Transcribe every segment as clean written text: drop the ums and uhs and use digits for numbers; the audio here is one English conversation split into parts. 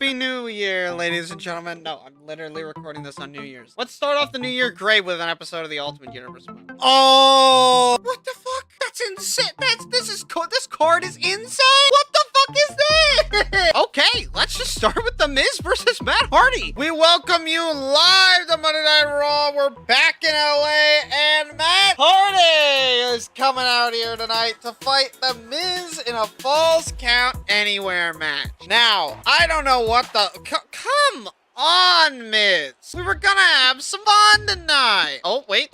Happy New Year, ladies and gentlemen. No, I'm literally recording this on New Year's. Let's start off the New Year great with an episode of the Ultimate Universe. Oh, what the fuck? That's insane. This card is insane. What the fuck is this? Okay, let's just start with The Miz versus Matt Hardy. We welcome you live to Monday Night Raw. We're back in LA, and Matt Hardy is coming out here tonight to fight The Miz in a Falls Count Anywhere match. Now, I don't know what the... Come on, Miz. We were gonna have some fun tonight. Oh, wait.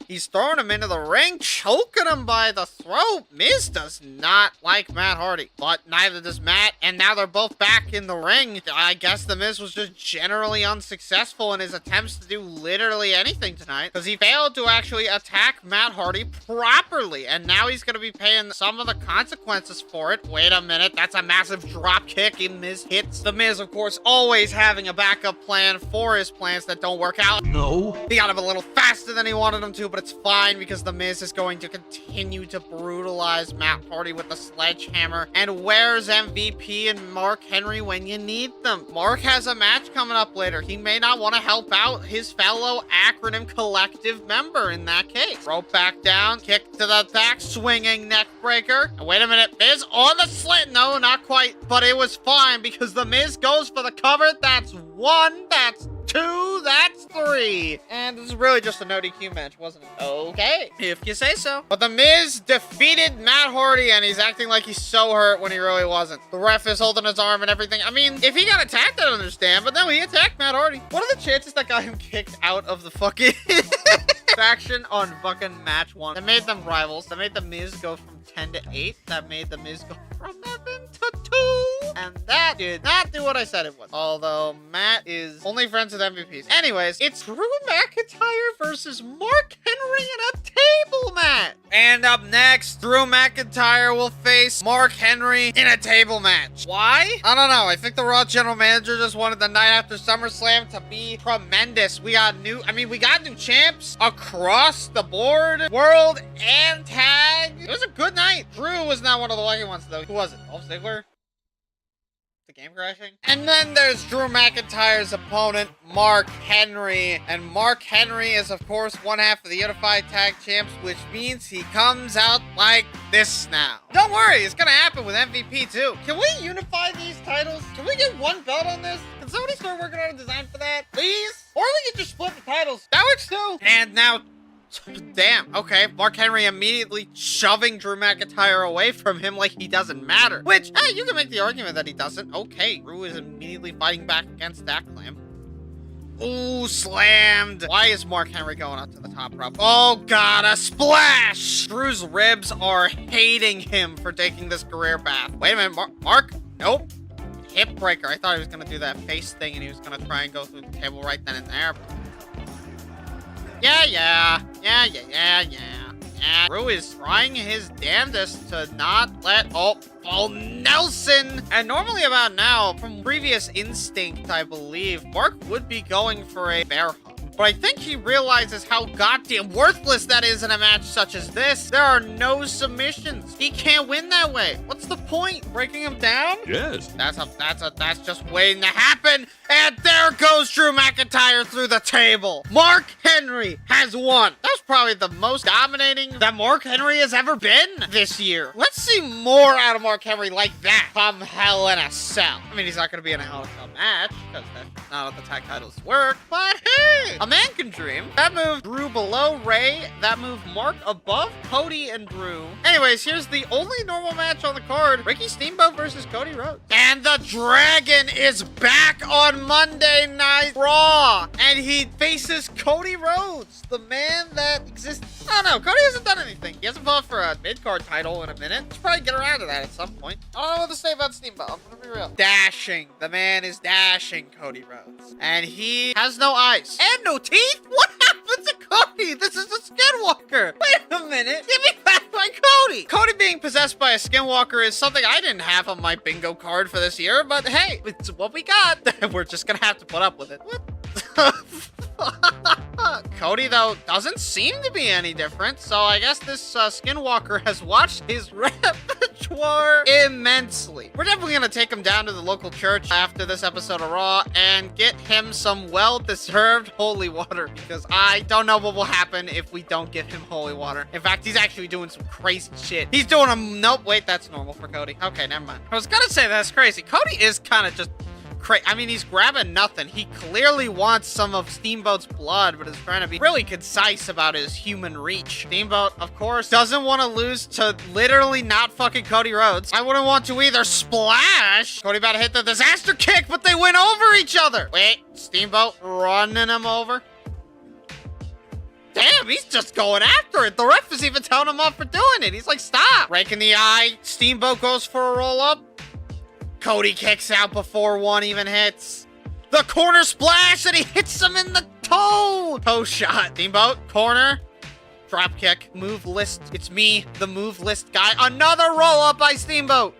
He's throwing him into the ring, choking him by the throat. Miz does not like Matt Hardy, but neither does Matt, and now they're both back in the ring. I guess the Miz was just generally unsuccessful in his attempts to do literally anything tonight, because he failed to actually attack Matt Hardy properly, and now he's going to be paying some of the consequences for it. Wait a minute, that's a massive drop kick, and Miz hits. The Miz, of course, always having a backup plan for his plans that don't work out. No. He got him a little faster than he wanted him to, but it's fine because The Miz is going to continue to brutalize Matt Hardy with the sledgehammer. And where's MVP and Mark Henry when you need them? Mark has a match coming up later. He may not want to help out his fellow acronym collective member in that case. Rope back down, kick to the back, swinging neck breaker. And wait a minute, Miz on the slit. No, not quite, but it was fine because The Miz goes for the cover. That's one, that's two, that's three. And this is really just a no DQ match, wasn't it? Okay, if you say so. But The Miz defeated Matt Hardy, and he's acting like he's so hurt when he really wasn't. The ref is holding his arm and everything. I mean, if he got attacked, I don't understand, but no, he attacked Matt Hardy. What are the chances that got him kicked out of the fucking faction on fucking match one? That made them rivals. That made The Miz go from 10 to 8. That made The Miz go from 11 to 2. And that did not do what I said it would. Although Matt is only friends with MVPs. Anyways, it's Drew McIntyre versus Mark Henry in a table match. And up next, Drew McIntyre will face Mark Henry in a table match. Why? I don't know. I think the Raw general manager just wanted the night after SummerSlam to be tremendous. We got new champs across the board, world and tag. It was a good night. Drew was not one of the lucky ones though. Who was it? Dolph Ziggler? The game crashing? And then there's Drew McIntyre's opponent, Mark Henry. And Mark Henry is, of course, one half of the Unified Tag Champs, which means he comes out like this now. Don't worry, it's gonna happen with MVP too. Can we unify these titles? Can we get one belt on this? Can somebody start working on a design for that, please? Or we can just split the titles. That works too. And now, damn, okay, Mark Henry immediately shoving Drew McIntyre away from him like he doesn't matter. Which, hey, you can make the argument that he doesn't. Okay, Drew is immediately fighting back against that claim. Ooh, slammed. Why is Mark Henry going up to the top rope? Oh, God, a splash. Drew's ribs are hating him for taking this career path. Wait a minute, Mark? Nope. Hip breaker. I thought he was going to do that face thing and he was going to try and go through the table right then and there. Yeah. Drew is trying his damnedest to not let... Oh, Nelson! And normally about now, from previous instinct, I believe, Mark would be going for a bear hug. But I think he realizes how goddamn worthless that is in a match such as this. There are no submissions. He can't win that way. What's the point? Breaking him down? Yes. That's just waiting to happen. And there goes Drew McIntyre through the table. Mark Henry has won. That was probably the most dominating that Mark Henry has ever been this year. Let's see more out of Mark Henry like that. Come Hell in a Cell. I mean, he's not going to be in a Hell in a Cell match because that's not how the tag titles work. But hey, a man can dream. That moved Drew below Ray. That moved Mark above Cody and Drew. Anyways, here's the only normal match on the card. Ricky Steamboat versus Cody Rhodes. And the Dragon is back on Monday Night Raw. And he faces Cody Rhodes, the man that exists. I don't know. Cody hasn't done anything. He hasn't fought for a mid-card title in a minute. Let's probably get around to that at some point. I don't know what to say about Steamboat. I'm gonna be real. Dashing. The man is dashing Cody Rhodes. And he has no eyes. And no teeth? What happened to Cody? This is a skinwalker. Wait a minute. Give me back my Cody. Cody being possessed by a skinwalker is something I didn't have on my bingo card for this year, but hey, it's what we got. We're just gonna have to put up with it. What the fuck? Cody, though, doesn't seem to be any different. So I guess this skinwalker has watched his repertoire immensely. We're definitely going to take him down to the local church after this episode of Raw and get him some well-deserved holy water, because I don't know what will happen if we don't give him holy water. In fact, he's actually doing some crazy shit. He's doing a... Nope, wait, that's normal for Cody. Okay, never mind. I was gonna say that's crazy. Cody is kind of just crazy. I mean, he's grabbing nothing. He clearly wants some of Steamboat's blood, but is trying to be really concise about his human reach. Steamboat, of course, doesn't want to lose to literally not fucking Cody Rhodes. I wouldn't want to either. Splash! Cody about to hit the disaster kick, but they went over each other. Wait, Steamboat running him over. Damn, he's just going after it. The ref is even telling him off for doing it. He's like, stop. Rake in the eye. Steamboat goes for a roll-up. Cody kicks out before one even hits. The corner splash, and he hits him in the toe. Toe shot. Steamboat, corner. Drop kick. Move list. It's me, the move list guy. Another roll-up by Steamboat.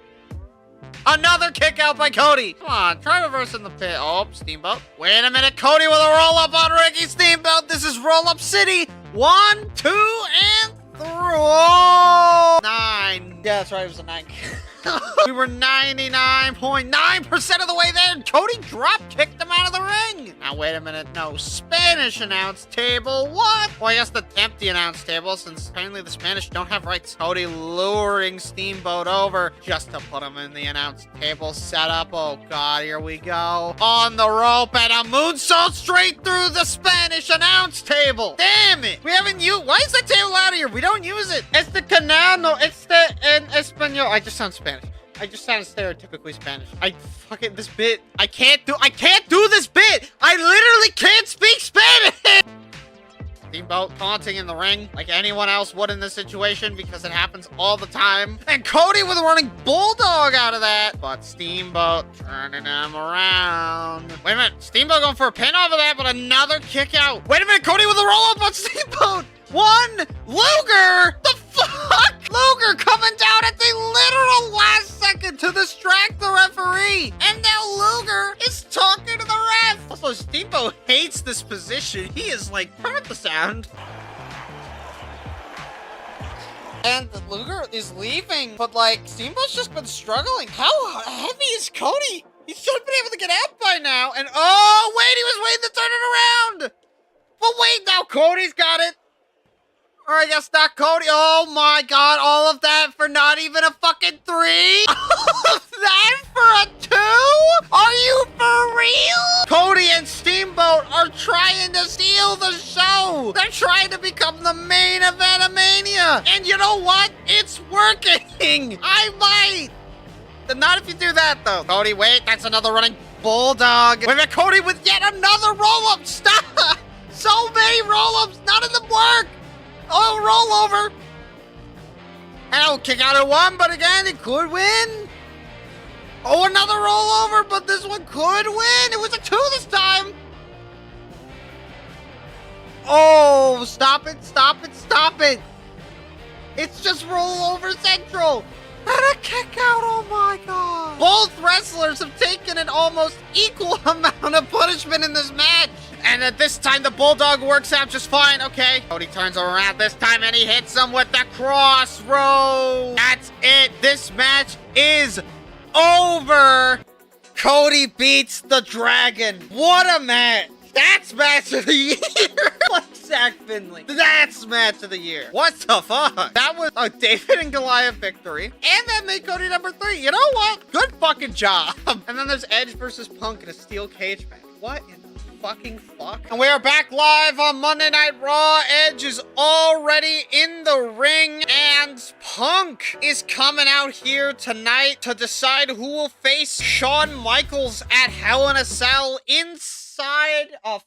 Another kick out by Cody. Come on, try reversing the pit. Oh, Steamboat. Wait a minute. Cody with a roll-up on Ricky Steamboat. This is roll-up city. 1, 2, and 3. Oh, 9. Yeah, that's right. It was a 9. We were 99.9% of the way there. Cody drop kicked him out of the ring. Now, wait a minute. No, Spanish announce table. What? Well, I guess the empty announce table, since apparently the Spanish don't have rights. Cody luring Steamboat over just to put him in the announce table setup. Oh, God, here we go. On the rope and a moonsault straight through the Spanish announce table. Damn it. We haven't used... Why is that table out of here? We don't use it. It's the canal. No, it's the en español. I just sound Spanish. I just sound stereotypically Spanish. This bit. I can't do this bit. I literally can't speak Spanish. Steamboat taunting in the ring like anyone else would in this situation, because it happens all the time. And Cody with a running bulldog out of that. But Steamboat turning him around. Wait a minute. Steamboat going for a pin off of that, but another kick out. Wait a minute. Cody with a roll up on Steamboat. 1. Luger. The fuck? Luger coming down at the literal last second to distract the referee. And now Luger is talking to the ref. Also, Steamboat hates this position. He is like, turn up the sound. And Luger is leaving, but like, Steamboat's just been struggling. How heavy is Cody? He should have been able to get out by now. And oh, wait, he was waiting to turn it around. But wait, now Cody's got it. Or I guess not Cody. Oh my God, all of that for not even a fucking 3? All of that for a 2? Are you for real? Cody and Steamboat are trying to steal the show. They're trying to become the main event of Mania. And you know what? It's working. I might. Not if you do that, though. Cody, wait, that's another running bulldog. Wait a minute, Cody with yet another roll-up. Stop. So many roll-ups, none of them work. Oh, roll over. And I'll kick out at 1, but again, it could win. Oh, another roll over, but this one could win. It was a 2 this time. Oh, stop it, stop it, stop it. It's just roll over central. And a kick out, oh my God. Both wrestlers have taken an almost equal amount of punishment in this match. And at this time, the Bulldog works out just fine. Okay. Cody turns around this time, and he hits him with the crossroads. That's it. This match is over. Cody beats the Dragon. What a match. That's match of the year. Like Zach Finley. That's match of the year. What the fuck? That was a David and Goliath victory. And that made Cody number 3. You know what? Good fucking job. And then there's Edge versus Punk in a steel cage match. What in the fucking fuck? And we are back live on Monday Night Raw. Edge is already in the ring, and Punk is coming out here tonight to decide who will face Shawn Michaels at Hell in a Cell inside a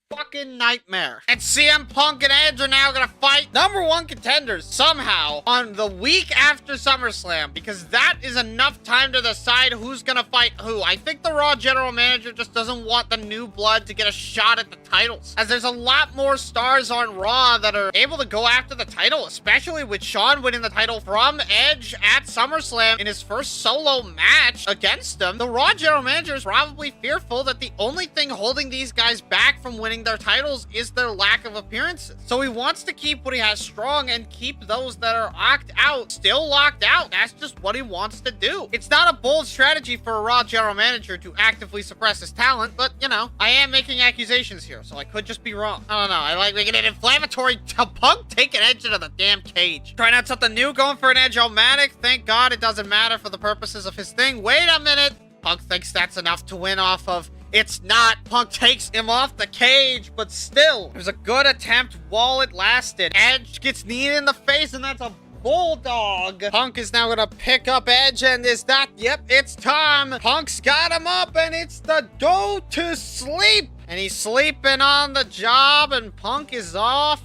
fucking nightmare. And CM Punk and Edge are now gonna fight #1 contenders somehow on the week after SummerSlam, because that is enough time to decide who's gonna fight who. I think the Raw general manager just doesn't want the new blood to get a shot at the titles, as there's a lot more stars on Raw that are able to go after the title, especially with Shawn winning the title from Edge at SummerSlam in his first solo match against him. The Raw general manager is probably fearful that the only thing holding these guys back from winning winning their titles is their lack of appearances. So he wants to keep what he has strong and keep those that are locked out still locked out. That's just what he wants to do. It's not a bold strategy for a Raw general manager to actively suppress his talent, but you know, I am making accusations here, so I could just be wrong. I don't know. I like making it inflammatory to Punk taking Edge into the damn cage. Trying out something new, going for an Edge-o-matic. Thank God it doesn't matter for the purposes of his thing. Wait a minute. Punk thinks that's enough to win off of. It's not. Punk takes him off the cage, but still. It was a good attempt while it lasted. Edge gets kneed in the face, and that's a bulldog. Punk is now gonna pick up Edge, and is that, yep, it's time. Punk's got him up, and it's the go to sleep. And he's sleeping on the job, and Punk is off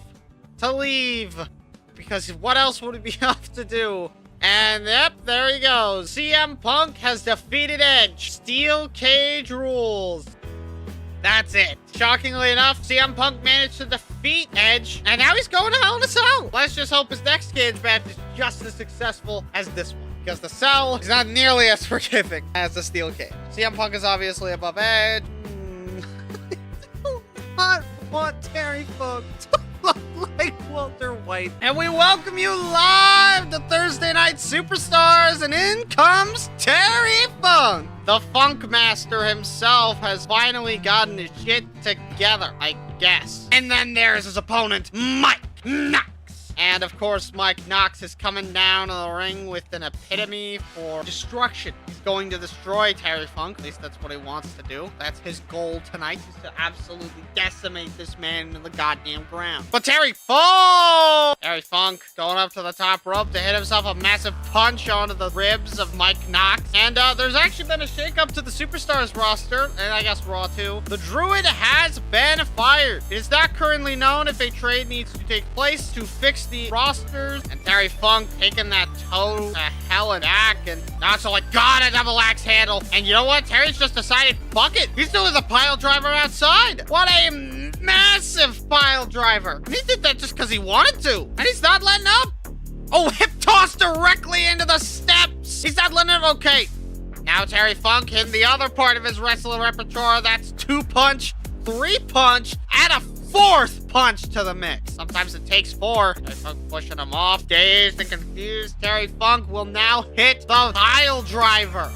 to leave. Because what else would he be off to do? And yep, there he goes. CM Punk has defeated Edge. Steel cage rules. That's it. Shockingly enough, CM Punk managed to defeat Edge, and now he's going to Hell in a Cell. Let's just hope his next cage match is just as successful as this one, because the Cell is not nearly as forgiving as the steel cage. CM Punk is obviously above Edge. I do not want Terry Funk to look like Walter White. And we welcome you live to Thursday Night Superstars, and in comes Terry Funk. The Funk Master himself has finally gotten his shit together, I guess. And then there's his opponent, Mike Knox. And of course, Mike Knox is coming down to the ring with an epitome for destruction. He's going to destroy Terry Funk. At least that's what he wants to do. That's his goal tonight, is to absolutely decimate this man into the goddamn ground. But Terry Funk going up to the top rope to hit himself a massive punch onto the ribs of Mike Knox. And there's actually been a shakeup to the Superstars roster, and I guess Raw too. The Druid has been fired. It is not currently known if a trade needs to take place to fix the rosters, and Terry Funk taking that toe to hell and back, and Knox are like, God, a double axe handle. And you know what? Terry's just decided, fuck it. He's doing the pile driver outside. What a massive pile driver. And he did that just because he wanted to, and he's not letting up. Oh, hip toss directly into the steps. He's not letting up. Okay. Now Terry Funk hitting the other part of his wrestling repertoire. That's 2-punch, 3-punch, and a 4th punch to the mix. Sometimes it takes 4. Terry Funk pushing him off. Dazed and confused, Terry Funk will now hit the pile driver.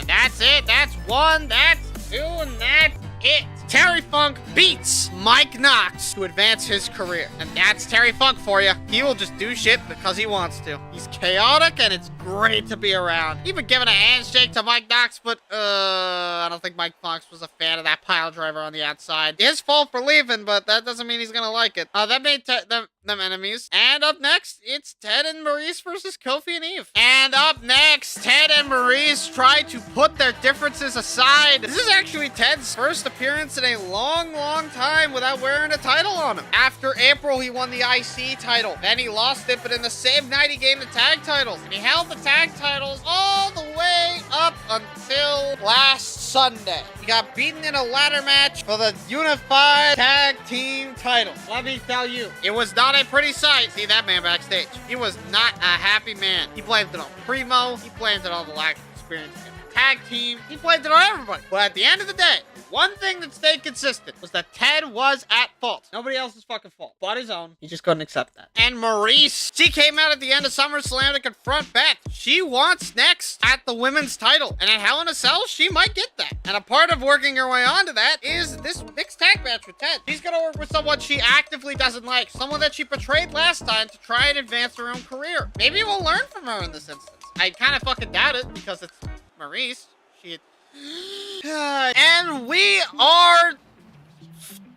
And that's it. That's 1, that's 2, and that's it. Terry Funk beats Mike Knox to advance his career. And that's Terry Funk for you. He will just do shit because he wants to. He's chaotic, and it's great to be around. Even giving a handshake to Mike Knox, but I don't think Mike Knox was a fan of that pile driver on the outside. His fault for leaving, but that doesn't mean he's gonna like it. That made them enemies. And up next, it's Ted and Maurice versus Kofi and Eve. And up next, Ted and Maurice try to put their differences aside. This is actually Ted's first appearance in a long, long time without wearing a title on him. After April, he won the IC title. Then he lost it, but in the same night, he gained the tag titles. And he held the tag titles all the way up until last Sunday. He got beaten in a ladder match for the unified tag team title. Let me tell you, it was not a pretty sight. See that man backstage. He was not a happy man. He blamed it on Primo. He blamed it on the lack of experience in the tag team. He blamed it on everybody. But at the end of the day, one thing that stayed consistent was that Ted was at fault. Nobody else's fucking fault but his own. He just couldn't accept that. And Maurice, she came out at the end of SummerSlam to confront Beth. She wants next at the women's title. And at Hell in a Cell, she might get that. And a part of working her way onto that is this mixed tag match with Ted. She's gonna work with someone she actively doesn't like. Someone that she betrayed last time to try and advance her own career. Maybe we'll learn from her in this instance. I kind of fucking doubt it because it's Maurice. And we are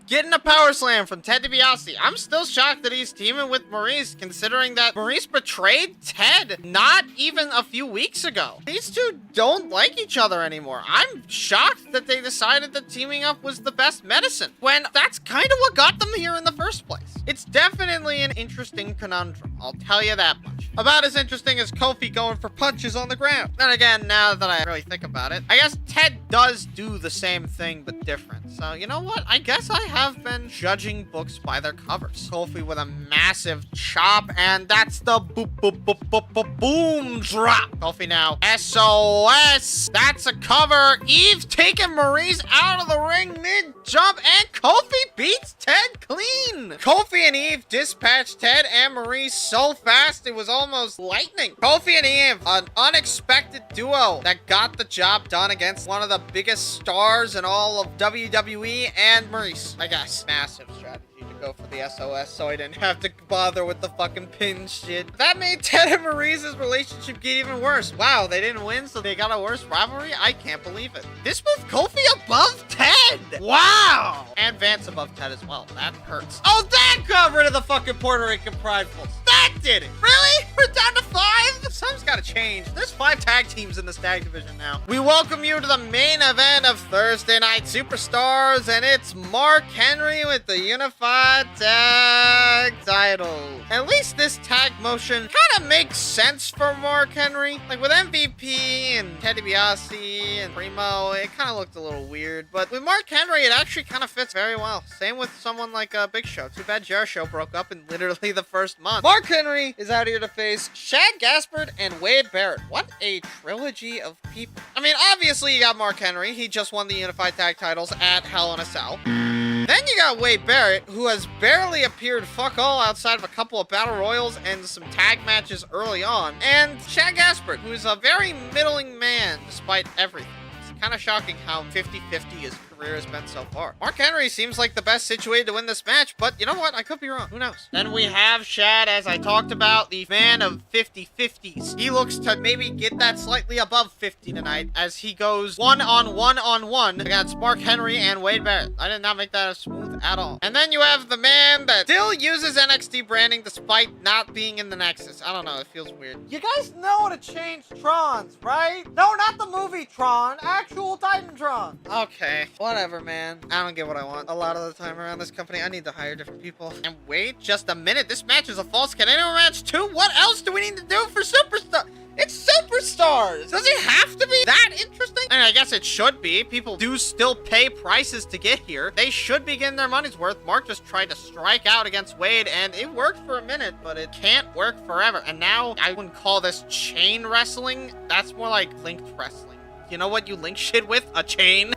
getting a power slam from Ted DiBiase. I'm still shocked that he's teaming with Maurice, considering that Maurice betrayed Ted not even a few weeks ago. These two don't like each other anymore. I'm shocked that they decided that teaming up was the best medicine, when that's kind of what got them here in the first place. It's definitely an interesting conundrum, I'll tell you that much. About as interesting as Kofi going for punches on the ground. Then again, now that I really think about it, I guess Ted does do the same thing but different. So, you know what? I guess I have been judging books by their covers. Kofi with a massive chop, and that's the boom drop. Kofi now SOS. That's a cover. Eve taking Maurice out of the ring mid-jump, and Kofi beats Ted clean. Kofi and Eve dispatched Ted and Maurice so fast it was almost lightning. Kofi and Eve, an unexpected duo that got the job done against one of the biggest stars in all of WWE and Maurice, I guess. Massive strategy to go for the SOS so I didn't have to bother with the fucking pin shit. That made Ted and Maurice's relationship get even worse. Wow, they didn't win, so they got a worse rivalry? I can't believe it. This moved Kofi above Ted! Wow! And Vance above Ted as well. That hurts. Oh, that got rid of the fucking Puerto Rican Pridefuls. That did it! Really? We're down to 5? Something's gotta change. There's 5 tag teams in this tag division now. We welcome you to the main event of Thursday Night Superstars, and it's Mark Henry with the Unified Tag title. At least this tag motion kind of makes sense for Mark Henry. Like with MVP and Teddy DiBiase and Primo, it kind of looked a little weird. But with Mark Henry, it actually kind of fits very well. Same with someone like Big Show. Too bad Jericho broke up in literally the first month. Mark Henry is out here to face Shad Gaspard and Wade Barrett. What a trilogy of people. I mean, obviously you got Mark Henry. He just won the Unified Tag titles at Hell in a Cell. Then you got Wade Barrett, who has barely appeared fuck all outside of a couple of battle royals and some tag matches early on. And Shad Gaspard, who is a very middling man despite everything. It's kind of shocking how 50-50 his career has been so far. Mark Henry seems like the best situated to win this match, but you know what? I could be wrong. Who knows? Then we have Shad, as I talked about, the fan of 50-50s. He looks to maybe get that slightly above 50 tonight as he goes one against Mark Henry and Wade Barrett. I did not make that as smooth at all. And then you have the man that still uses NXT branding despite not being in the Nexus. I don't know. It feels weird. You guys know to change Trons, right? No, not the movie Tron. Actual Titantron. Okay. Whatever, man. I don't get what I want. A lot of the time around this company, I need to hire different people. And wait just a minute. This match is a false Canadian match too? What else do we need to do for Superstar? It's Superstars! Does it have to be that interesting? I mean, I guess it should be. People do still pay prices to get here. They should be getting their money's worth. Mark just tried to strike out against Wade, and it worked for a minute, but it can't work forever. And now, I wouldn't call this chain wrestling. That's more like linked wrestling. You know what you link shit with? A chain?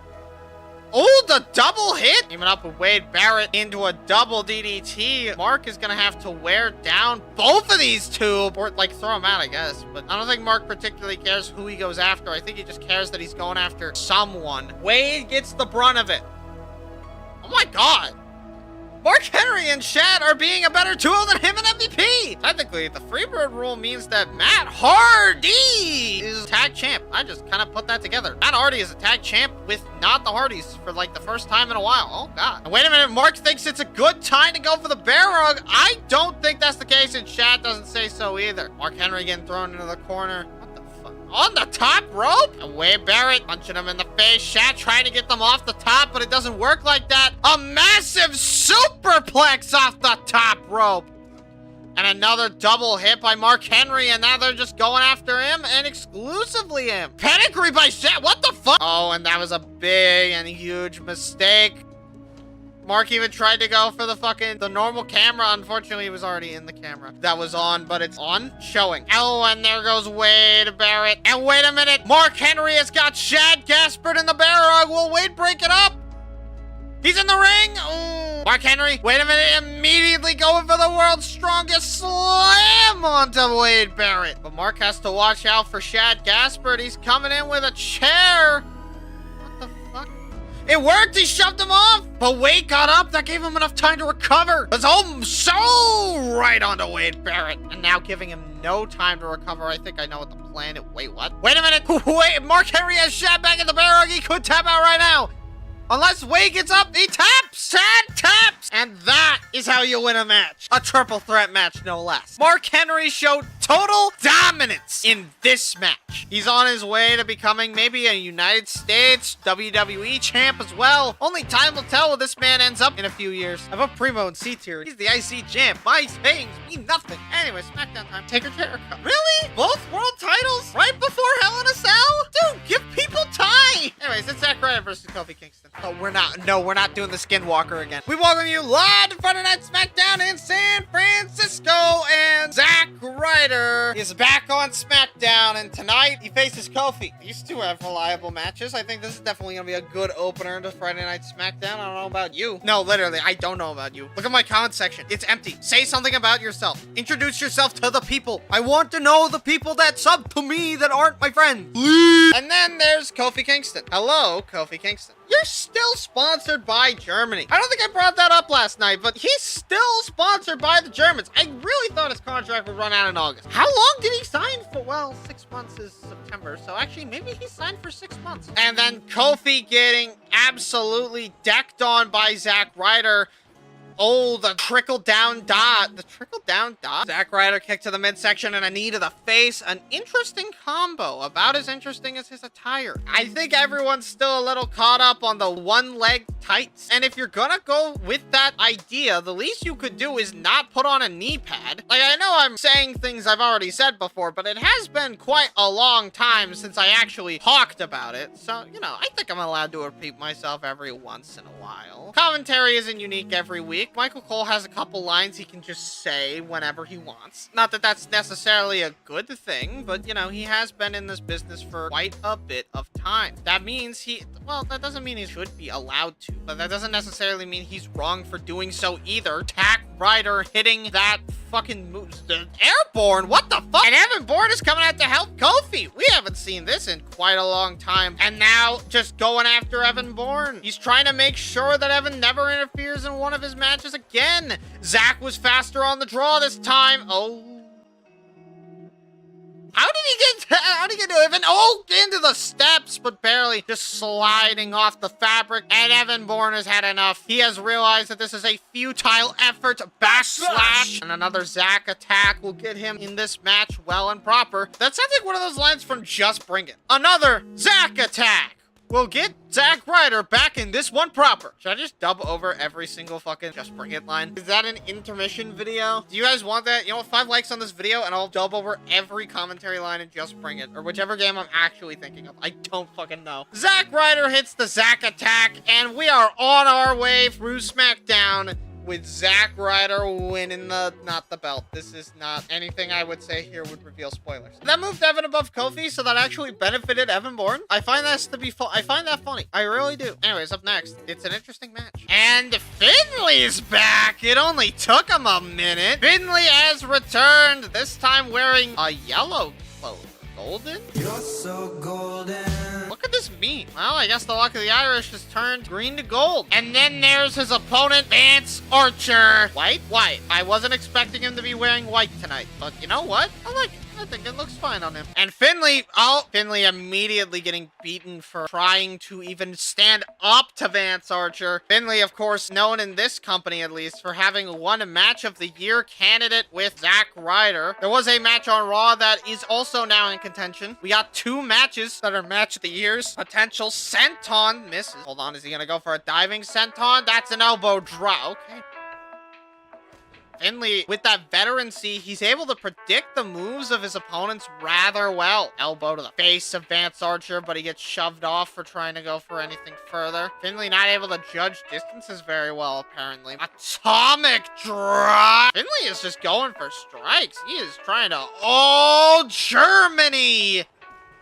Oh, the double hit! Even up with Wade Barrett into a double DDT. Mark is gonna have to wear down both of these two, or like throw them out, I guess. But I don't think Mark particularly cares who he goes after. I think he just cares that he's going after someone. Wade gets the brunt of it. Oh my god. Mark Henry and Shad are being a better duo than him and MVP. Technically, the Freebird rule means that Matt Hardy is tag champ. I just kind of put that together. Matt Hardy is a tag champ with not the Hardys for like the first time in a while. Oh god. And wait a minute, Mark thinks it's a good time to go for the bear rug. I don't think that's the case, and Shad doesn't say so either. Mark Henry getting thrown into the corner. On the top rope? And Wade Barrett punching him in the face. Shad trying to get them off the top, but it doesn't work like that. A massive superplex off the top rope. And another double hit by Mark Henry, and now they're just going after him and exclusively him. Pedigree by Shad. What the fuck? Oh, and that was a big and huge mistake. Mark even tried to go for the normal camera. Unfortunately, he was already in the camera. That was on, but it's on, showing. Oh, and there goes Wade Barrett. And wait a minute, Mark Henry has got Shad Gaspard in the bear rug. Will Wade break it up? He's in the ring. Ooh. Mark Henry, wait a minute, immediately going for the world's strongest slam onto Wade Barrett. But Mark has to watch out for Shad Gaspard. He's coming in with a chair. What the fuck? It worked, he shoved him off, but Wade got up. That gave him enough time to recover. It's so right onto Wade Barrett, and now giving him no time to recover. I think I know what the plan is. Wait, what? Wait a minute. Wait, Mark Henry has Shad back in the bear rug. He could tap out right now. Unless Wade gets up, he taps! Shad taps! And that is how you win a match. A triple threat match, no less. Mark Henry showed total dominance in this match. He's on his way to becoming maybe a United States WWE champ as well. Only time will tell where this man ends up in a few years. I have a Primo in C tier. He's the IC champ. My sayings mean nothing. Anyway, SmackDown time. Take a Jericho. Really? Both world titles right before Hell in a Cell? Dude, give people time. Anyways, it's Zack Ryder versus Kofi Kingston. Oh, we're not doing the Skinwalker again. We welcome you live to Friday Night SmackDown in San Francisco, and Zack Ryder is back on SmackDown, and tonight he faces Kofi. These two have reliable matches. I think this is definitely gonna be a good opener to Friday Night SmackDown. I don't know about you. No, literally, I don't know about you. Look at my comment section. It's empty. Say something about yourself. Introduce yourself to the people. I want to know the people that sub to me that aren't my friends. Please. And then there's Kofi Kingston. Hello, Kofi Kingston. You're still sponsored by Germany. I don't think I brought that up last night, but he's still sponsored by the Germans. I really thought his contract would run out in August. How long did he sign for? Well, 6 months is September, so actually maybe he signed for 6 months. And then Kofi getting absolutely decked on by Zack Ryder. Oh, the trickle-down dot. The trickle-down dot. Zack Ryder kick to the midsection and a knee to the face. An interesting combo. About as interesting as his attire. I think everyone's still a little caught up on the one-leg tights. And if you're gonna go with that idea, the least you could do is not put on a knee pad. Like, I know I'm saying things I've already said before, but it has been quite a long time since I actually talked about it. So, you know, I think I'm allowed to repeat myself every once in a while. Commentary isn't unique every week. Michael Cole has a couple lines he can just say whenever he wants. Not that that's necessarily a good thing, but, you know, he has been in this business for quite a bit of time. That means well, that doesn't mean he should be allowed to, but that doesn't necessarily mean he's wrong for doing so either. Zack Ryder hitting that fucking move, the airborne, what the fuck? And Evan Bourne is coming out to help Kofi. We haven't seen this in quite a long time. And now just going after Evan Bourne. He's trying to make sure that Evan never interferes in one of his matches again. Zack was faster on the draw this time. Oh. How did he get to Evan? Oh, into the steps, but barely. Just sliding off the fabric. And Evan Bourne has had enough. He has realized that this is a futile effort. Backslash. And another Zack attack will get him in this match well and proper. That sounds like one of those lines from Just Bring It. Another Zack attack will get Zack Ryder back in this one proper. Should I just dub over every single fucking Just Bring It line? Is that an intermission video? Do you guys want that? You know what? 5 likes on this video and I'll dub over every commentary line in Just Bring It, or whichever game I'm actually thinking of. I don't fucking know. Zack Ryder hits the Zack attack, and we are on our way through SmackDown with Zack Ryder winning not the belt. This is not anything I would say here would reveal spoilers. That moved Evan above Kofi, so that actually benefited Evan Bourne. I find that to be I find that funny. I really do. Anyways, up next, it's an interesting match. And Finley's back. It only took him a minute. Finley has returned, this time wearing a yellow cloak. Golden? You're so golden. What could this mean? Well, I guess the luck of the Irish has turned green to gold. And then there's his opponent, Vance Archer. White? White. I wasn't expecting him to be wearing white tonight, but you know what? I like it. I think it looks fine on him. And Finley, Finley immediately getting beaten for trying to even stand up to Vance Archer. Finley, of course, known in this company at least for having won a match of the year candidate with Zack Ryder. There was a match on Raw that is also now in contention. We got 2 matches that are match of the years. Potential senton misses. Hold on, is he gonna go for a diving senton? That's an elbow drop. Okay. Finley, with that veterancy, he's able to predict the moves of his opponents rather well. Elbow to the face of Vance Archer, but he gets shoved off for trying to go for anything further. Finley not able to judge distances very well, apparently. Atomic drop! Finley is just going for strikes. He is trying to... Oh, Germany!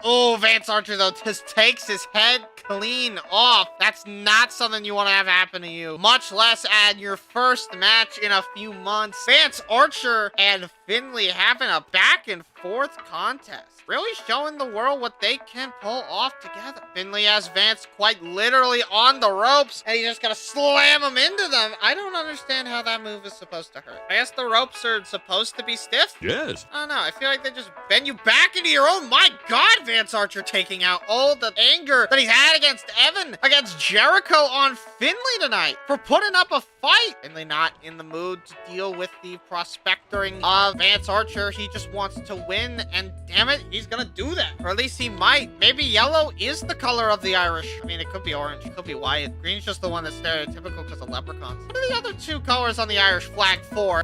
Oh, Vance Archer, though, just takes his head clean off. That's not something you want to have happen to you, much less at your first match in a few months. Vance Archer and Finley having a back and 4th contest. Really showing the world what they can pull off together. Finley has Vance quite literally on the ropes, and he's just gonna slam him into them. I don't understand how that move is supposed to hurt. I guess the ropes are supposed to be stiff? Yes. I don't know. I feel like they just bend you back into your own. My God, Vance Archer taking out all the anger that he's had against Evan, against Jericho on Finley tonight for putting up a fight. Finley not in the mood to deal with the prospectoring of Vance Archer. He just wants to win, and damn it, he's gonna do that. Or at least he might. Maybe yellow is the color of the Irish. I mean, it could be orange, it could be white. Green's just the one that's stereotypical because of leprechauns. What are the other 2 colors on the Irish flag for?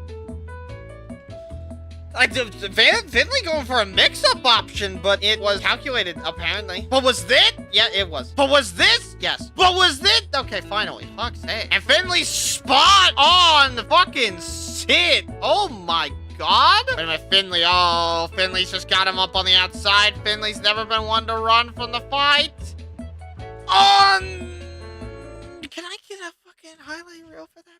Finley going for a mix-up option, but it was calculated, apparently. But was this? Yeah, it was. But was this? Yes. But was this? Okay, finally. Fuck's sake. And Finley's spot on the fucking Sid. Oh my God. Wait a minute, Finley. Oh, Finley's just got him up on the outside. Finley's never been one to run from the fight. On. Can I get a fucking highlight reel for that?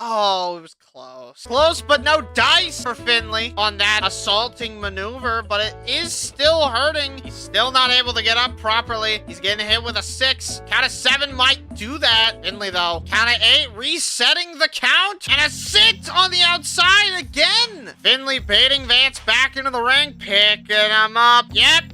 Oh, it was close. Close, but no dice for Finley on that assaulting maneuver, but it is still hurting. He's still not able to get up properly. He's getting hit with a 6. Count of 7 might do that. Finley, though. Count of 8, resetting the count. And a sit on the outside again. Finley baiting Vance back into the ring, picking him up. Yep.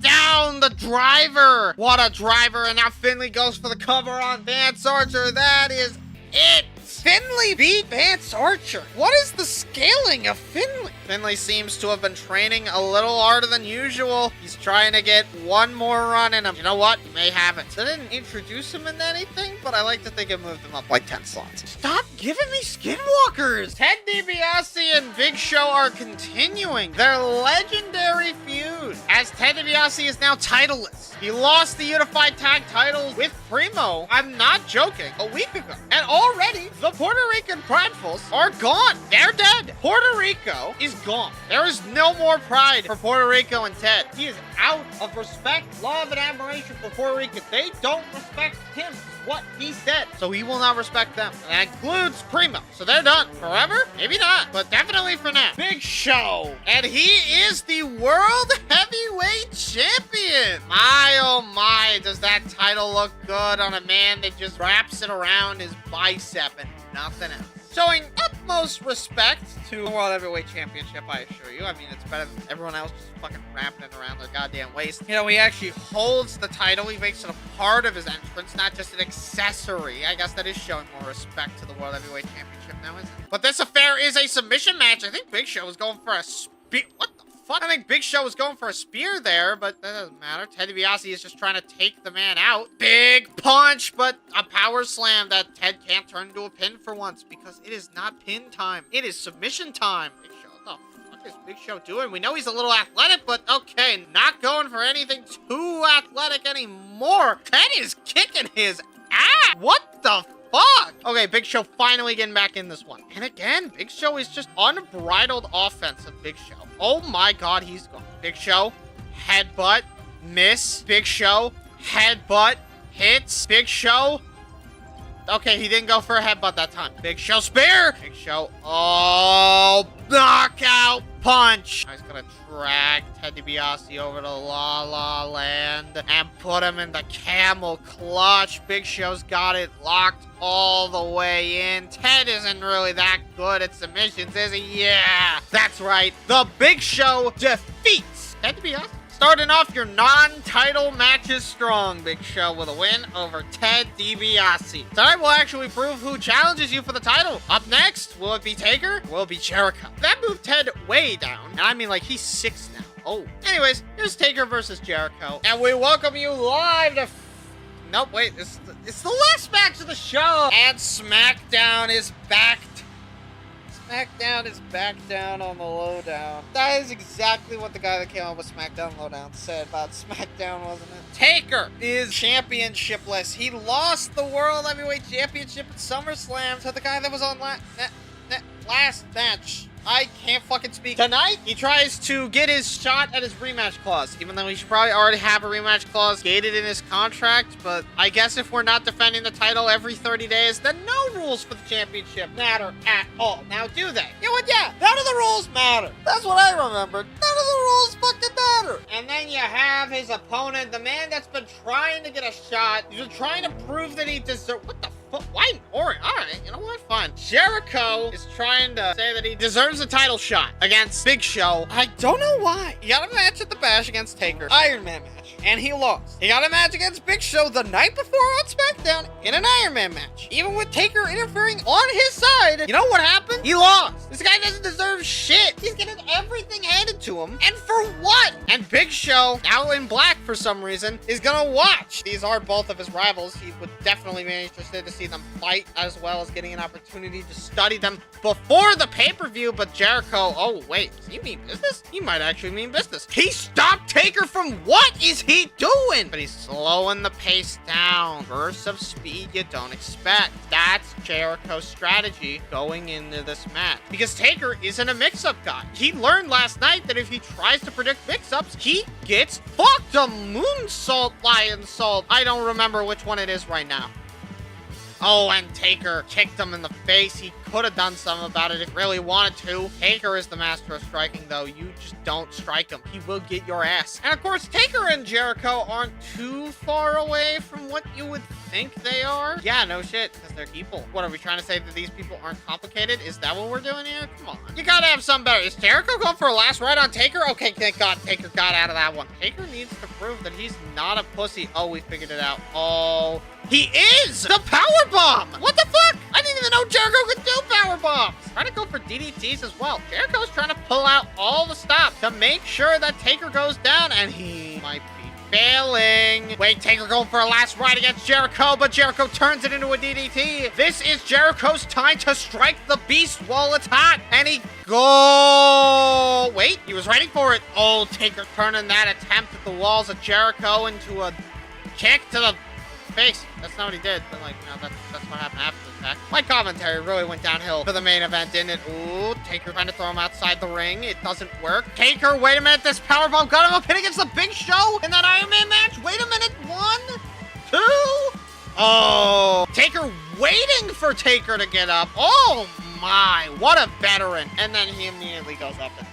Down the driver. What a driver. And now Finley goes for the cover on Vance Archer. That is it. Finley beat Vance Archer. What is the scaling of Finley? Finley seems to have been training a little harder than usual. He's trying to get one more run in him. You know what? He may have it. They didn't introduce him in anything, but I like to think it moved him up like 10 slots. Stop giving me skinwalkers. Ted DiBiase and Big Show are continuing their legendary feud, as Ted DiBiase is now titleless. He lost the unified tag titles with Primo, I'm not joking, a week ago. And already, the Puerto Rican Pridefuls are gone. They're dead. Puerto Rico is gone. There is no more pride for Puerto Rico and Ted. He is out of respect, love, and admiration for Puerto Rico. They don't respect him, what he said. So he will not respect them. And that includes Primo. So they're done. Forever? Maybe not, but definitely for now. Big Show. And he is the World Heavyweight Champion. My, oh my, does that title look good on a man that just wraps it around his bicep and nothing else. Showing utmost respect to the World Heavyweight Championship, I assure you. I mean, it's better than everyone else just fucking wrapping it around their goddamn waist. You know, he actually holds the title. He makes it a part of his entrance, not just an accessory. I guess that is showing more respect to the World Heavyweight Championship now, isn't it? But this affair is a submission match. I think Big Show was going for a spear. What the fuck? I think Big Show was going for a spear there, but that doesn't matter. Ted DiBiase is just trying to take the man out. Big punch, but a power slam that Ted can't turn into a pin for once because it is not pin time. It is submission time. Big Show, what the fuck is Big Show doing? We know he's a little athletic, but okay, not going for anything too athletic anymore. Ted is kicking his ass. What the fuck? Okay, Big Show finally getting back in this one. And again, Big Show is just unbridled offense of Big Show. Oh my God, he's gone. Big Show, headbutt, miss. Big Show, headbutt, hits. Big Show. Okay, he didn't go for a headbutt that time. Big Show spear. Big Show, oh, knockout punch. He's gonna drag Ted DiBiase over to La La Land and put him in the camel clutch. Big Show's got it locked all the way in. Ted isn't really that good at submissions, is he? Yeah, that's right. The Big Show defeats Ted DiBiase. Starting off your non-title matches strong, Big Show with a win over Ted DiBiase. Tonight we'll actually prove who challenges you for the title. Up next, will it be Taker? Will it be Jericho? That moved Ted way down, and I mean like he's 6 now. Oh. Anyways, here's Taker versus Jericho, and we welcome you live to... Nope, wait, it's the last match of the show, and SmackDown is back. SmackDown is back down on the lowdown. That is exactly what the guy that came up with SmackDown Lowdown said about SmackDown, wasn't it? Taker is championshipless. He lost the World Heavyweight Championship at SummerSlam to the guy that was on last match. I can't fucking speak. Tonight, he tries to get his shot at his rematch clause, even though he should probably already have a rematch clause gated in his contract. But I guess if we're not defending the title every 30 days, then no rules for the championship matter at all. Now, do they? You know what? Yeah, none of the rules matter. That's what I remember. None of the rules fucking matter. And then you have his opponent, the man that's been trying to get a shot. He's been trying to prove that he deserves. What the fuck? Why orange? All right, you know what? Fine. Jericho is trying to say that he deserves a title shot against Big Show. I don't know why. He got a match at the Bash against Taker. Iron Man match. And he lost. He got a match against Big Show the night before on SmackDown in an Iron Man match. Even with Taker interfering on his side, you know what happened? He lost. This guy doesn't deserve shit. He's getting everything handed to him. And for what? And Big Show, now in black for some reason, is gonna watch. These are both of his rivals. He would definitely be interested to see them fight, as well as getting an opportunity to study them before the pay-per-view. But Jericho, oh wait, does he mean business? He might actually mean business. He stopped Taker from what is he doing? But he's slowing the pace down. Bursts of speed you don't expect. That's Jericho's strategy going into this match. Because Taker isn't a mix-up guy. He learned last night that if he tries to predict mix-ups, he gets fucked. A moonsault, lion salt. I don't remember which one it is right now. Oh, and Taker kicked him in the face. He could have done something about it if he really wanted to. Taker is the master of striking, though. You just don't strike him. He will get your ass. And, of course, Taker and Jericho aren't too far away from what you would think they are. Yeah, no shit, because they're people. What, are we trying to say that these people aren't complicated? Is that what we're doing here? Come on. You gotta have something better. Is Jericho going for a last ride on Taker? Okay, thank God Taker got out of that one. Taker needs to prove that he's not a pussy. Oh, we figured it out. Oh... He is! The power bomb! What the fuck? I didn't even know Jericho could do power bombs. Trying to go for DDTs as well. Jericho's trying to pull out all the stops to make sure that Taker goes down, and he might be failing. Wait, Taker going for a last ride against Jericho, but Jericho turns it into a DDT. This is Jericho's time to strike the beast while it's hot, and he go. Wait, he was ready for it. Oh, Taker turning that attempt at the walls of Jericho into a kick to the face. That's not what he did, but like, you know, that's what happened after the fact. My commentary really went downhill for the main event, didn't it? Ooh, Taker trying to throw him outside the ring. It doesn't work. Taker, wait a minute, this powerbomb got him a pin against the Big Show in that Iron Man match. Wait a minute, 1, 2. Oh, Taker waiting for Taker to get up. Oh my, what a veteran. And then he immediately goes up and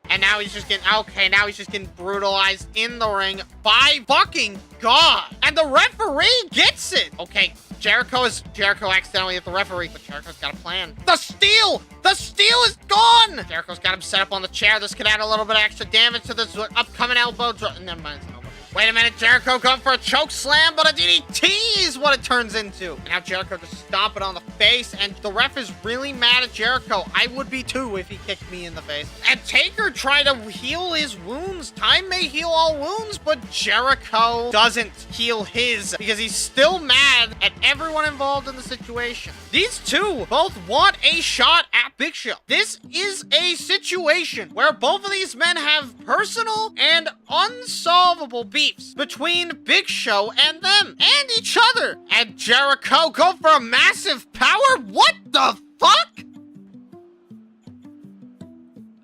and now he's just getting, okay, now he's just getting brutalized in the ring by fucking God. And the referee gets it. Okay, Jericho accidentally hit the referee, but Jericho's got a plan. The steel is gone. Jericho's got him set up on the chair. This could add a little bit of extra damage to this upcoming elbow drop. Never mind, it's an elbow. Wait a minute, Jericho going for a choke slam, but a DDT is what it turns into. And now Jericho just stomp it on the face, and the ref is really mad at Jericho. I would be too if he kicked me in the face. And Taker tried to heal his wounds. Time may heal all wounds, but Jericho doesn't heal his because he's still mad at everyone involved in the situation. These two both want a shot at Big Show. This is a situation where both of these men have personal and unsolvable beefs between Big Show and them and each other. And Jericho go for a massive power? What the fuck?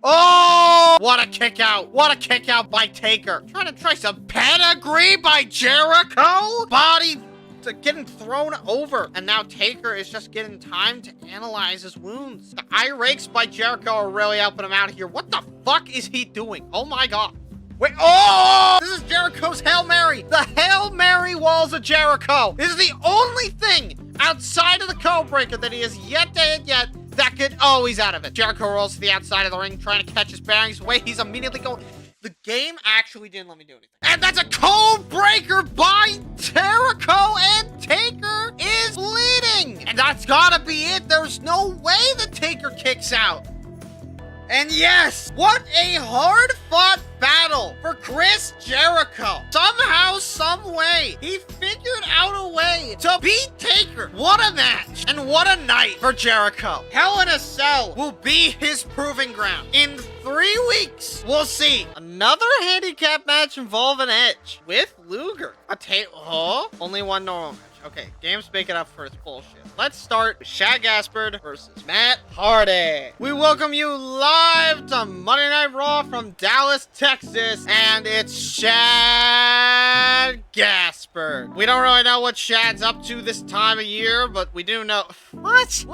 Oh, what a kick out. What a kick out by Taker. Trying to try some pedigree by Jericho. Body getting thrown over. And now Taker is just getting time to analyze his wounds. The eye rakes by Jericho are really helping him out here. What the fuck is he doing? Oh my God. Wait, oh! This is Jericho's Hail Mary. The Hail Mary walls of Jericho. This is the only thing outside of the code breaker that he has yet to hit yet that could, oh, he's out of it. Jericho rolls to the outside of the ring, trying to catch his bearings. Wait, he's immediately going. The game actually didn't let me do anything. And that's a code breaker by Jericho, and Taker is bleeding. And that's gotta be it. There's no way the Taker kicks out. And yes, what a hard-fought battle for Chris Jericho. Somehow, some way, he figured out a way to beat Taker. What a match, and what a night for Jericho. Hell in a Cell will be his proving ground. In 3 weeks, we'll see another handicap match involving Edge with Luger. Only one normal match. Okay, game's making up for its bullshit. Let's start with Shad Gaspard versus Matt Hardy. We welcome you live to Monday Night Raw from Dallas, Texas, and it's Shad Gaspard. We don't really know what Shad's up to this time of year, but we do know... What?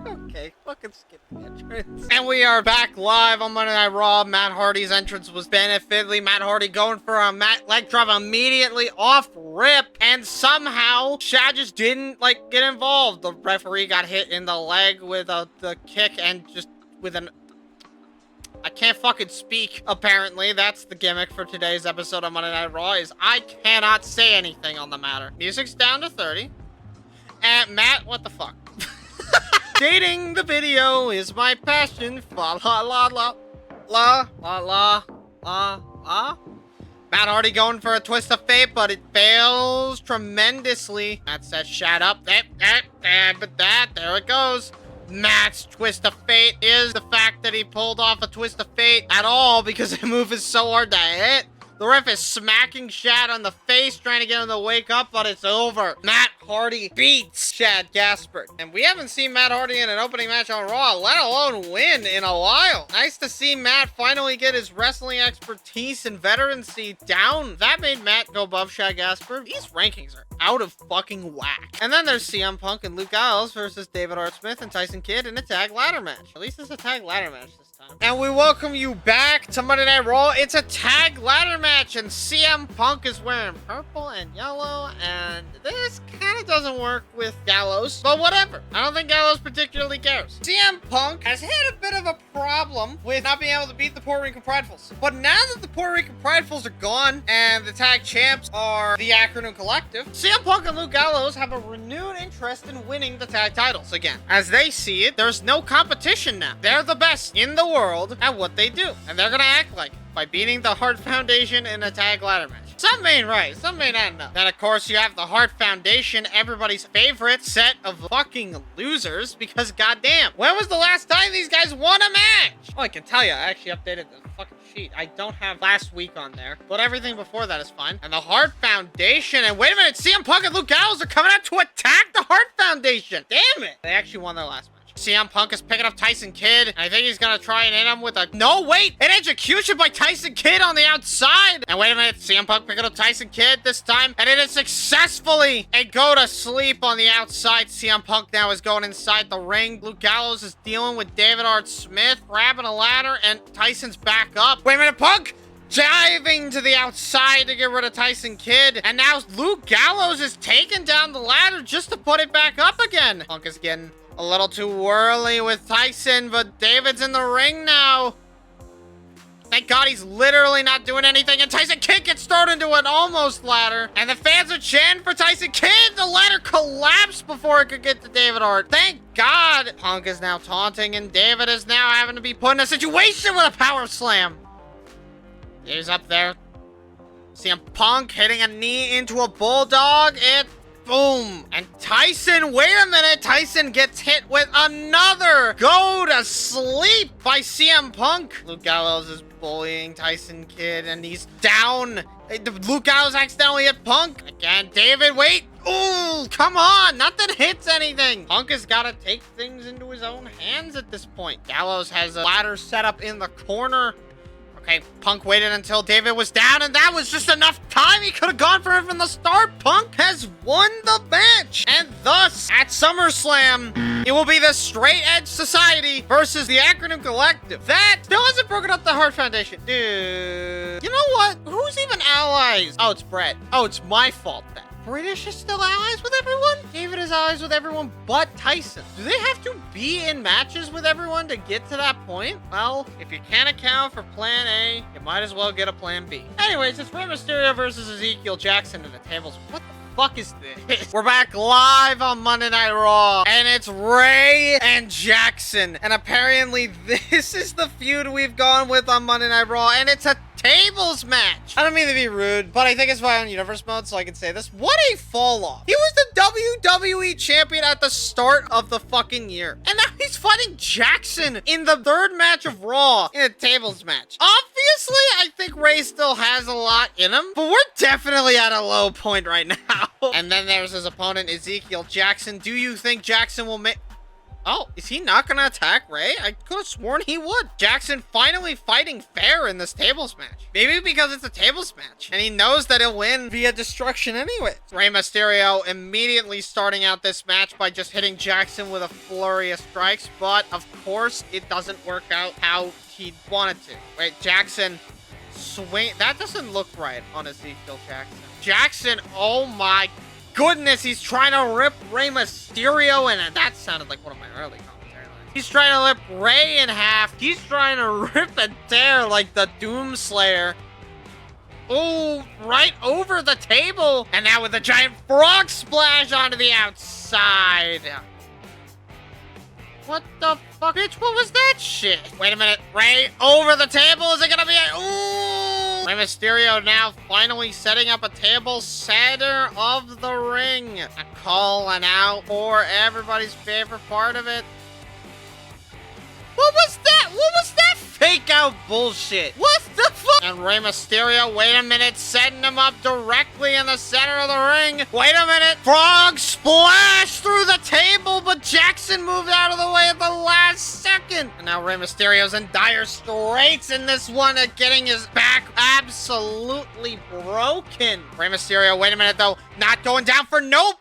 Okay, fucking skip the entrance. And we are back live on Monday Night Raw. Matt Hardy's entrance was benefited. Matt Hardy going for a leg drop immediately off rip, and somehow Shad just didn't get involved. The referee got hit in the leg with the kick and just with an... I can't fucking speak, apparently. That's the gimmick for today's episode of Monday Night Raw, is I cannot say anything on the matter. Music's down to 30. And Matt, what the fuck? Dating the video is my passion. La la la la la la la la la. Matt Hardy going for a twist of fate, but it fails tremendously. Matt says, shut up. There it goes. Matt's twist of fate is the fact that he pulled off a twist of fate at all because the move is so hard to hit. The ref is smacking Shad on the face, trying to get him to wake up, but it's over. Matt Hardy beats Shad Gaspard. And we haven't seen Matt Hardy in an opening match on Raw, let alone win, in a while. Nice to see Matt finally get his wrestling expertise and veterancy down. That made Matt go above Shad Gaspard. These rankings are out of fucking whack. And then there's CM Punk and Luke Gallows versus David Art Smith and Tyson Kidd in a tag ladder match. At least it's a tag ladder match this time. And we welcome you back to Monday Night Raw. It's a tag ladder match, and CM Punk is wearing purple and yellow, and this kind of doesn't work with Gallows, but whatever. I don't think Gallows particularly cares. CM Punk has had a bit of a problem with not being able to beat the Puerto Rican Pridefuls. But now that the Puerto Rican Pridefuls are gone and the tag champs are the Acronym Collective, CM Punk and Luke Gallows have a renewed interest in winning the tag titles again. As they see it, there's no competition now. They're the best in the world at what they do, and they're gonna act like it by beating the Hart Foundation in a tag ladder match. Some may right, some may not know. Then, of course, you have the Hart Foundation, everybody's favorite set of fucking losers, because goddamn, when was the last time these guys won a match? Oh, I can tell you, I actually updated the fucking sheet. I don't have last week on there, but everything before that is fine. And the Hart Foundation, and wait a minute, CM Punk and Luke Gallows are coming out to attack the Hart Foundation. Damn it. They actually won their last match. CM Punk is picking up Tyson Kidd. I think he's gonna try and hit him with a... No, wait! An execution by Tyson Kidd on the outside! And wait a minute, CM Punk picking up Tyson Kidd this time, and it is successfully a go to sleep on the outside. CM Punk now is going inside the ring. Luke Gallows is dealing with David Art Smith, grabbing a ladder, and Tyson's back up. Wait a minute, Punk! Diving to the outside to get rid of Tyson Kidd. And now Luke Gallows is taking down the ladder just to put it back up again. Punk is getting a little too whirly with Tyson, but David's in the ring now. Thank God he's literally not doing anything, and Tyson Kidd gets thrown into an almost ladder, and the fans are chanting for Tyson Kidd. The ladder collapsed before it could get to David Hart. Thank God. Punk is now taunting, and David is now having to be put in a situation with a power slam. He's up there. CM Punk hitting a knee into a bulldog, and boom. And Tyson, wait a minute. Tyson gets hit with another go to sleep by CM Punk. Luke Gallows is bullying Tyson Kidd, and he's down. Luke Gallows accidentally hit Punk. Again, David, wait. Ooh, come on. Nothing hits anything. Punk has got to take things into his own hands at this point. Gallows has a ladder set up in the corner. Okay, Punk waited until David was down, and that was just enough time. He could have gone for it from the start. Punk has won the match. And thus, at SummerSlam, it will be the Straight Edge Society versus the Acronym Collective. That still hasn't broken up the Hart Foundation. Dude. You know what? Who's even allies? Oh, it's Brett. Oh, it's my fault then. British is still allies with everyone? David is allies with everyone but Tyson. Do they have to be in matches with everyone to get to that point? Well, if you can't account for Plan A, you might as well get a Plan B. Anyways, it's Rey Mysterio versus Ezekiel Jackson in the tables. What the fuck is this? We're back live on Monday Night Raw, and it's Rey and Jackson. And apparently this is the feud we've gone with on Monday Night Raw, and it's a tables match. I don't mean to be rude, but I think it's Violent Universe mode, so I can say this. What a fall off. He was the WWE champion at the start of the fucking year. And now he's fighting Jackson in the third match of Raw in a tables match. Obviously, I think Ray still has a lot in him, but we're definitely at a low point right now. And then there's his opponent, Ezekiel Jackson. Do you think Jackson will make... Oh, is he not gonna attack Ray? I could have sworn he would. Jackson finally fighting fair in this tables match. Maybe because it's a tables match, and he knows that he'll win via destruction anyway. Rey Mysterio immediately starting out this match by just hitting Jackson with a flurry of strikes, but of course, it doesn't work out how he wanted to. Wait, Jackson swing. That doesn't look right on Ezekiel Jackson. Jackson, oh my goodness, he's trying to rip Rey Mysterio, and that sounded like one of my early commentary lines. He's trying to rip Rey in half. He's trying to rip and tear like the Doomslayer. Oh, right over the table. And now with a giant frog splash onto the outside. What the fuck, bitch? What was that shit? Wait a minute. Rey over the table. Is it gonna be a... Ooh! Rey Mysterio now finally setting up a table center of the ring. A calling out for everybody's favorite part of it. What was that? What was that fake out bullshit? What the fuck? And Rey Mysterio, wait a minute, setting him up directly in the center of the ring. Wait a minute. Frog splash through the table, but Jackson moved out of the way at the last second. And now Rey Mysterio's in dire straits in this one, getting his back absolutely broken. Rey Mysterio, wait a minute though, not going down for nope.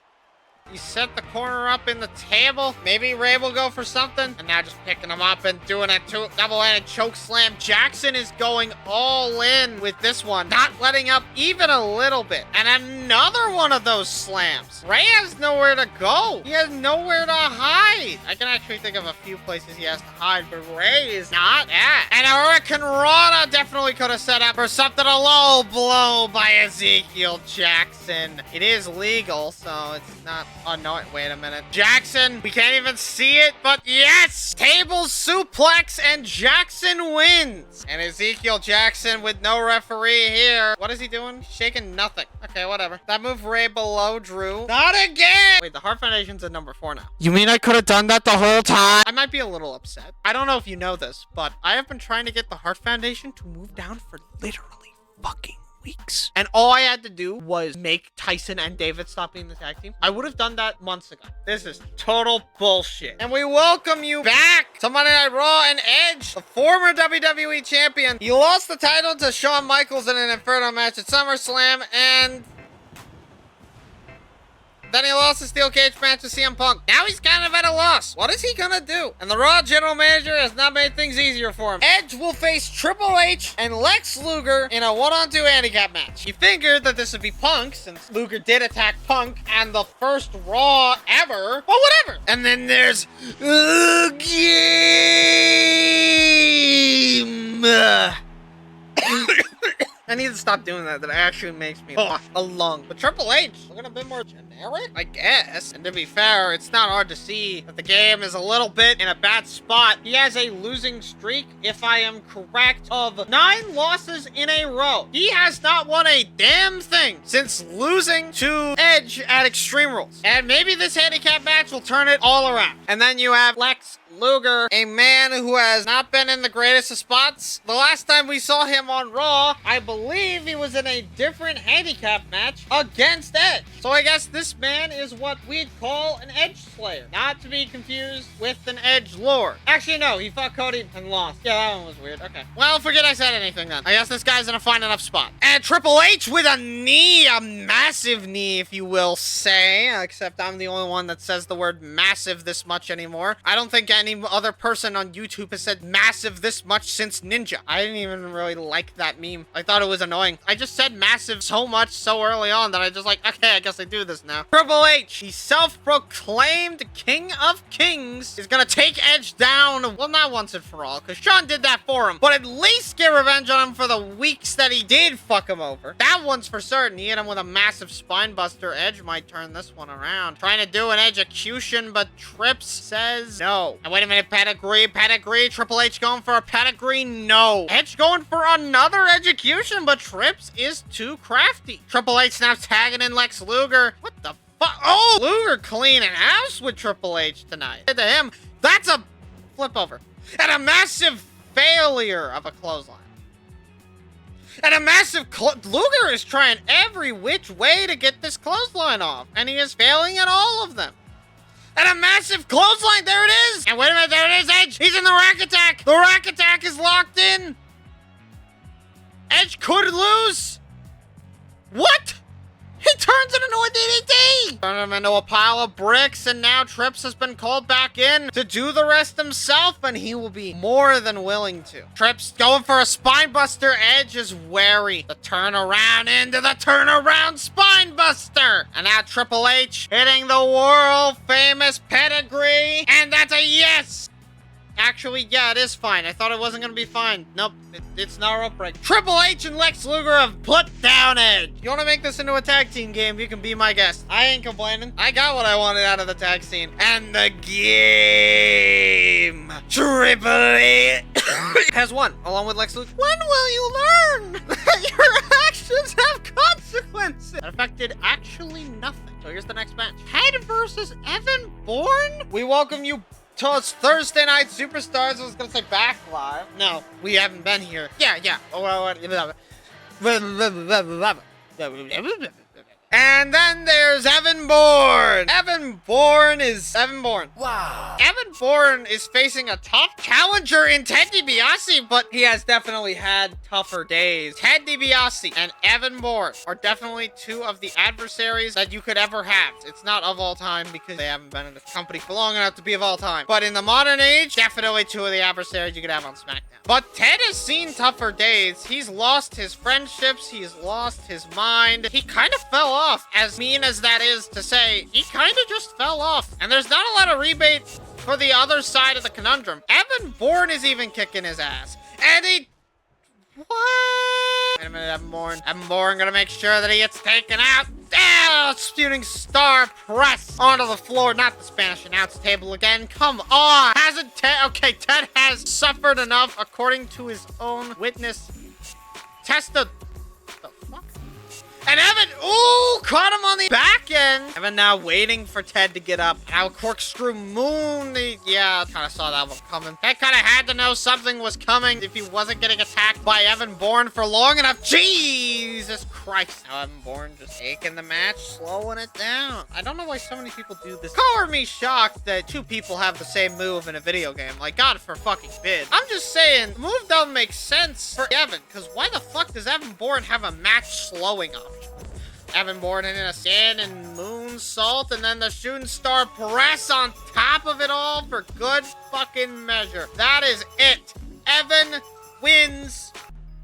He set the corner up in the table. Maybe Ray will go for something. And now just picking him up and doing a double-handed choke slam. Jackson is going all in with this one. Not letting up even a little bit. And another one of those slams. Ray has nowhere to go. He has nowhere to hide. I can actually think of a few places he has to hide, but Ray is not at. And Hurricane Rana definitely could have set up for something, a low blow by Ezekiel Jackson. It is legal, so it's not... Oh, no, wait a minute. Jackson, we can't even see it, but yes! Table suplex, and Jackson wins. And Ezekiel Jackson with no referee here. What is he doing? Shaking nothing. Okay, whatever. That moved Ray below Drew. Not again! Wait, the Heart Foundation's at number 4 now. You mean I could have done that the whole time? I might be a little upset. I don't know if you know this, but I have been trying to get the Heart Foundation to move down for literally fucking weeks. And all I had to do was make Tyson and David stop being the tag team. I would have done that months ago. This is total bullshit. And we welcome you back to Monday Night Raw and Edge, the former WWE champion. He lost the title to Shawn Michaels in an Inferno match at SummerSlam, and then he lost the steel cage match with CM Punk. Now he's kind of at a loss. What is he gonna do? And the Raw general manager has not made things easier for him. Edge will face Triple H and Lex Luger in a 1-on-2 handicap match. You figured that this would be Punk, since Luger did attack Punk and the first Raw ever. But whatever. And then there's a game. I need to stop doing that. That actually makes me wash a lung. But Triple H, looking a bit more generic, I guess. And to be fair, it's not hard to see that the game is a little bit in a bad spot. He has a losing streak, if I am correct, of 9 losses in a row. He has not won a damn thing since losing to Edge at Extreme Rules. And maybe this handicap match will turn it all around. And then you have Lex Luger, a man who has not been in the greatest of spots. The last time we saw him on Raw, I believe he was in a different handicap match against Edge. So I guess this man is what we'd call an Edge Slayer. Not to be confused with an Edge Lord. Actually, no, he fought Cody and lost. Yeah, that one was weird. Okay. Well, forget I said anything then. I guess this guy's in a fine enough spot. And Triple H with a knee, a massive knee, if you will say. Except I'm the only one that says the word massive this much anymore. I don't think any other person on YouTube has said massive this much since Ninja. I didn't even really like that meme. I thought it was annoying. I just said massive so much so early on that I just like, okay, I guess I do this now. Triple H, he self-proclaimed self-proclaimed King of Kings is gonna take Edge down. Well, not once and for all, because Shawn did that for him. But at least get revenge on him for the weeks that he did fuck him over. That one's for certain. He hit him with a massive spine buster. Edge might turn this one around. Trying to do an execution, but Trips says no. And wait a minute, pedigree. Triple H going for a pedigree? No. Edge going for another execution, but Trips is too crafty. Triple H now tagging in Lex Luger. What the fuck? Oh, Luger cleaning house with Triple H tonight. To him, that's a flip over. And a massive failure of a clothesline. And a massive Luger is trying every which way to get this clothesline off. And he is failing at all of them. And a massive clothesline. There it is. And wait a minute. There it is, Edge. He's in the rack attack. The rack attack is locked in. Edge could lose. What? He turns it into a DDT! Turn him into a pile of bricks, and now Trips has been called back in to do the rest himself, and he will be more than willing to. Trips going for a spine buster. Edge is wary. The turnaround into the turnaround spine buster! And now Triple H hitting the world famous pedigree, and that's a yes! Actually, yeah, it is fine. I thought it wasn't going to be fine. Nope, it's not a rope break. Triple H and Lex Luger have put down Edge. You want to make this into a tag team game, you can be my guest. I ain't complaining. I got what I wanted out of the tag scene. And the game. Triple H has won, along with Lex Luger. When will you learn that your actions have consequences? That affected actually nothing. So here's the next match. Ted versus Evan Bourne. We welcome you to us Thursday Night Superstars. I was gonna say back live. No, we haven't been here. Yeah. And then there's Evan Bourne. Evan Bourne. Wow. Evan Bourne is facing a tough challenger in Ted DiBiase, but he has definitely had tougher days. Ted DiBiase and Evan Bourne are definitely two of the adversaries that you could ever have. It's not of all time because they haven't been in the company for long enough to be of all time. But in the modern age, definitely two of the adversaries you could have on SmackDown. But Ted has seen tougher days. He's lost his friendships. He's lost his mind. He kind of fell off. As mean as that is to say, he kind of just fell off. And there's not a lot of rebate for the other side of the conundrum. Evan Bourne is even kicking his ass. And he... What? Wait a minute, Evan Bourne. Evan Bourne gonna make sure that he gets taken out. Shooting star press onto the floor. Not the Spanish announce table again. Come on. Hasn't Ted... Okay, Ted has suffered enough according to his own witness. The fuck? And Evan, ooh, caught him on the back end. Evan now waiting for Ted to get up. Now corkscrew moon. Yeah, kind of saw that one coming. Ted kind of had to know something was coming if he wasn't getting attacked by Evan Bourne for long enough. Jesus Christ. Now Evan Bourne just taking the match, slowing it down. I don't know why so many people do this. Color me shocked that two people have the same move in a video game. Like, God for fucking bid. I'm just saying, the move don't make sense for Evan, because why the fuck does Evan Bourne have a match slowing option? Evan Bourne in a sand and moonsault, and then the shooting star press on top of it all for good fucking measure. That is it. Evan wins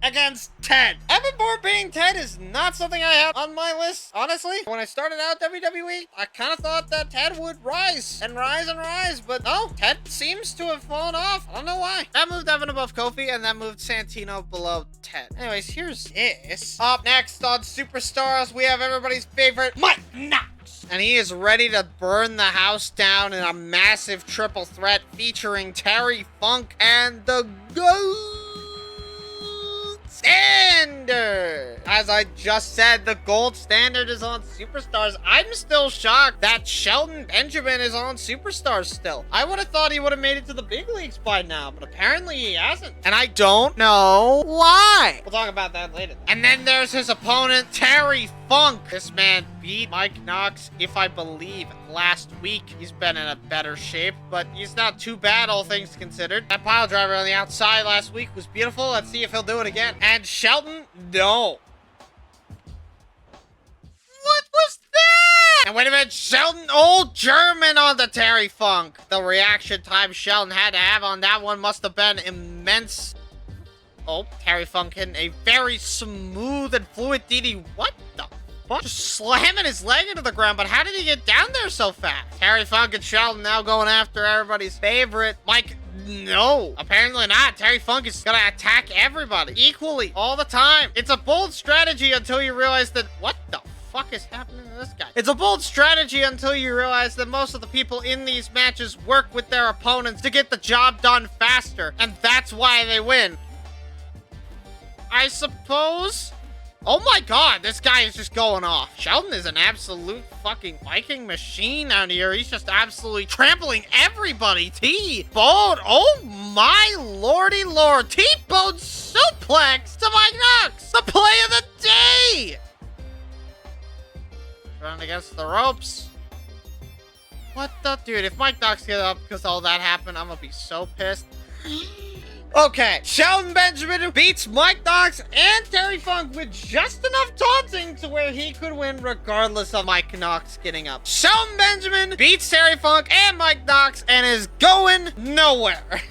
against Ted. Evan Bourne beating Ted is not something I had on my list, honestly. When I started out WWE, I kind of thought that Ted would rise and rise and rise, but no, Ted seems to have fallen off. I don't know why. That moved Evan above Kofi, and that moved Santino below Ted. Anyways, here's this. Up next on Superstars, we have everybody's favorite Mike Knox. And he is ready to burn the house down in a massive triple threat featuring Terry Funk and the Gold Standard. As I just said, the gold standard is on Superstars. I'm still shocked that Shelton Benjamin is on Superstars still. I would have thought he would have made it to the big leagues by now, but apparently he hasn't. And I don't know why. We'll talk about that later. And then there's his opponent, Terry Funk. This man beat Mike Knox, if I believe, last week. He's been in a better shape, but he's not too bad, all things considered. That pile driver on the outside last week was beautiful. Let's see if he'll do it again. And Shelton, no. What was that? And wait a minute, Shelton, old German on the Terry Funk. The reaction time Shelton had to have on that one must have been immense. Oh, Terry Funk hitting a very smooth and fluid DD. What the fuck? Just slamming his leg into the ground, but how did he get down there so fast? Terry Funk and Sheldon now going after everybody's favorite, Mike. No, apparently not. Terry Funk is gonna attack everybody equally all the time. It's a bold strategy until you realize that, what the fuck is happening to this guy? It's a bold strategy until you realize that most of the people in these matches work with their opponents to get the job done faster, and that's why they win, I suppose. Oh my god, this guy is just going off. Sheldon is an absolute fucking Viking machine out here. He's just absolutely trampling everybody. T-bone. Oh my lordy lord. T-bone suplex to Mike Knox. The play of the day. Running against the ropes. What the? Dude, if Mike Knox gets up because all that happened, I'm gonna be so pissed. Okay, Sheldon Benjamin beats Mike Knox and Terry Funk with just enough taunting to where he could win regardless of Mike Knox getting up. Sheldon Benjamin beats Terry Funk and Mike Knox and is going nowhere.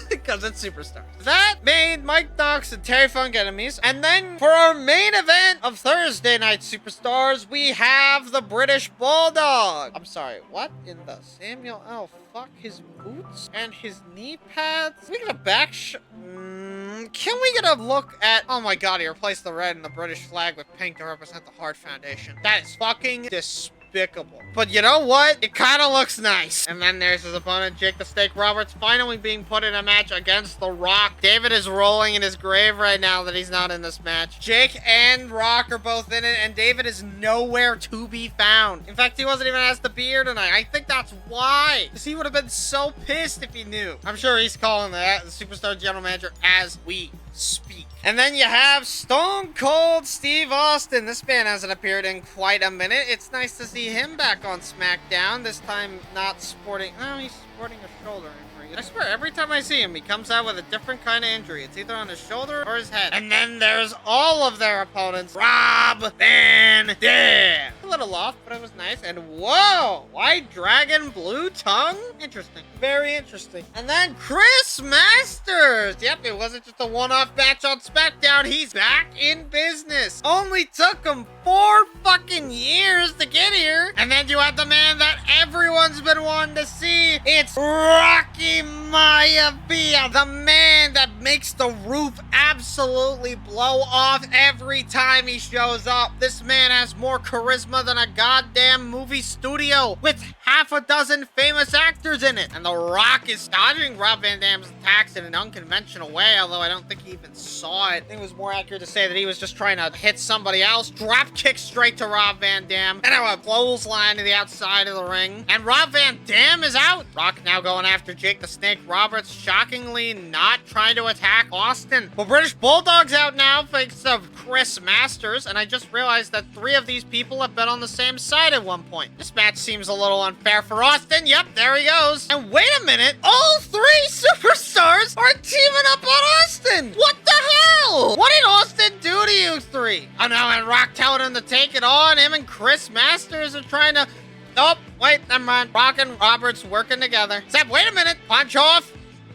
Because it's Superstars. That made Mike Knox and Terry Funk enemies. And then for our main event of Thursday Night Superstars, we have the British Bulldog. I'm sorry, what in the Samuel L. Fuck? His boots and his knee pads? Can we get a back can we get a look at... Oh my god, he replaced the red and the British flag with pink to represent the Hart Foundation. That is fucking despicable. But you know what? It kind of looks nice. And then there's his opponent, Jake the Snake Roberts, finally being put in a match against The Rock. David is rolling in his grave right now that he's not in this match. Jake and Rock are both in it, and David is nowhere to be found. In fact, he wasn't even asked to be here tonight. I think that's why. Because he would have been so pissed if he knew. I'm sure he's calling the Superstar General Manager as we speak. And then you have Stone Cold Steve Austin. This man hasn't appeared in quite a minute. It's nice to see him back on SmackDown. This time not sporting... No, he's sporting a shoulder injury. I swear, every time I see him, he comes out with a different kind of injury. It's either on his shoulder or his head. And then there's all of their opponents. Rob Van Dam. A little off, but it was nice. And whoa, White Dragon Blue Tongue? Interesting. Very interesting. And then Chris Masters. Yep, it wasn't just a one-off match on SmackDown. He's back in business. Only took him 4 fucking years to get here. And then you have the man that everyone's been wanting to see. It's Rocky Maivia, the man that makes the roof absolutely blow off every time he shows up. This man has more charisma than a goddamn movie studio with half a dozen famous actors in it. And The Rock is dodging Rob Van Dam's attacks in an unconventional way, although I don't think he even saw it. I think it was more accurate to say that he was just trying to hit somebody else. Drop kick straight to Rob Van Dam. And a clothesline to the outside of the ring. And Rob Van Dam is out. Rock now going after Jake the Snake Roberts, shockingly not trying to attack Austin. But British Bulldog's out now thanks to Chris Masters, and I just realized that 3 of these people have been on the same side at one point. This match seems a little unfair for Austin. Yep, there he goes. And wait a minute, all 3 superstars are teaming up on Austin. What the hell? What did Austin do to you 3? Oh no, and Rock telling him to take it on. Him and Chris Masters are trying to... Nope, wait, never mind. Rock and Roberts working together. Except, wait a minute. Punch off.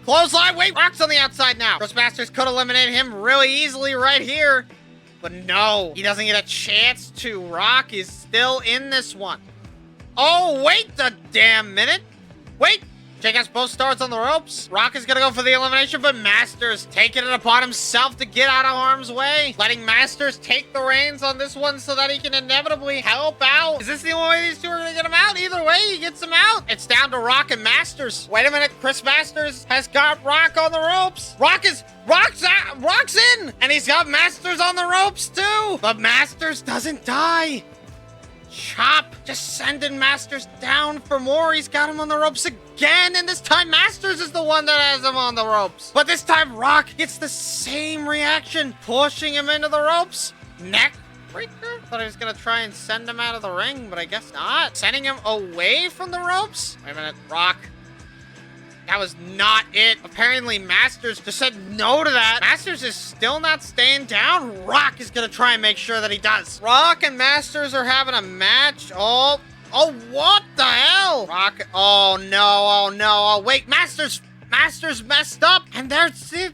Clothesline. Wait, Rock's on the outside now. Chris Masters could eliminate him really easily right here. But no, he doesn't get a chance to. Rock is still in this one. Oh, wait the damn minute. Wait. Jake has both stars on the ropes. Rock is gonna go for the elimination, but Masters taking it upon himself to get out of harm's way. Letting Masters take the reins on this one so that he can inevitably help out. Is this the only way these 2 are gonna get him out? Either way, he gets him out. It's down to Rock and Masters. Wait a minute, Chris Masters has got Rock on the ropes. Rock's in, and he's got Masters on the ropes too. But Masters doesn't die. Chop, just sending Masters down for more. He's got him on the ropes again, and this time Masters is the one that has him on the ropes. But this time Rock gets the same reaction, pushing him into the ropes. Neck breaker? Thought he was gonna try and send him out of the ring, but I guess not. Sending him away from the ropes? Wait a minute, Rock. That was not it. Apparently, Masters just said no to that. Masters is still not staying down. Rock is gonna try and make sure that he does. Rock and Masters are having a match. Oh, what the hell? Rock, oh no, oh wait, Masters messed up. And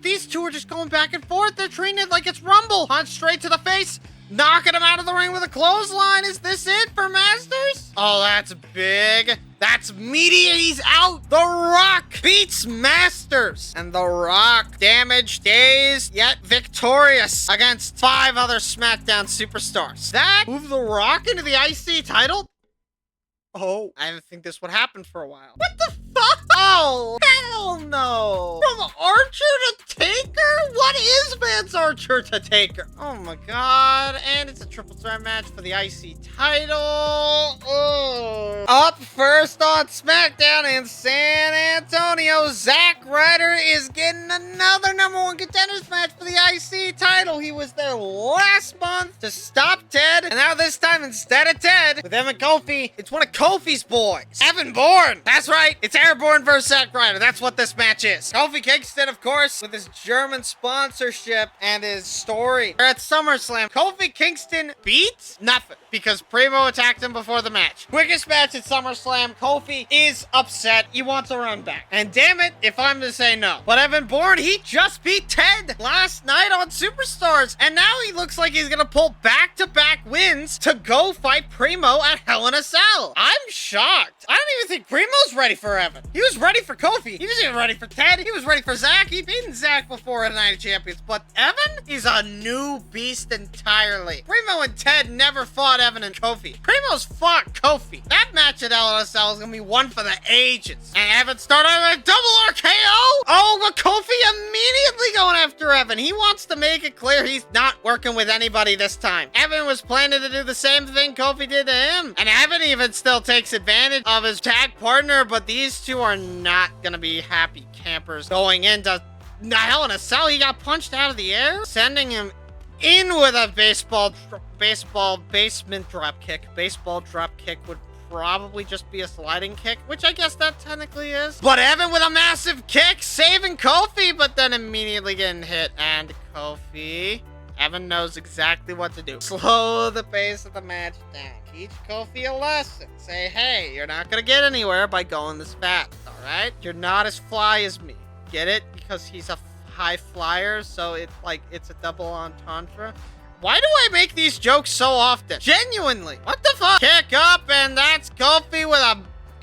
these 2 are just going back and forth. They're treating it like it's Rumble. Punch straight to the face. knocking him out of the ring with a clothesline. Is this it for Masters? Oh, that's big. That's meaty. He's out. The Rock beats Masters. And The Rock, damaged, dazed, yet victorious against 5 other SmackDown superstars. That moved The Rock into the IC title? Oh, I didn't think this would happen for a while. What the fuck? Oh, hell no. From Archer to Taker? What is Vance Archer to Taker? Oh my god. And it's a triple threat match for the IC title. Oh. Up first on SmackDown in San Antonio, Zack Ryder is getting another #1 contenders match for the IC title. He was there last month to stop Ted. And now this time, instead of Ted, with Evan Kofi, it's one of Kofi's boys, Evan Bourne. That's right. It's Airborne versus Zack Ryder. That's what this match is. Kofi Kingston, of course, with his German sponsorship and his story. They're at SummerSlam. Kofi Kingston beat nothing because Primo attacked him before the match. Quickest match at SummerSlam. Kofi is upset. He wants a run back. And damn it, if I'm to say no. But Evan Bourne, he just beat Ted last night on Superstars. And now he looks like he's going to pull back-to-back wins to go fight Primo at Hell in a Cell. I'm shocked. I don't even think Primo's ready for Evan. He was ready for Kofi. He was even ready for Ted. He was ready for Zack. He'd beaten Zack before at Night of Champions. But Evan is a new beast entirely. Primo and Ted never fought Evan and Kofi. Primo's fought Kofi. That match at Hell in a Cell is going to be one for the ages. And Evan started with a double RKO. Oh, but Kofi immediately going after Evan. He wants to make it clear he's not working with anybody this time. Evan was planning to do the same thing Kofi did to him. And Evan even still takes advantage of his tag partner, but these two are not going to be happy campers going into Hell in a Cell. He got punched out of the air, sending him in with a basement drop kick. Baseball drop kick would probably just be a sliding kick, which I guess that technically is. But Evan with a massive kick, saving Kofi, but then immediately getting hit. And Kofi, Evan knows exactly what to do. Slow the pace of the match down. Teach Kofi a lesson. Say, hey, you're not gonna get anywhere by going this fast, all right? You're not as fly as me. Get it? Because he's a high flyer, so it's a double entendre. Why do I make these jokes so often? Genuinely. What the fuck? Kick up, and that's Kofi with a...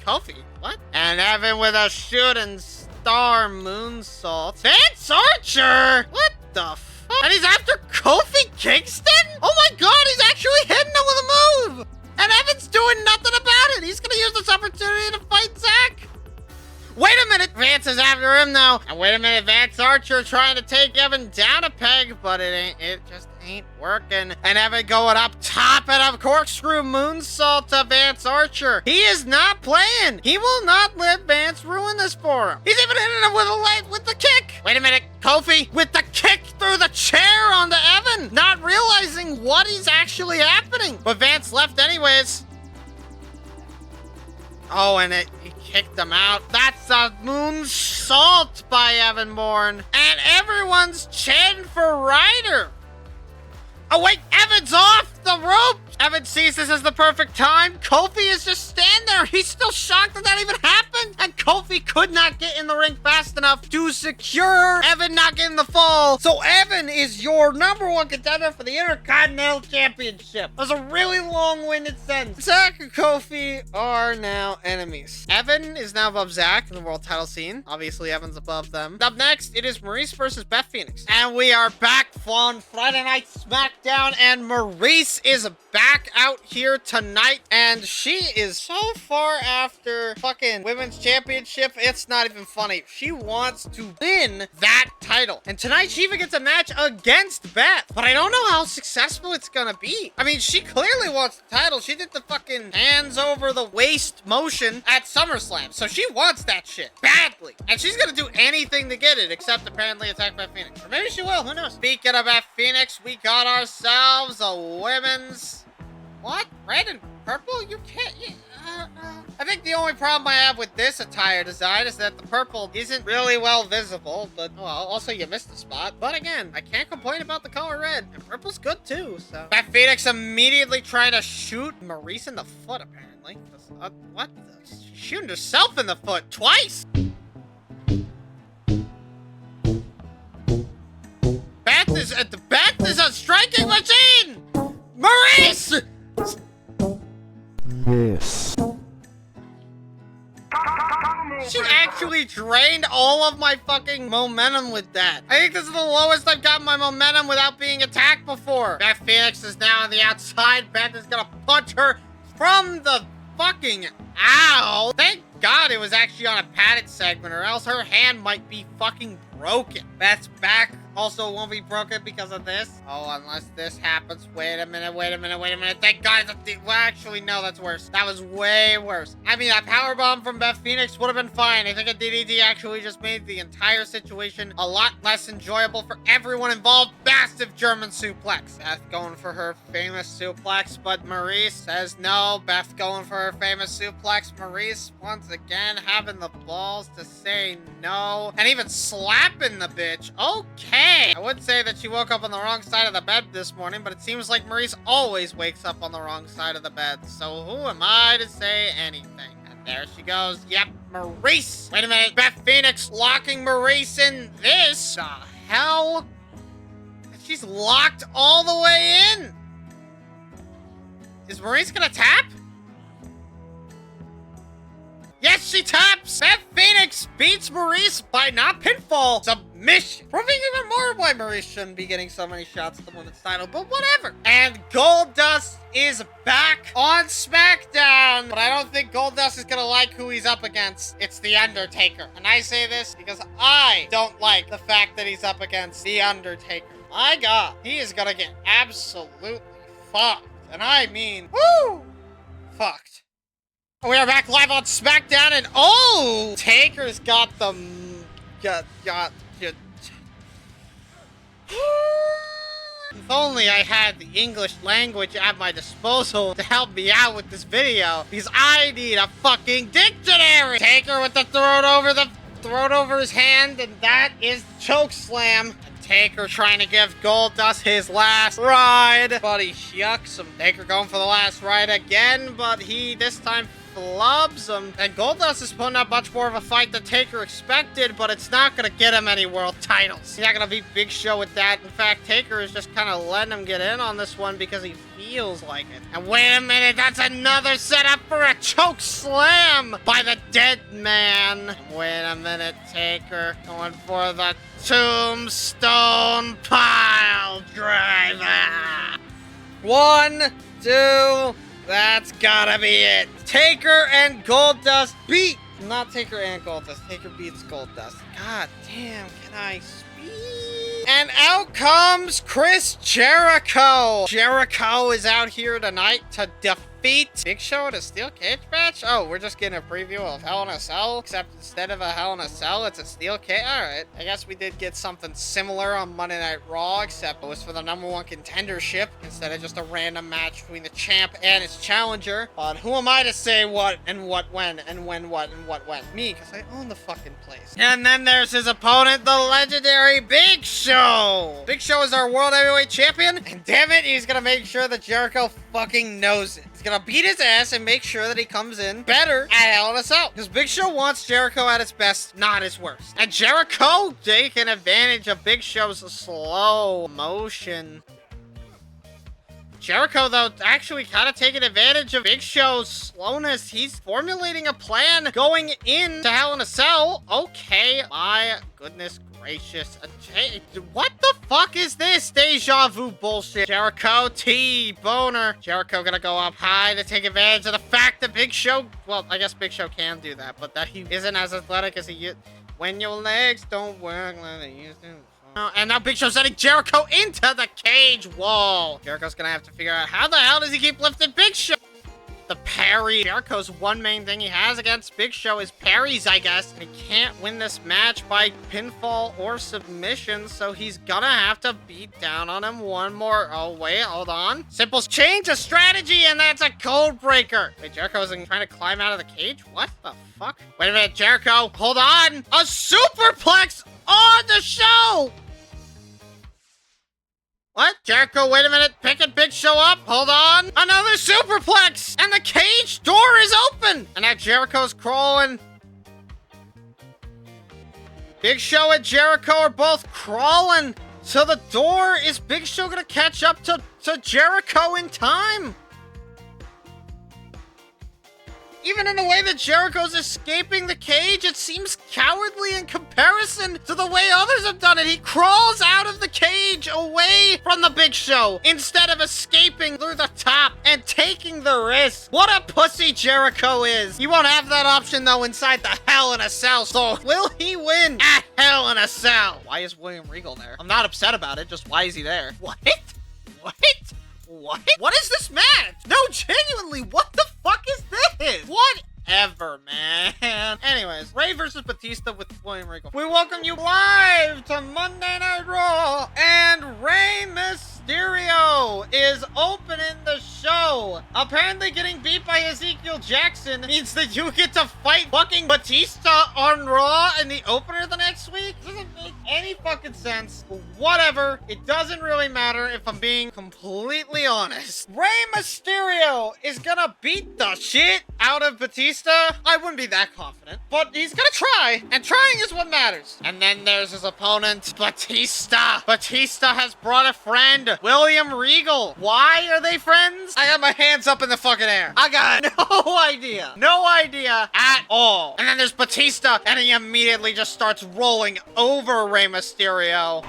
Kofi? What? And Evan with a shooting star moonsault. Vance Archer! What the fuck? And he's after Kofi Kingston? Oh my god, he's actually hitting him with a move! And Evan's doing nothing about it! He's gonna use this opportunity to fight Zack! Wait a minute! Vance is after him now. And wait a minute, Vance Archer trying to take Evan down a peg, but it just ain't working. And Evan going up top and a corkscrew moonsault to Vance Archer. He is not playing. He will not let Vance ruin this for him. He's even hitting him with the kick. Wait a minute, Kofi with the kick through the chair onto Evan, not realizing what is actually happening. But Vance left anyways. Oh, and he kicked him out. That's a moonsault by Evan Bourne. And everyone's chanting for Ryder. Oh, wait, Evan's off the rope. Evan sees this as the perfect time. Kofi is just standing there. He's still shocked that even happened. And Kofi could not get in the ring fast enough to secure Evan not getting the fall. So Evan is your #1 contender for the Intercontinental Championship. That was a really long-winded sentence. Zack and Kofi are now enemies. Evan is now above Zack in the world title scene. Obviously, Evan's above them. Up next, it is Maurice versus Beth Phoenix. And we are back on Friday Night SmackDown. And Maurice is back out here tonight, and she is so far after fucking women's championship, it's not even funny. She wants to win that title, and tonight she even gets a match against Beth, but I don't know how successful it's gonna be. I mean, she clearly wants the title. She did the fucking hands over the waist motion at SummerSlam, so she wants that shit badly, and she's gonna do anything to get it, except apparently attack Beth Phoenix, or maybe she will, who knows. Speaking of Beth Phoenix, we got ourselves a women's... What? Red and purple? You can't... I think the only problem I have with this attire design is that the purple isn't really well visible, but, well, also you missed a spot. But again, I can't complain about the color red, and purple's good too, so. Beth Phoenix immediately trying to shoot Maurice in the foot, apparently. What? She's shooting herself in the foot twice! Beth is a striking machine! Maurice! Yes. She actually drained all of my fucking momentum with that. I think this is the lowest I've gotten my momentum without being attacked before. Beth Phoenix is now on the outside. Beth is gonna punch her from the fucking ow. Thank God it was actually on a padded segment, or else her hand might be fucking broken. Beth's back also won't be broken because of this. Oh, unless this happens. Wait a minute. Thank God. Well, actually, no, that's worse. That was way worse. I mean, a powerbomb from Beth Phoenix would have been fine. I think a DDT actually just made the entire situation a lot less enjoyable for everyone involved. Massive German suplex. Beth going for her famous suplex, but Maurice says no. Beth going for her famous suplex. Maurice, once again, having the balls to say no. And even slapping the bitch. Okay. I would say that she woke up on the wrong side of the bed this morning, but it seems like Maurice always wakes up on the wrong side of the bed. So who am I to say anything? And there she goes. Yep, Maurice. Wait a minute. Beth Phoenix locking Maurice in this. The hell? She's locked all the way in. Is Maurice gonna tap? Yes, she taps! Beth Phoenix beats Maurice by not pinfall, submission. Proving even more why Maurice shouldn't be getting so many shots at the women's title, but whatever. And Goldust is back on SmackDown. But I don't think Goldust is gonna like who he's up against. It's The Undertaker. And I say this because I don't like the fact that he's up against The Undertaker. My God, he is gonna get absolutely fucked. And I mean, woo! Fucked. We are back live on SmackDown, and oh! Taker's got the... If only I had the English language at my disposal to help me out with this video, because I need a fucking dictionary! Taker with the throat over his hand, and that is the choke slam. Taker trying to give Goldust his last ride, but he shucks him. Taker going for the last ride again, but he this time flubs him. And Goldust is putting up much more of a fight than Taker expected, but it's not gonna get him any world titles. He's not gonna beat Big Show with that. In fact, Taker is just kind of letting him get in on this one because he feels like it. And wait a minute, that's another setup for a choke slam by the dead man. And wait a minute, Taker going for the tombstone pile driver. 1, 2, that's gotta be it. Taker and Goldust beat. Not Taker and Goldust. Taker beats Goldust. God damn, can I speak? And out comes Chris Jericho. Jericho is out here tonight to defeat Big Show in a steel cage match? Oh, we're just getting a preview of Hell in a Cell, except instead of a Hell in a Cell, it's a steel cage. Alright, I guess we did get something similar on Monday Night Raw, except it was for the #1 contendership, instead of just a random match between the champ and his challenger. But who am I to say what and what when and when what and what when? Me, because I own the fucking place. And then there's his opponent, the legendary Big Show. Big Show is our World Heavyweight Champion, and damn it, he's gonna make sure that Jericho fucking knows it. He's gonna beat his ass and make sure that he comes in better at Hell in a Cell. Because Big Show wants Jericho at his best, not his worst. And Jericho taking advantage of Big Show's slow motion. Jericho, though, actually kind of taking advantage of Big Show's slowness. He's formulating a plan going into Hell in a Cell. Okay, my goodness gracious. What the fuck is this deja vu bullshit? Jericho T-boner. Jericho gonna go up high to take advantage of the fact that Big Show, well, I guess Big Show can do that, but that he isn't as athletic as he is. When your legs don't work like they used to. And now Big Show's sending Jericho into the cage wall. Jericho's gonna have to figure out how the hell does he keep lifting Big Show? The parry. Jericho's one main thing he has against Big Show is parries, I guess. He can't win this match by pinfall or submission, so he's gonna have to beat down on him one more. Oh, wait, hold on. Simple change of strategy, and that's a code breaker. Wait, Jericho's trying to climb out of the cage? What the fuck? Wait a minute, Jericho. Hold on. A superplex on the show. What? Jericho, wait a minute. Picking Big Show up. Hold on. Another superplex. And the cage door is open. And now Jericho's crawling. Big Show and Jericho are both crawling to the door. Is Big Show going to catch up to to Jericho in time. Even in the way that Jericho's escaping the cage, it seems cowardly in comparison to the way others have done it. He crawls out of the cage away from the Big Show instead of escaping through the top and taking the risk. What a pussy Jericho is. You won't have that option, though, inside the Hell in a Cell. So will he win at Hell in a Cell? Why is William Regal there? I'm not upset about it. Just why is he there? What? What? What is this match? No, genuinely, what the fuck is this? Whatever, man. Anyways, Ray versus Batista with William Regal. We welcome you live to Monday Night Raw, and Rey Mysterio is opening the show. Apparently getting beat by Ezekiel Jackson means that you get to fight fucking Batista on Raw in the opener the next week. Doesn't make any fucking sense. Whatever. It doesn't really matter if I'm being completely honest. Rey Mysterio is gonna beat the shit out of Batista. I wouldn't be that confident, but he's gonna try, and trying is what matters. And then there's his opponent, Batista. Batista has brought a friend, William Regal. Why are they friends? I got my hands up in the fucking air. I got no idea. No idea at all. And then there's Batista, and he immediately just starts rolling over Rey Mysterio.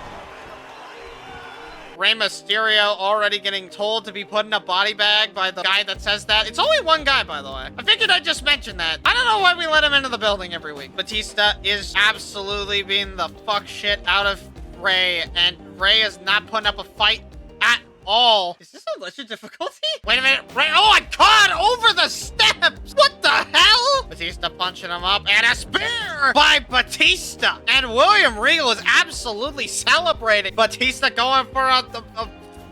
Rey Mysterio already getting told to be put in a body bag by the guy that says that. It's only one guy, by the way. I figured I'd just mention that. I don't know why we let him into the building every week. Batista is absolutely being the fuck shit out of Rey, and Rey is not putting up a fight at all. Is this a legit difficulty? Wait a minute. Rey, oh my god, over the steps! What the hell? Batista punching him up, and a spear by Batista. And William Regal is absolutely celebrating. Batista going for a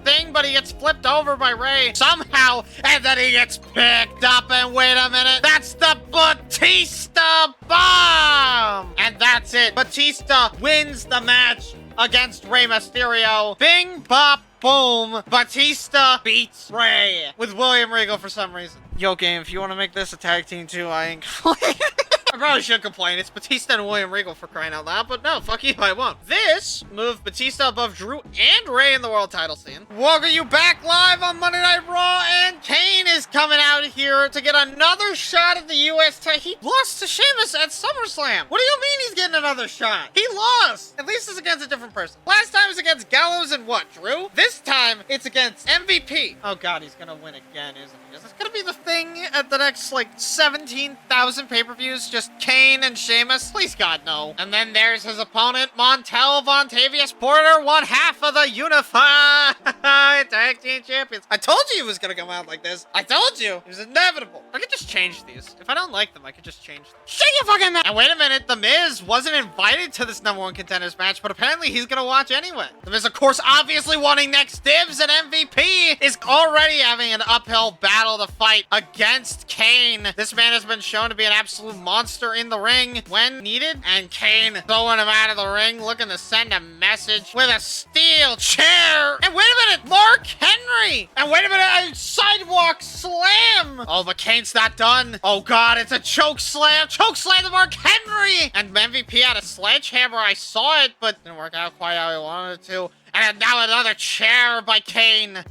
thing, but he gets flipped over by Rey somehow, and then he gets picked up, and wait a minute, that's the Batista bomb! And that's it. Batista wins the match against Rey Mysterio. Bing, bop, boom. Batista beats Rey with William Regal for some reason. Yo, game, if you want to make this a tag team too, I ain't I probably should complain. It's Batista and William Regal for crying out loud, but no, fuck you, I won't. This moved Batista above Drew and Rey in the world title scene. Welcome you back live on Monday Night Raw, and Kane is coming out here to get another shot at the US title. He lost to Sheamus at SummerSlam. What do you mean he's getting another shot? He lost. At least it's against a different person. Last time it was against Gallows and what, Drew? This time it's against MVP. Oh god, he's gonna win again, isn't he? Is this gonna be the thing at the next, like, 17,000 pay-per-views? Just Kane and Sheamus? Please God, no. And then there's his opponent, Montel Vontavious Porter, one half of the Unified Tag Team Champions. I told you he was gonna come out like this. I told you. It was inevitable. I could just change these. If I don't like them, I could just change them. Shut your fucking mouth! And wait a minute, The Miz wasn't invited to this #1 Contenders match, but apparently he's gonna watch anyway. The Miz, of course, obviously wanting next dibs, and MVP is already having an uphill battle to fight against Kane. This man has been shown to be an absolute monster in the ring when needed, and Kane throwing him out of the ring, looking to send a message with a steel chair. And wait a minute, Mark Henry! And wait a minute, a sidewalk slam! Oh, but Kane's not done. Oh god, it's a choke slam! Choke slam to Mark Henry! And MVP had a sledgehammer, I saw it, but didn't work out quite how he wanted it to. And now another chair by Kane.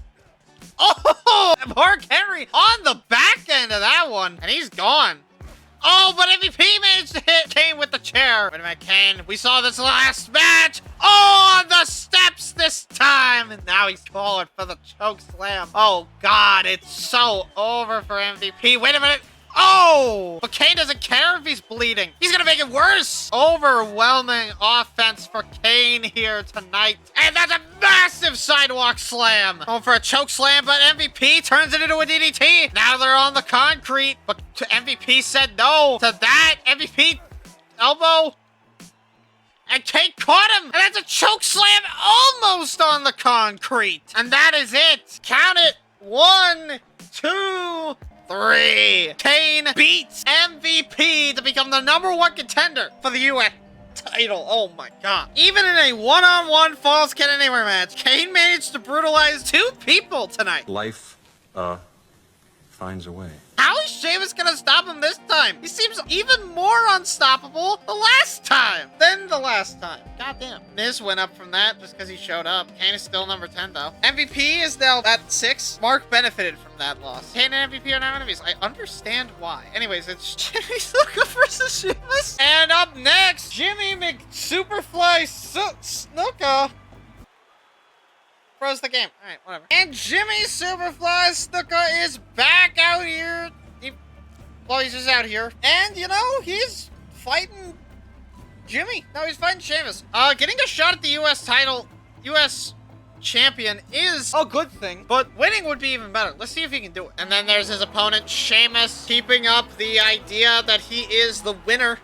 Oh, Mark Henry on the back end of that one, and he's gone. Oh, but MVP managed to hit Kane with the chair. Wait a minute, Kane. We saw this last match. Oh, on the steps this time. And now he's calling for the choke slam. Oh, God. It's so over for MVP. Wait a minute. Oh! But Kane doesn't care if he's bleeding. He's gonna make it worse. Overwhelming offense for Kane here tonight. And that's a massive sidewalk slam. Going for a choke slam, but MVP turns it into a DDT. Now they're on the concrete, but MVP said no to that. MVP elbow. And Kane caught him. And that's a choke slam almost on the concrete. And that is it. Count it. 1, 2, 3. Kane beats MVP to become the #1 contender for the US title. Oh my god. Even in a one-on-one Falls Count Anywhere match, Kane managed to brutalize 2 people tonight. Life, finds a way. How is Sheamus gonna stop him this time? He seems even more unstoppable the last time. Goddamn. Miz went up from that just because he showed up. Kane is still number 10, though. MVP is now at 6. Mark benefited from that loss. Kane and MVP are now enemies. I understand why. Anyways, it's Jimmy Snuka versus Sheamus. And up next, Jimmy McSuperfly Snuka. Froze the game. Alright, whatever. And Jimmy Superfly Snuka is back out here. He's just out here. And, you know, he's fighting Jimmy. No, he's fighting Sheamus. Getting a shot at the U.S. title, U.S. champion is a good thing, but winning would be even better. Let's see if he can do it. And then there's his opponent, Sheamus, keeping up the idea that he is the winner.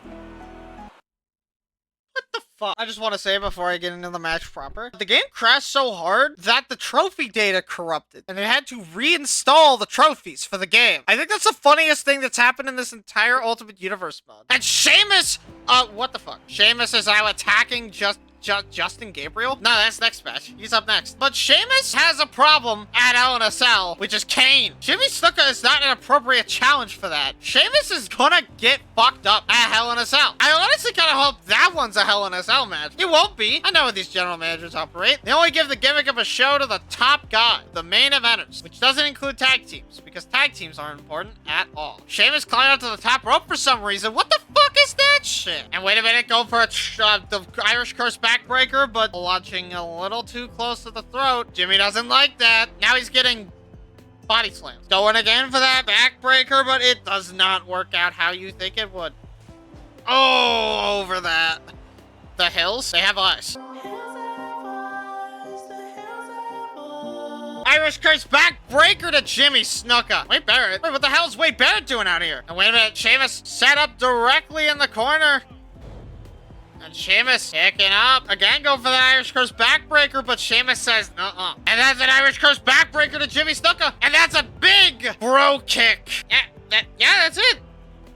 What the fuck? I just want to say before I get into the match proper, the game crashed so hard that the trophy data corrupted, and it had to reinstall the trophies for the game. I think that's the funniest thing that's happened in this entire Ultimate Universe mode. And Sheamus, what the fuck? Sheamus is now attacking Justin Gabriel? No, that's next match. He's up next. But Sheamus has a problem at Hell in a Cell, which is Kane. Jimmy Snuka is not an appropriate challenge for that. Sheamus is gonna get fucked up at Hell in a Cell. I honestly kind of hope that one's a Hell in a Cell match. It won't be. I know how these general managers operate. They only give the gimmick of a show to the top guy, the main eventers, which doesn't include tag teams, because tag teams aren't important at all. Sheamus climbed up to the top rope for some reason. What the fuck is that shit? And wait a minute, go for the Irish Curse backbreaker, but launching a little too close to the throat. Jimmy doesn't like that. Now he's getting body slams. Going again for that backbreaker, but it does not work out how you think it would. Oh, over that. The hills, they have eyes. Irish Curse backbreaker to Jimmy Snuka. Wade Barrett. Wait, what the hell is Wade Barrett doing out here? And wait a minute, Sheamus set up directly in the corner. And Sheamus picking up. Again, go for the Irish Curse backbreaker, but Sheamus says, nuh-uh. And that's an Irish Curse backbreaker to Jimmy Snuka. And that's a big bro kick. Yeah, that's it.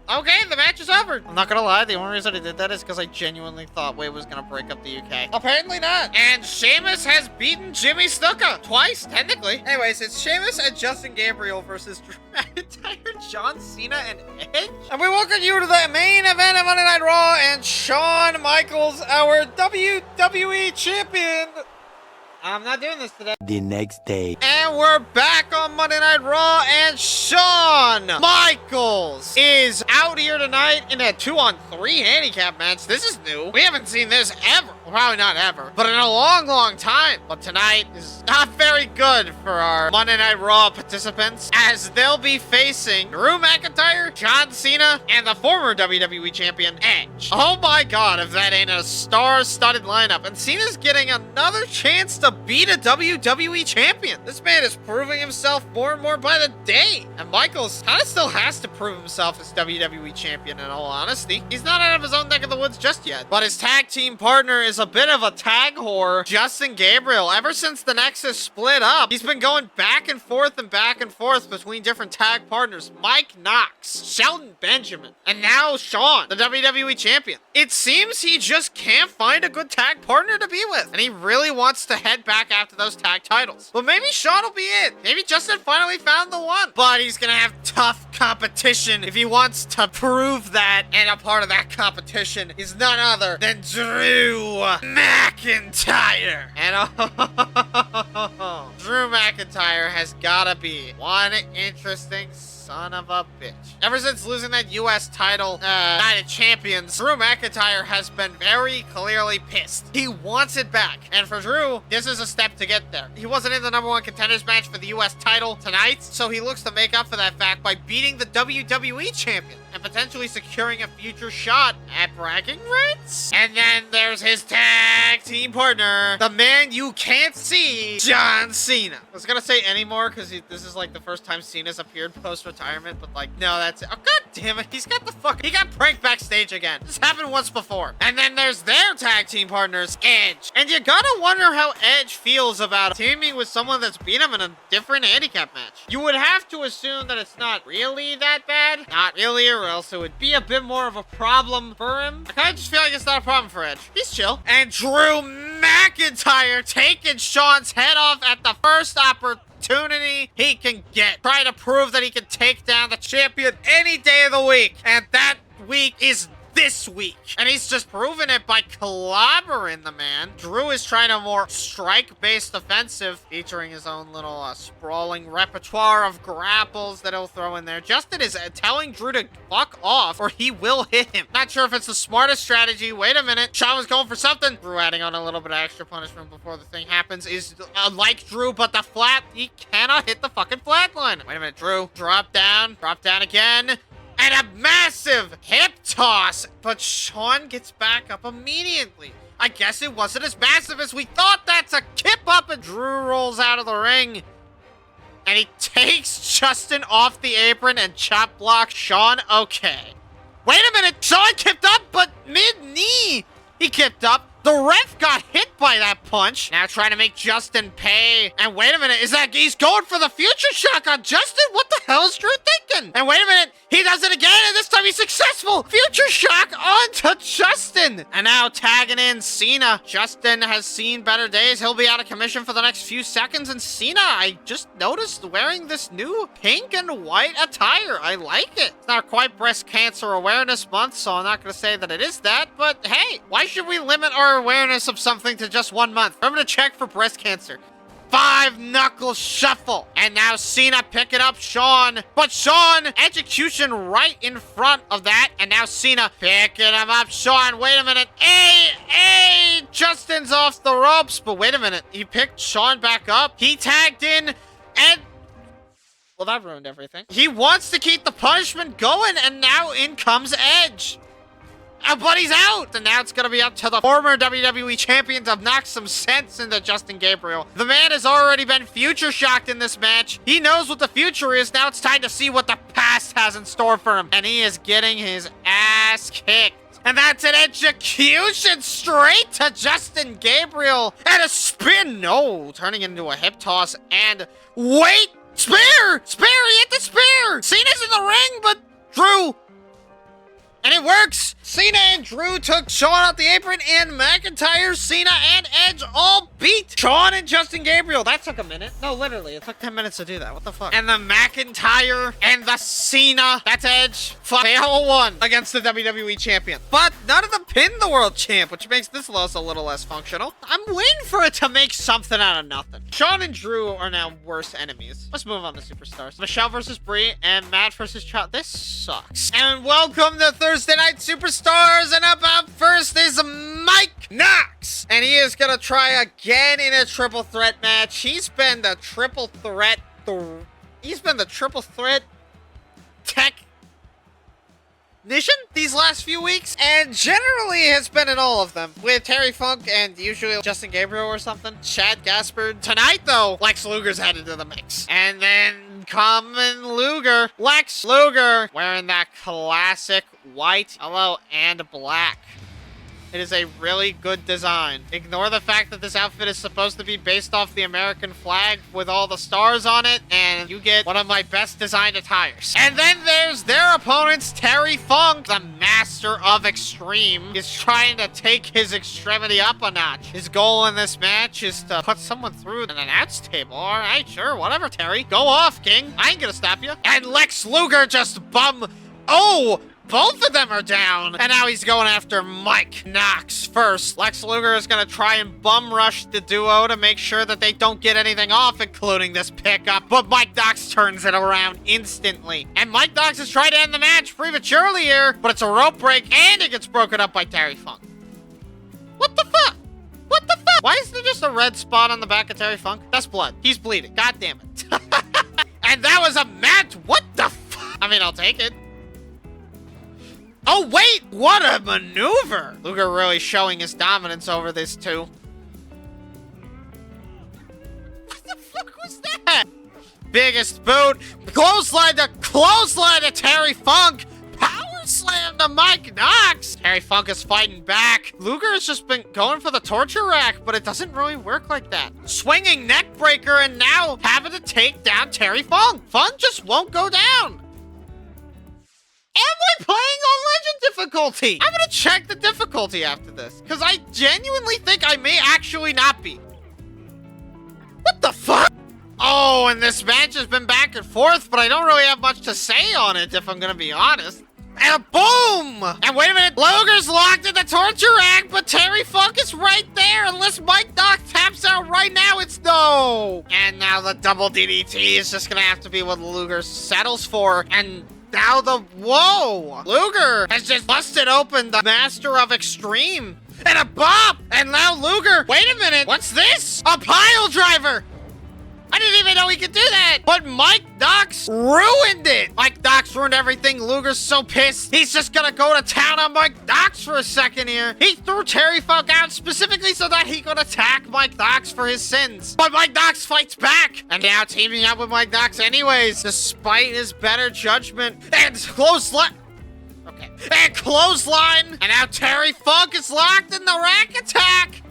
Okay, the match is over. I'm not gonna lie, the only reason I did that is because I genuinely thought Wade was gonna break up the UK. Apparently not. And Sheamus has beaten Jimmy Snuka twice, technically. Anyways, it's Sheamus and Justin Gabriel versus Drew McIntyre, John Cena, and Edge. And we welcome you to the main event of Monday Night Raw, and Shawn Michaels, our WWE champion. I'm not doing this today. The next day. And we're back on Monday Night Raw, and Shawn Michaels is out here tonight in a 2-on-3 handicap match. This is new. We haven't seen this ever. Well, probably not ever, but in a long, long time. But tonight is not very good for our Monday Night Raw participants, as they'll be facing Drew McIntyre, John Cena, and the former WWE champion, Edge. Oh my god, if that ain't a star-studded lineup. And Cena's getting another chance to beat a WWE champion. This man is proving himself more and more by the day. And Michaels kind of still has to prove himself as WWE champion, in all honesty. He's not out of his own neck of the woods just yet. But his tag team partner is a bit of a tag whore, Justin Gabriel. Ever since the Nexus split up, he's been going back and forth between different tag partners. Mike Knox, Shelton Benjamin, and now Shawn, the WWE champion. It seems he just can't find a good tag partner to be with, and he really wants to head back after those tag titles. But maybe Shawn will be it. Maybe Justin finally found the one. But he's gonna have tough competition if he wants to prove that, and a part of that competition is none other than Drew McIntyre. And Drew McIntyre has gotta be one interesting son of a bitch. Ever since losing that U.S. title, United Champions, Drew McIntyre has been very clearly pissed. He wants it back. And for Drew, this is a step to get there. He wasn't in the #1 contenders match for the U.S. title tonight, so he looks to make up for that fact by beating the WWE champion and potentially securing a future shot at bragging rights. And then there's his tag team partner, the man you can't see, John Cena. I was gonna say anymore because this is like the first time Cena's appeared post-retirement, but like, no, that's it. Oh, god damn it. He got pranked backstage again. This happened once before. And then there's their tag team partners, Edge. And you gotta wonder how Edge feels about teaming with someone that's beat him in a different handicap match. You would have to assume that it's not really that bad. Not really, or else it would be a bit more of a problem for him. I kind of just feel like it's not a problem for Edge. He's chill. And Drew McIntyre taking Shawn's head off at the first opportunity he can get. Try to prove that he can take down the champion any day of the week. And that week is this week. And he's just proven it by clobbering the man. Drew is trying a more strike-based offensive, featuring his own little sprawling repertoire of grapples that he'll throw in there. Justin is telling Drew to fuck off or he will hit him. Not sure if it's the smartest strategy. Wait a minute. Sean was going for something. Drew adding on a little bit of extra punishment before the thing happens is like Drew, but the flat, he cannot hit the fucking flat line. Wait a minute, Drew. Drop down again. And a massive hip toss, but Sean gets back up immediately. I guess it wasn't as massive as we thought. That's a kip up, and Drew rolls out of the ring. And he takes Justin off the apron and chop blocks Sean. Okay. Wait a minute, Sean kipped up, but mid-knee he kipped up. The ref got hit by that punch. Now trying to make Justin pay. And wait a minute, he's going for the future shock on Justin? What the hell is Drew thinking? And wait a minute, he does it again, and this time he's successful. Future shock onto Justin. And now tagging in Cena. Justin has seen better days. He'll be out of commission for the next few seconds. And Cena, I just noticed wearing this new pink and white attire. I like it. It's not quite Breast Cancer Awareness Month, so I'm not going to say that it is that. But hey, why should we limit our awareness of something to just 1 month? I'm gonna check for breast cancer. 5-knuckle shuffle. And now Cena picking up Sean. But Sean, execution right in front of that. And now Cena picking him up. Sean, wait a minute. Hey, Justin's off the ropes. But wait a minute. He picked Sean back up. He tagged in and... well, that ruined everything. He wants to keep the punishment going. And now in comes Edge. But he's out! And now it's going to be up to the former WWE champion to knock some sense into Justin Gabriel. The man has already been future shocked in this match. He knows what the future is. Now it's time to see what the past has in store for him. And he is getting his ass kicked. And that's an execution straight to Justin Gabriel. And a spin. No, turning into a hip toss. And wait! Spear! Spear! He hit the spear! Cena's in the ring, but Drew... and it works! Cena and Drew took Sean off the apron, and McIntyre, Cena, and Edge all beat Sean and Justin Gabriel. That took a minute. No, literally. It took 10 minutes to do that. What the fuck? And the McIntyre and the Cena, that's Edge. Fuck, they all won against the WWE champion. But none of them pinned the world champ, which makes this loss a little less functional. I'm waiting for it to make something out of nothing. Sean and Drew are now worse enemies. Let's move on to Superstars. Michelle versus Brie, and Matt versus Charlotte. This sucks. And welcome to Thursday Night Superstars, and up first is Mike Knox, and he is gonna try again in a triple threat match. He's been the triple threat technician these last few weeks, and generally has been in all of them with Terry Funk and usually Justin Gabriel or something. Chad Gaspard. Tonight though, Lex Luger's added to the mix, and then coming Luger, Lex Luger, wearing that classic white, yellow, and black. It is a really good design. Ignore the fact that this outfit is supposed to be based off the American flag with all the stars on it, and you get one of my best designed attires. And then there's their opponents, Terry Funk, the master of extreme, is trying to take his extremity up a notch. His goal in this match is to put someone through an announce table. All right, sure, whatever, Terry. Go off, King. I ain't gonna stop you. And Lex Luger just oh! Both of them are down. And now he's going after Mike Knox first. Lex Luger is going to try and bum rush the duo to make sure that they don't get anything off, including this pickup. But Mike Knox turns it around instantly. And Mike Knox is trying to end the match prematurely here, but it's a rope break, and it gets broken up by Terry Funk. What the fuck? What the fuck? Why is there just a red spot on the back of Terry Funk? That's blood. He's bleeding. God damn it. And that was a match. What the fuck? I mean, I'll take it. Oh, wait! What a maneuver! Luger really showing his dominance over this, too. What the fuck was that? Biggest boot. Clothesline to Terry Funk. Power slam to Mike Knox. Terry Funk is fighting back. Luger has just been going for the torture rack, but it doesn't really work like that. Swinging neck breaker, and now having to take down Terry Funk. Funk just won't go down. Am I playing on Legend difficulty? I'm gonna check the difficulty after this, because I genuinely think I may actually not be. What the fuck? Oh, and this match has been back and forth, but I don't really have much to say on it, if I'm gonna be honest. And a boom! And wait a minute, Luger's locked in the torture act, but Terry Funk is right there. Unless Mike Doc taps out right now, it's no. And now the double DDT is just gonna have to be what Luger settles for. And now whoa! Luger has just busted open the Master of Extreme. And a bop! And now Luger, wait a minute, what's this? A pile driver! I didn't even know he could do that. But Mike Knox ruined it. Mike Knox ruined everything. Luger's so pissed. He's just gonna go to town on Mike Knox for a second here. He threw Terry Funk out specifically so that he could attack Mike Knox for his sins. But Mike Knox fights back. And now teaming up with Mike Knox anyways, despite his better judgment. And clothesline. Okay. And clothesline. And now Terry Funk is locked in the rack attack.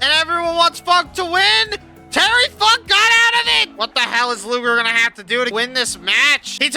And everyone wants Funk to win. Terry Funk got out of it. What the hell is Luger gonna have to do to win this match? He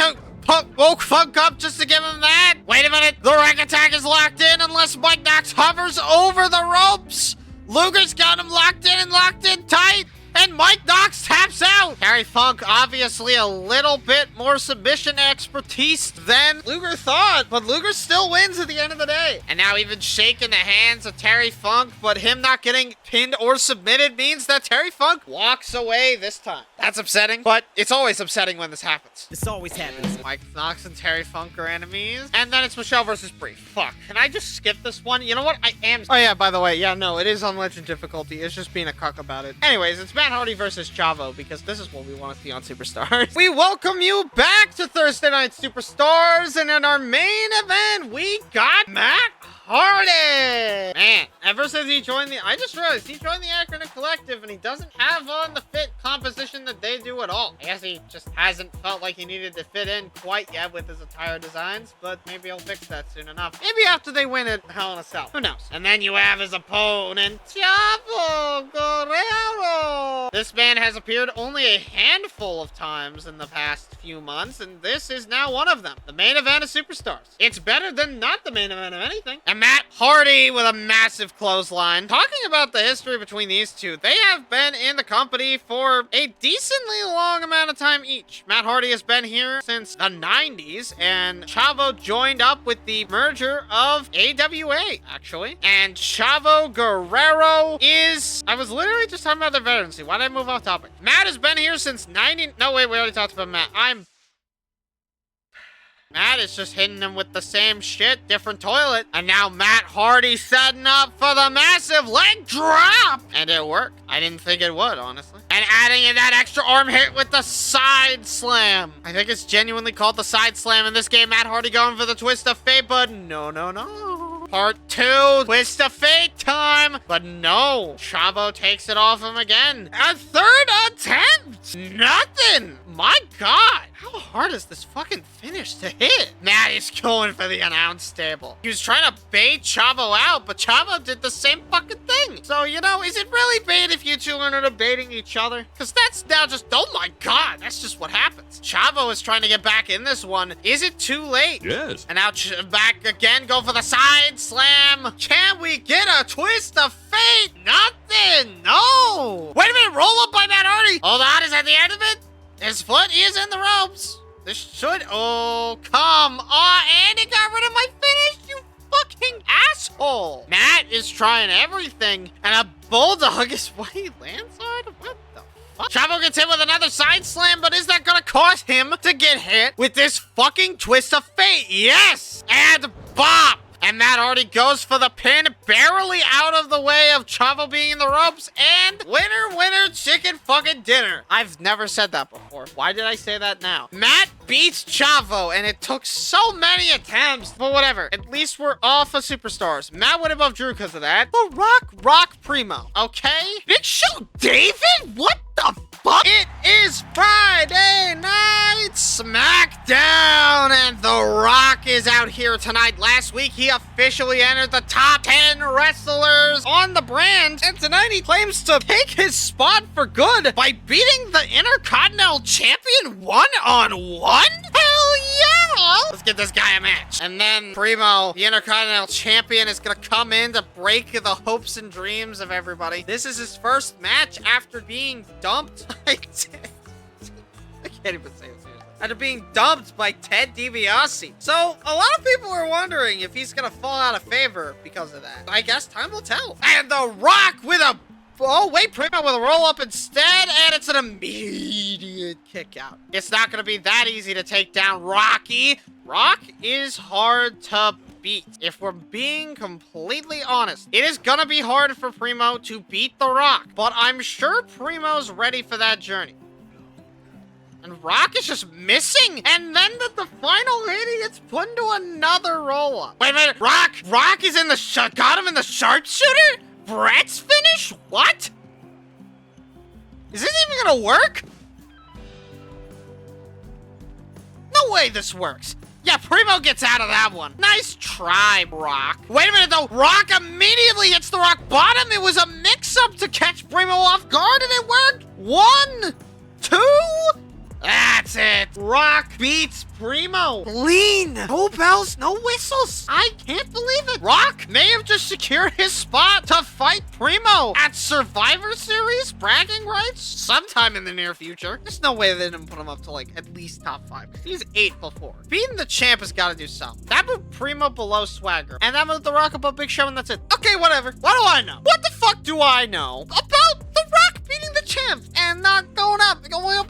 woke Funk up just to give him that. Wait a minute. The rack attack is locked in unless Mike Knox hovers over the ropes. Luger's got him locked in tight. And Mike Knox taps out. Terry Funk, obviously a little bit more submission expertise than Luger thought, but Luger still wins at the end of the day. And now even shaking the hands of Terry Funk, but him not getting pinned or submitted means that Terry Funk walks away this time. That's upsetting, but it's always upsetting when this happens. This always happens. Mike Knox and Terry Funk are enemies. And then it's Michelle versus Brie. Fuck. Can I just skip this one? You know what? I am. Oh yeah, by the way, yeah, no, it is on Legend difficulty. It's just being a cuck about it. Anyways, it's Matt Hardy versus Chavo because this is what we want to see on Superstars. We welcome you back to Thursday Night Superstars, and in our main event, we got Matt Hardy. Man, ever since he joined I just realized he joined the Acronym Collective and he doesn't have on the fit composition that they do at all. I guess he just hasn't felt like he needed to fit in quite yet with his attire designs, but maybe he'll fix that soon enough. Maybe after they win at Hell in a Cell. Who knows? And then you have his opponent, Chavo Guerrero. This man has appeared only a handful of times in the past few months, and this is now one of them. The main event of Superstars. It's better than not the main event of anything. And Matt Hardy with a massive clothesline. Talking about the history between these two, they have been in the company for a decently long amount of time each. Matt Hardy has been here since the 90s, and Chavo joined up with the merger of AWA, actually. And Chavo Guerrero is... I was literally just talking about the veterancy. Why did I move off topic? Matt has been here since 90... No, wait, we already talked about Matt. Matt is just hitting him with the same shit, different toilet. And now Matt Hardy setting up for the massive leg drop. And it worked. I didn't think it would, honestly. And adding in that extra arm hit with the side slam. I think it's genuinely called the side slam in this game. Matt Hardy going for the twist of fate, but no. Part 2, twist of fate time. But no, Chavo takes it off him again. A third attempt. Nothing. My God. How hard is this fucking finish to hit? Matt is going for the announce table. He was trying to bait Chavo out, but Chavo did the same fucking thing. So, you know, is it really bait if you two are debating each other? Because that's now just, oh my God, that's just what happens. Chavo is trying to get back in this one. Is it too late? Yes. And now back again, go for the side slam. Can we get a twist of fate? Nothing. No. Wait a minute, roll up by Matt Hardy. Hold on, is that the end of it? His foot is in the ropes. This should... Oh, come on. And he got rid of my finish, you fucking asshole. Matt is trying everything. And a bulldog is... Wait, landside? What the fuck? Chavo gets hit with another side slam, but is that gonna cause him to get hit with this fucking twist of fate? Yes. And bop. And Matt Hardy goes for the pin, barely out of the way of Chavo being in the ropes, and winner, chicken fucking dinner. I've never said that before. Why did I say that now? Matt beats Chavo, and it took so many attempts, but whatever. At least we're off of Superstars. Matt went above Drew because of that. The Rock Primo, okay? Big Show David? What the fuck? It is Friday Night SmackDown, and The Rock is out here tonight. Last week, he officially entered the top 10 wrestlers on the brand, and tonight he claims to take his spot for good by beating the Intercontinental Champion one-on-one? Hell yeah! Let's get this guy a match. And then Primo, the Intercontinental Champion, is gonna come in to break the hopes and dreams of everybody. This is his first match after being dumped. I can't even say it seriously. After being dumped by Ted DiBiase. So, a lot of people are wondering if he's gonna fall out of favor because of that. I guess time will tell. And The Rock with a... Oh, wait, Primo with a roll-up instead, and it's an immediate kick out. It's not gonna be that easy to take down Rocky. Rock is hard to beat. If we're being completely honest, it is gonna be hard for Primo to beat The Rock, but I'm sure Primo's ready for that journey. And Rock is just missing, and then the final hit, he gets put into another roll-up. Wait a minute, Rock is in the got him in the sharpshooter? Brett's finish? What? Is this even gonna work? No way this works. Yeah, Primo gets out of that one. Nice try, Rock. Wait a minute, though. Rock immediately hits the rock bottom. It was a mix-up to catch Primo off guard, and it worked. 1, 2... That's it. Rock beats Primo. Clean. No bells, no whistles. I can't believe it. Rock may have just secured his spot to fight Primo at Survivor Series bragging rights sometime in the near future. There's no way they didn't put him up to, like, at least top 5. He's 8 before. Beating the champ has got to do something. That moved Primo below Swagger, and that moved The Rock above Big Show, and that's it. Okay, whatever. What do I know? What the fuck do I know about The Rock beating the champ and not going up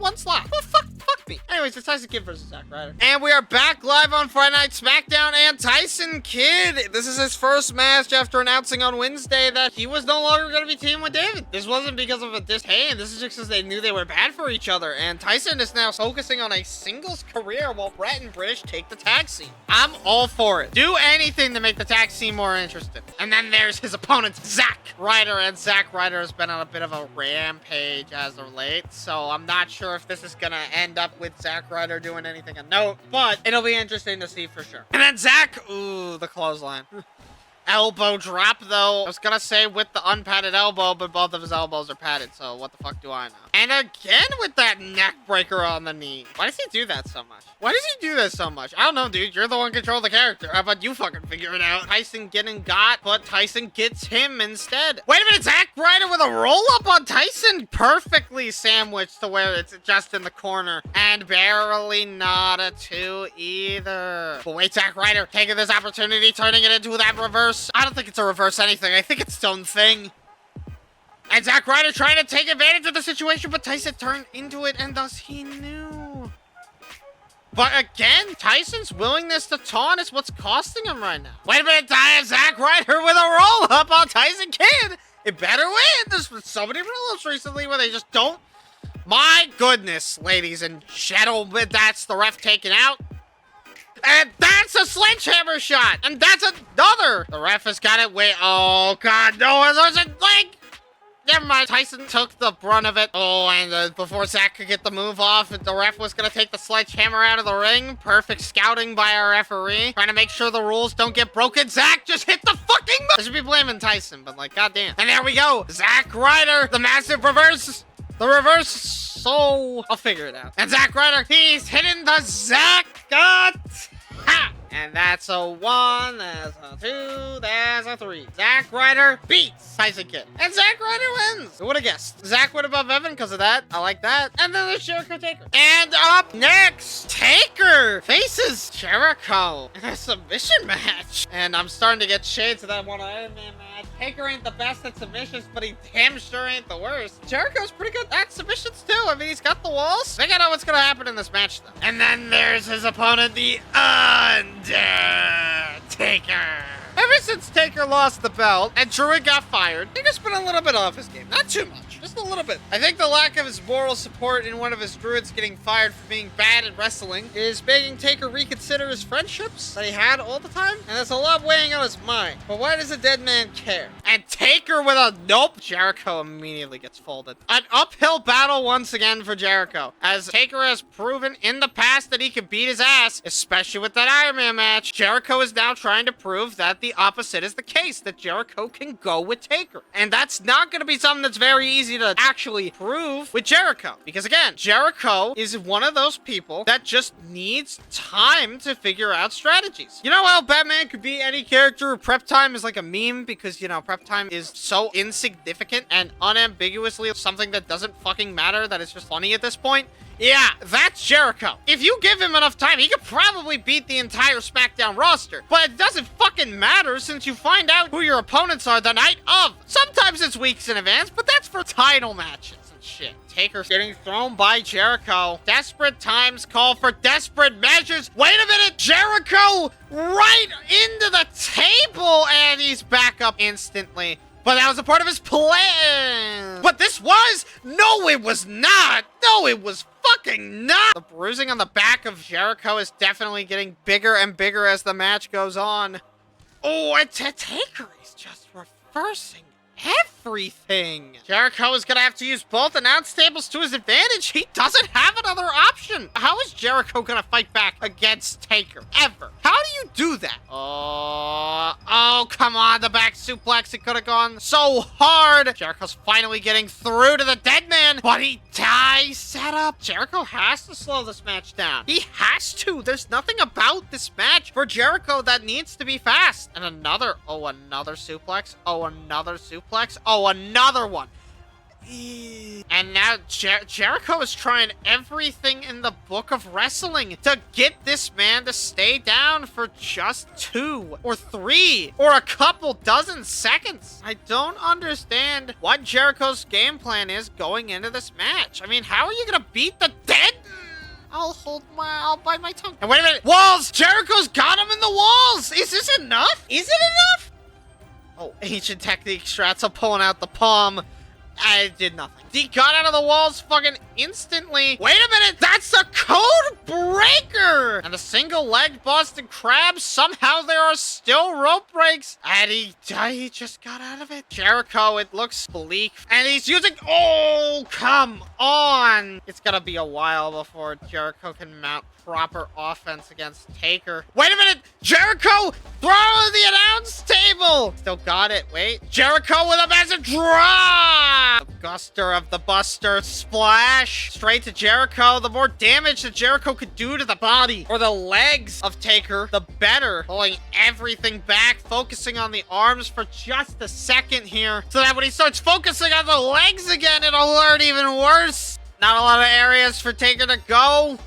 one slot? Well, fuck me. Anyways, it's Tyson Kidd versus Zack Ryder. And we are back live on Friday Night SmackDown, and Tyson Kidd, this is his first match after announcing on Wednesday that he was no longer going to be teaming with David. This wasn't because of a disdain. This is just because they knew they were bad for each other, and Tyson is now focusing on a singles career while Brett and British take the tag scene. I'm all for it. Do anything to make the tag scene more interesting. And then there's his opponent, Zack Ryder, and Zack Ryder has been on a bit of a rampage as of late, so I'm not sure if this is going to end up with Zack Ryder doing anything of note, but it'll be interesting to see for sure. And then Zack, ooh, the clothesline. Elbow drop, though. I was gonna say with the unpadded elbow, but both of his elbows are padded, so what the fuck do I know? And again with that neck breaker on the knee. Why does he do that so much? Why does he do this so much? I don't know, dude. You're the one controlling the character. How about you fucking figure it out? Tyson getting got, but Tyson gets him instead. Wait a minute, Zack Ryder with a roll-up on Tyson. Perfectly sandwiched to where it's just in the corner. And barely not a 2 either. But wait, Zack Ryder taking this opportunity, turning it into that reverse. I don't think it's a reverse anything. I think it's its own thing. And Zack Ryder trying to take advantage of the situation, but Tyson turned into it, and thus he knew. But again, Tyson's willingness to taunt is what's costing him right now. Wait a minute, Zack Ryder with a roll-up on Tyson Kidd. It better win. There's been so many roll-ups recently where they just don't. My goodness, ladies and gentlemen, that's the ref taken out. And that's a sledgehammer shot. And that's another. The ref has got it. Wait. Oh, God. No. There's a leg. Never mind. Tyson took the brunt of it. Oh, and before Zack could get the move off, the ref was going to take the sledgehammer out of the ring. Perfect scouting by our referee. Trying to make sure the rules don't get broken. Zack just hit the fucking move. I should be blaming Tyson, but like, goddamn. And there we go. Zack Ryder. The massive reverse. The reverse. So I'll figure it out. And Zack Ryder, he's hitting the Zack gut. Ha! And that's a 1, that's a 2, that's a 3. Zack Ryder beats Tyson Kidd. And Zack Ryder wins. Who would have guessed? Zack went above Evan because of that. I like that. And then there's Jericho Taker. And up next, Taker faces Jericho in a submission match. And I'm starting to get shades of that one Iron Man match. Taker ain't the best at submissions, but he damn sure ain't the worst. Jericho's pretty good at submissions too. I mean, he's got the walls. I think I know what's going to happen in this match though. And then there's his opponent, the Undertaker. Ever since Taker lost the belt and Druid got fired, Taker's been a little bit off his game. Not too much, just a little bit. I think the lack of his moral support in one of his Druids getting fired for being bad at wrestling is making Taker reconsider his friendships that he had all the time. And there's a lot weighing on his mind. But why does a dead man care? And Taker with a nope. Jericho immediately gets folded. An uphill battle once again for Jericho, as Taker has proven in the past that he can beat his ass, especially with that Iron Man match. Jericho is now trying to prove that the opposite is the case, that Jericho can go with Taker. And that's not going to be something that's very easy to actually prove with Jericho. Because again, Jericho is one of those people that just needs time to figure out strategies. You know how Batman could be any character? Prep time is like a meme because, you know, prep time is so insignificant and unambiguously something that doesn't fucking matter, that it's just funny at this point. Yeah, that's Jericho. If you give him enough time, he could probably beat the entire SmackDown roster. But it doesn't fucking matter since you find out who your opponents are the night of. Sometimes it's weeks in advance, but that's for title matches and shit. Taker getting thrown by Jericho. Desperate times call for desperate measures. Wait a minute, Jericho right into the table, and he's back up instantly. But that was a part of his plan. But this was? No, it was not. No, it was fucking not. The bruising on the back of Jericho is definitely getting bigger and bigger as the match goes on. Oh, and Taker is just reversing everything. Jericho is gonna have to use both announce tables to his advantage. He doesn't have another option. How is Jericho gonna fight back against Taker? Ever? How do you do that? Oh, come on. The back suplex. It could have gone so hard. Jericho's finally getting through to the dead man, but he dies. Set up. Jericho has to slow this match down. He has to. There's nothing about this match for Jericho that needs to be fast. And another suplex. Oh, another suplex. Oh, another one. And now Jericho is trying everything in the book of wrestling to get this man to stay down for just 2 or 3 or a couple dozen seconds. I don't understand what Jericho's game plan is going into this match. I mean, how are you gonna beat the dead? I'll bite my tongue. And wait a minute, walls! Jericho's got him in the walls! Is this enough? Is it enough? Oh, ancient technique strats are pulling out the palm. I did nothing. He got out of the walls fucking instantly. Wait a minute, that's a code breaker! And a single leg Boston Crab. Somehow there are still rope breaks. And he just got out of it. Jericho, it looks bleak. And he's using, oh, come on. It's gonna be a while before Jericho can mount proper offense against Taker. Wait a minute, Jericho, throw the announce table. Still got it, wait. Jericho with a massive drop. The Guster of the Buster splash straight to Jericho. The more damage that Jericho could do to the body or the legs of Taker, the better. Pulling everything back, focusing on the arms for just a second here, so that when he starts focusing on the legs again, it'll hurt even worse. Not a lot of areas for Taker to go.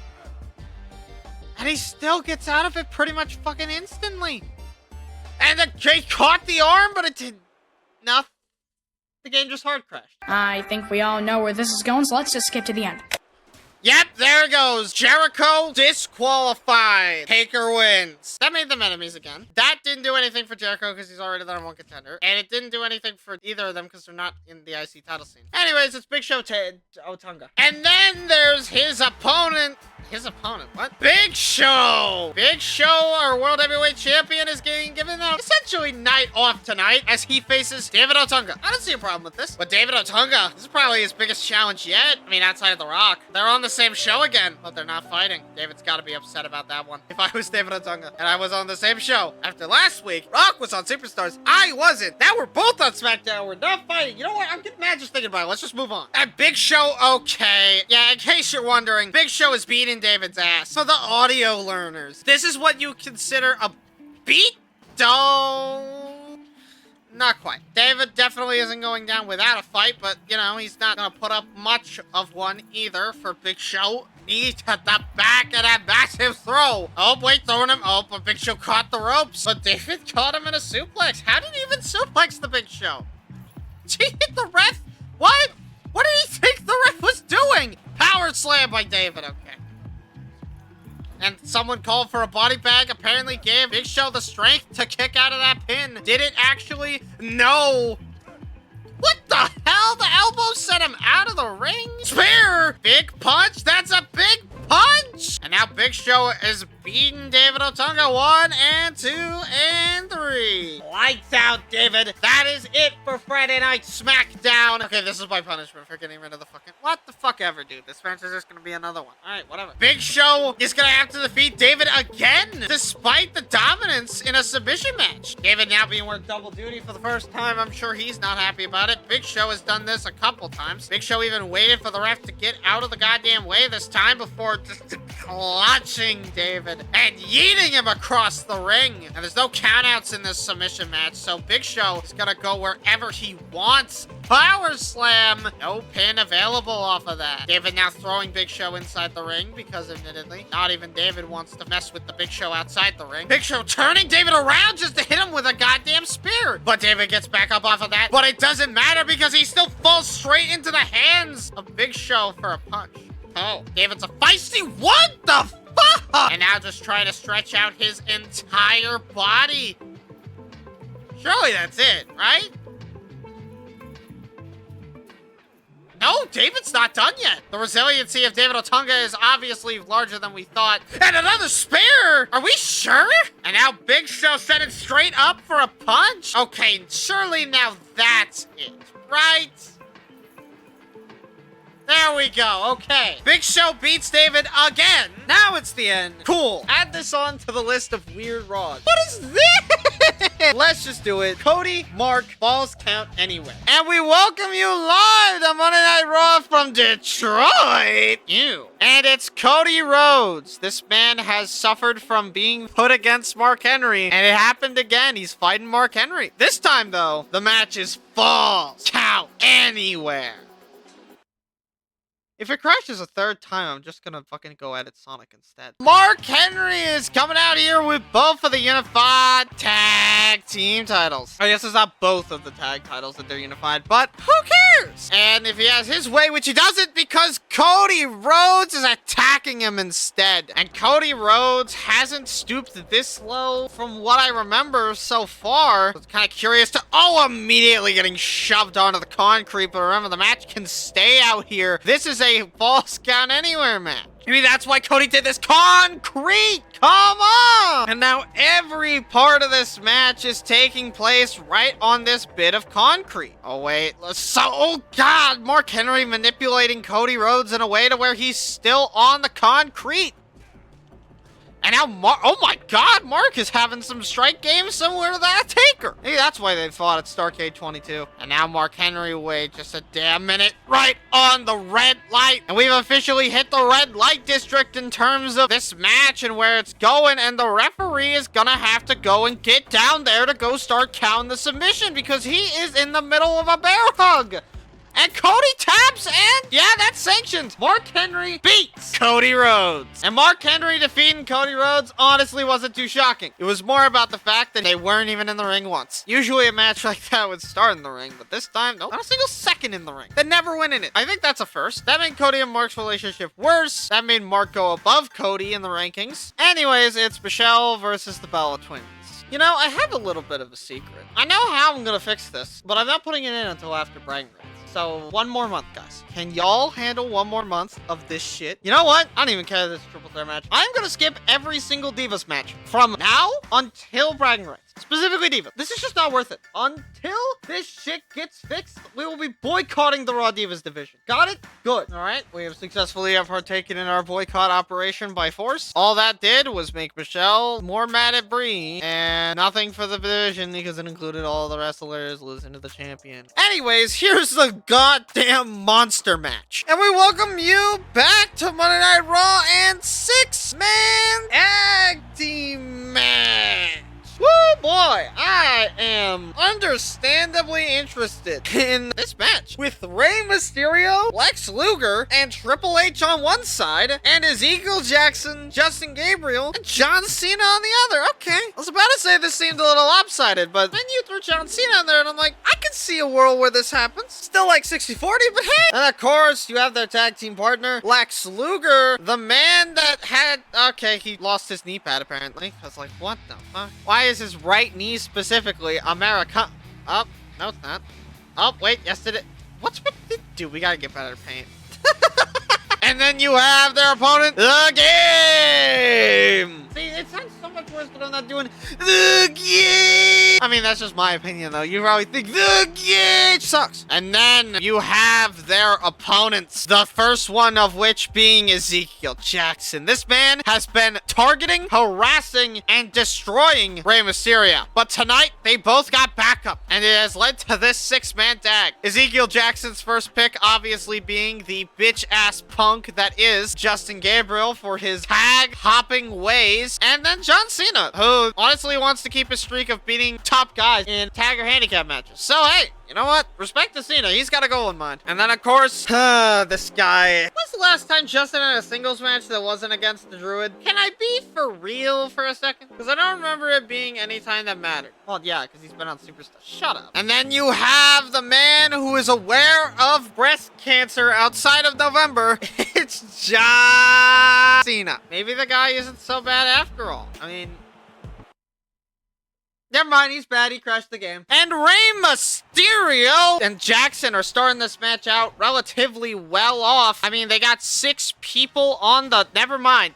And he still gets out of it pretty much fucking instantly. And he caught the arm, but it did nothing. The game just hard crashed. I think we all know where this is going, so let's just skip to the end. Yep, there it goes. Jericho disqualified. Taker wins. That made them enemies again. That didn't do anything for Jericho because he's already the #1 contender. And it didn't do anything for either of them because they're not in the IC title scene. Anyways, it's Big Show Otunga. And then there's his opponent. His opponent? What? Big Show! Big Show, our World Heavyweight Champion, is getting given a essentially night off tonight as he faces David Otunga. I don't see a problem with this. But David Otunga, this is probably his biggest challenge yet. I mean, outside of The Rock. They're on the same show again, but they're not fighting. David's got to be upset about that one. If I was David Otunga and I was on the same show after last week, Rock was on Superstars. I wasn't. Now we're both on SmackDown. We're not fighting. You know what? I'm getting mad just thinking about it. Let's just move on. And Big Show, okay. Yeah, in case you're wondering, Big Show is beating David's ass. For the audio learners, this is what you consider a beat? Don't. Not quite. David definitely isn't going down without a fight, but, you know, he's not going to put up much of one either for Big Show. Knee to the back of that massive throw. Oh, wait, throwing him. Oh, but Big Show caught the ropes. But David caught him in a suplex. How did he even suplex the Big Show? Did he hit the ref? What? What did he think the ref was doing? Power slam by David. Okay. And someone called for a body bag, apparently gave Big Show the strength to kick out of that pin. Did it actually? No. What the hell? The elbow sent him out of the ring? Spear! Big punch? That's a big punch! And now Big Show is beaten David Otunga 1 and 2 and 3. Lights out, David. That is it for Friday Night SmackDown. Okay, this is my punishment for getting rid of the fucking... What the fuck ever, dude. This match is just gonna be another one. Alright, whatever. Big Show is gonna have to defeat David again, despite the dominance in a submission match. David now being worked double duty for the first time. I'm sure he's not happy about it. Big Show has done this a couple times. Big Show even waited for the ref to get out of the goddamn way this time before just clutching David and yeeting him across the ring. And there's no countouts in this submission match, so Big Show is gonna go wherever he wants. Power slam. No pin available off of that. David now throwing Big Show inside the ring because admittedly, not even David wants to mess with the Big Show outside the ring. Big Show turning David around just to hit him with a goddamn spear. But David gets back up off of that. But it doesn't matter because he still falls straight into the hands of Big Show for a punch. Oh, David's a feisty. What the fuck? And now just trying to stretch out his entire body. Surely that's it, right? No, David's not done yet. The resiliency of David Otunga is obviously larger than we thought. And another spear! Are we sure? And now Big Show set it straight up for a punch? Okay, surely now that's it, right? There we go, okay. Big Show beats David again. Now it's the end. Cool. Add this on to the list of weird Raws. What is this? Let's just do it. Cody, Mark, Falls Count Anywhere. And we welcome you live to Monday Night Raw from Detroit. Ew. And it's Cody Rhodes. This man has suffered from being put against Mark Henry. And it happened again. He's fighting Mark Henry. This time, though, the match is Falls Count Anywhere. If it crashes a third time, I'm just gonna fucking go edit Sonic instead. Mark Henry is coming out here with both of the unified tag team titles. I guess it's not both of the tag titles that they're unified, but who cares? And if he has his way, which he doesn't because Cody Rhodes is attacking him instead. And Cody Rhodes hasn't stooped this low from what I remember so far. I was kind of curious to, immediately getting shoved onto the concrete, but remember the match can stay out here. This is a Falls Count Anywhere match. Maybe that's why Cody did this. Concrete! Come on! And now every part of this match is taking place right on this bit of concrete. Oh, wait. Oh, God! Mark Henry manipulating Cody Rhodes in a way to where he's still on the concrete. And now oh my God, Mark is having some strike games similar to that Taker. Maybe that's why they fought at Starrcade 22. And now Mark Henry wait just a damn minute right on the red light. And we've officially hit the red light district in terms of this match and where it's going. And the referee is gonna have to go and get down there to go start counting the submission because he is in the middle of a bear hug. And Cody taps, and yeah, that's sanctioned. Mark Henry beats Cody Rhodes. And Mark Henry defeating Cody Rhodes honestly wasn't too shocking. It was more about the fact that they weren't even in the ring once. Usually a match like that would start in the ring, but this time, nope, not a single second in the ring. They never went in it. I think that's a first. That made Cody and Mark's relationship worse. That made Mark go above Cody in the rankings. Anyways, it's Michelle versus the Bella Twins. You know, I have a little bit of a secret. I know how I'm gonna fix this, but I'm not putting it in until after bragging rights. So, one more month, guys. Can y'all handle one more month of this shit? You know what? I don't even care that it's a triple threat match. I'm gonna skip every single Divas match from now until bragging rights. Specifically Divas. This is just not worth it. Until this shit gets fixed, we will be boycotting the Raw Divas division. Got it? Good. Alright, we have successfully partaken in our boycott operation by force. All that did was make Michelle more mad at Brie, and nothing for the division because it included all the wrestlers losing to the champion. Anyways, here's the goddamn monster match. And we welcome you back to Monday Night Raw and 6-man tag team match. Woo boy, I am understandably interested in this match with Rey Mysterio, Lex Luger, and Triple H on one side, and Ezekiel Jackson, Justin Gabriel, and John Cena on the other. Okay, I was about to say this seemed a little lopsided, but then you threw John Cena in there, and I'm like, I can see a world where this happens. Still like 60-40, but hey! And of course, you have their tag team partner, Lex Luger, the man that had, okay, he lost his knee pad apparently. I was like, what the fuck? Why is his right knee specifically America? Oh, no it's not. Oh, wait, yes it is. What's with the... Dude, we gotta get better paint. And then you have their opponent, The Game! See, noticed, but I'm not doing the glitch. I mean, that's just my opinion, though. You probably think the glitch sucks. And then you have their opponents. The first one of which being Ezekiel Jackson. This man has been targeting, harassing, and destroying Rey Mysterio. But tonight, they both got backup, and it has led to this 6-man tag. Ezekiel Jackson's first pick, obviously being the bitch-ass punk that is Justin Gabriel for his tag-hopping ways. And then John Cena, who honestly wants to keep his streak of beating top guys in tag or handicap matches. So, hey, you know what? Respect to Cena. He's got a goal in mind. And then, of course, this guy. When's the last time Justin had a singles match that wasn't against the Druid? Can I be for real for a second? Because I don't remember it being any time that mattered. Well, yeah, because he's been on Superstar. Shut up. And then you have the man who is aware of breast cancer outside of November. It's John Cena. Maybe the guy isn't so bad after all. I mean, never mind, he's bad. He crashed the game. And Rey Mysterio and Jackson are starting this match out relatively well off. I mean, they got 6 people on the... Never mind.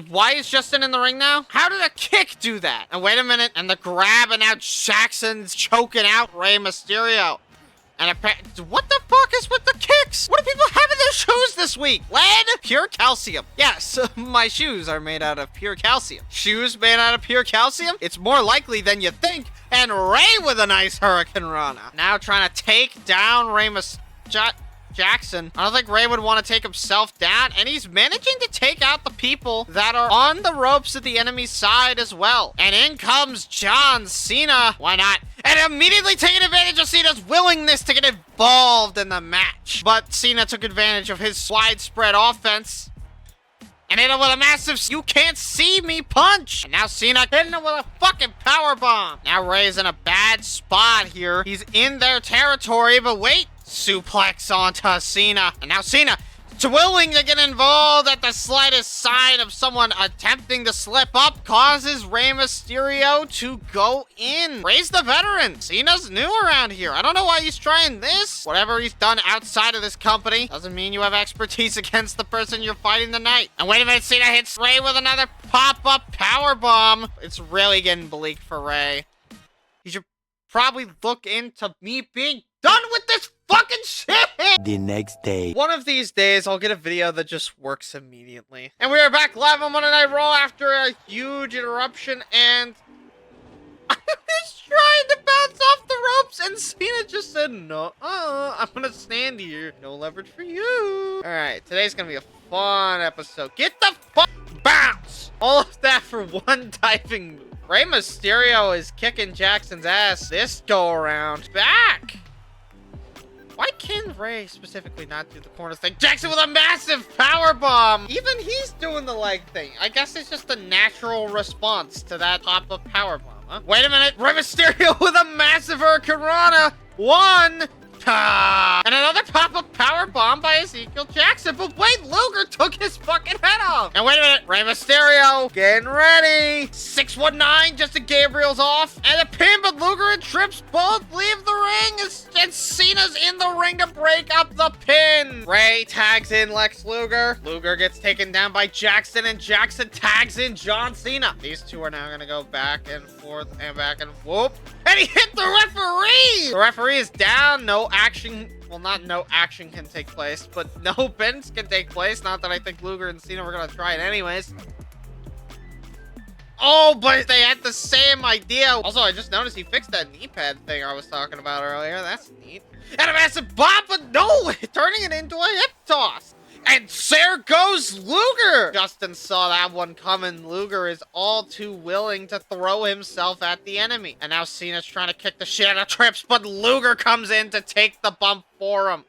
Why is Justin in the ring now? How did a kick do that? And wait a minute. And the grab, and now Jackson's choking out Rey Mysterio. And what the fuck is with the kicks? What do people have in their shoes this week? Lead? Pure calcium. Yes, my shoes are made out of pure calcium. Shoes made out of pure calcium? It's more likely than you think. And Rey with a nice Hurricane Rana. Now trying to take down Rey Jackson. I don't think Rey would want to take himself down, and he's managing to take out the people that are on the ropes of the enemy's side as well. And in comes John Cena. Why not? And immediately taking advantage of Cena's willingness to get involved in the match. But Cena took advantage of his widespread offense and hit him with a massive "you can't see me" punch. And now Cena hitting him with a fucking powerbomb. Now Rey's in a bad spot here. He's in their territory, but wait. Suplex onto Cena. And now Cena willing to get involved at the slightest sign of someone attempting to slip up causes Rey Mysterio to go in. Rey's the veteran. Cena's new around here. I don't know why he's trying this. Whatever he's done outside of this company doesn't mean you have expertise against the person you're fighting tonight. And wait a minute, Cena hits Rey with another pop-up powerbomb. It's really getting bleak for Rey. He should probably look into me being done with this fucking shit! The next day. One of these days, I'll get a video that just works immediately. And we are back live on Monday Night Raw after a huge interruption, and I was trying to bounce off the ropes, and Cena just said, no, I'm gonna stand here. No leverage for you. Alright, today's gonna be a fun episode. Get the fuck bounce! All of that for one diving move. Rey Mysterio is kicking Jackson's ass this go around. Back! Why can Rey specifically not do the corner thing? Jackson with a massive power bomb. Even he's doing the leg thing. I guess it's just a natural response to that pop-up power bomb, huh? Wait a minute. Rey Mysterio with a massive Hurricane Rana. 1, and another pop-up power bomb by Ezekiel Jackson. But wait, Luger took his fucking head off. And wait a minute, Rey Mysterio getting ready. 619, Justin Gabriel's off. And a pin, but Luger and Trips both leave the ring. And Cena's in the ring to break up the pin. Rey tags in Lex Luger. Luger gets taken down by Jackson, and Jackson tags in John Cena. These two are now gonna go back and forth and back and whoop. And he hit the referee. The referee is down. No action. Well, not no action can take place, but no pins can take place. Not that I think Luger and Cena were gonna try it anyways. Oh, but they had the same idea. Also, I just noticed he fixed that knee pad thing I was talking about earlier. That's neat. And a massive bop, but no, turning it into a hip toss. And there goes Luger. Justin saw that one coming. Luger is all too willing to throw himself at the enemy. And now Cena's trying to kick the shit out of Trips, but Luger comes in to take the bump for him.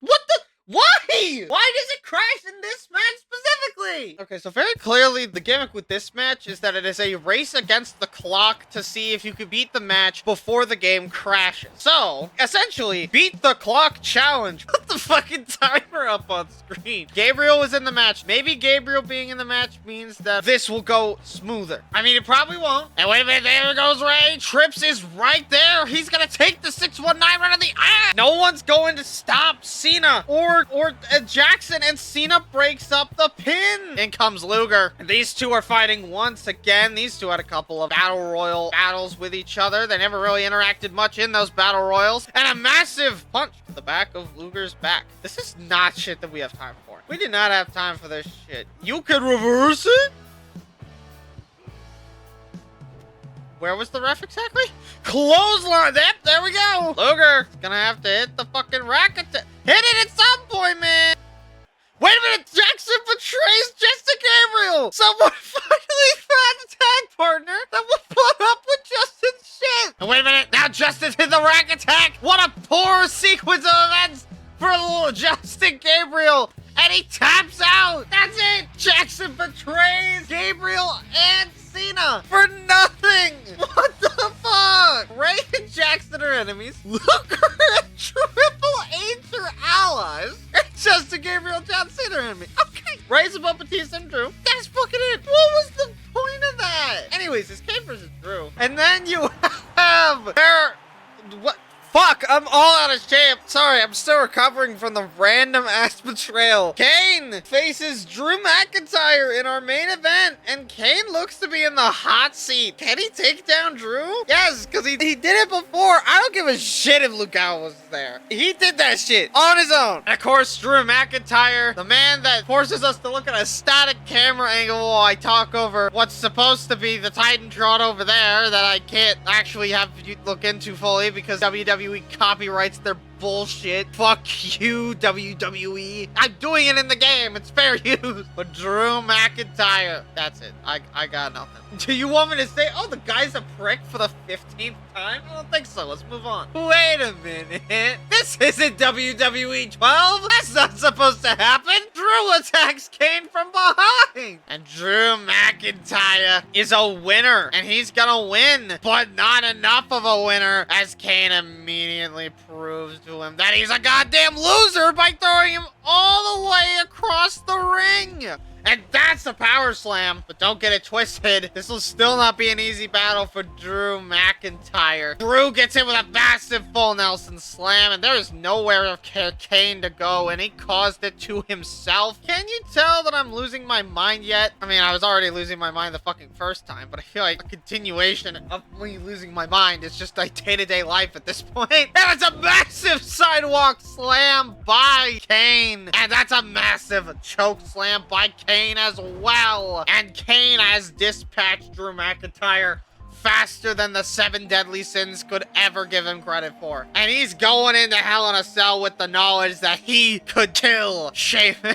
What the? Why? Why does it crash in this match specifically? Okay, so very clearly the gimmick with this match is that it is a race against the clock to see if you can beat the match before the game crashes. So, essentially, beat the clock challenge. Put the fucking timer up on screen. Gabriel is in the match. Maybe Gabriel being in the match means that this will go smoother. I mean, it probably won't. And wait a minute, there goes Rey. Trips is right there. He's gonna take the 619 right on the ass. No one's going to stop Cena or Jackson, and Cena breaks up the pin. win. In comes Luger. And these two are fighting once again. These two had a couple of battle royal battles with each other. They never really interacted much in those battle royals. And a massive punch to the back of Luger's back. This is not shit that we have time for. We did not have time for this shit. You could reverse it? Where was the ref exactly? Clothesline! Yep, there we go! Luger gonna have to hit the fucking racket. Hit it at some point, man! Wait a minute! Jackson betrays Justin Gabriel! Someone finally found a tag partner that will put up with Justin's shit! And wait a minute, now Justin's in the rack attack! What a poor sequence of events for little Justin Gabriel! And he taps out! That's it! Jackson betrays Gabriel and Cena for nothing! What the fuck? Ray and Jackson are enemies. Luger and Triple H are allies. And Justin Gabriel and John Cena are enemies. Okay. Ray's above Batista and Drew. That's fucking it. What was the point of that? Anyways, it's Kane versus Drew. And then you have what? Fuck, I'm all out of shape. Sorry, I'm still recovering from the random ass betrayal. Kane faces Drew McIntyre in our main event, and Kane looks to be in the hot seat. Can he take down Drew? Yes, because he did it before. I don't give a shit if Luke Gallows was there. He did that shit on his own. And of course, Drew McIntyre, the man that forces us to look at a static camera angle while I talk over what's supposed to be the Titantron over there that I can't actually have you look into fully because WWE copyrights their bullshit. Fuck you, WWE. I'm doing it in the game. It's fair use. But Drew McIntyre. That's it. I got nothing. Do you want me to say, oh, the guy's a prick for the 15th time? I don't think so. Let's move on. Wait a minute. This isn't WWE 12. That's not supposed to happen. Drew attacks Kane from behind. And Drew McIntyre is a winner. And he's gonna win. But not enough of a winner, as Kane immediately proves to him that he's a goddamn loser by throwing him all the way across the ring. And that's a power slam. But don't get it twisted. This will still not be an easy battle for Drew McIntyre. Drew gets hit with a massive full Nelson slam. And there is nowhere for Kane to go. And he caused it to himself. Can you tell that I'm losing my mind yet? I mean, I was already losing my mind the fucking first time. But I feel like a continuation of me losing my mind is just like day-to-day life at this point. And it's a massive sidewalk slam by Kane. And that's a massive choke slam by Kane as well. And Kane has dispatched Drew McIntyre faster than the 7 deadly sins could ever give him credit for. And he's going into Hell in a Cell with the knowledge that he could kill Sheamus.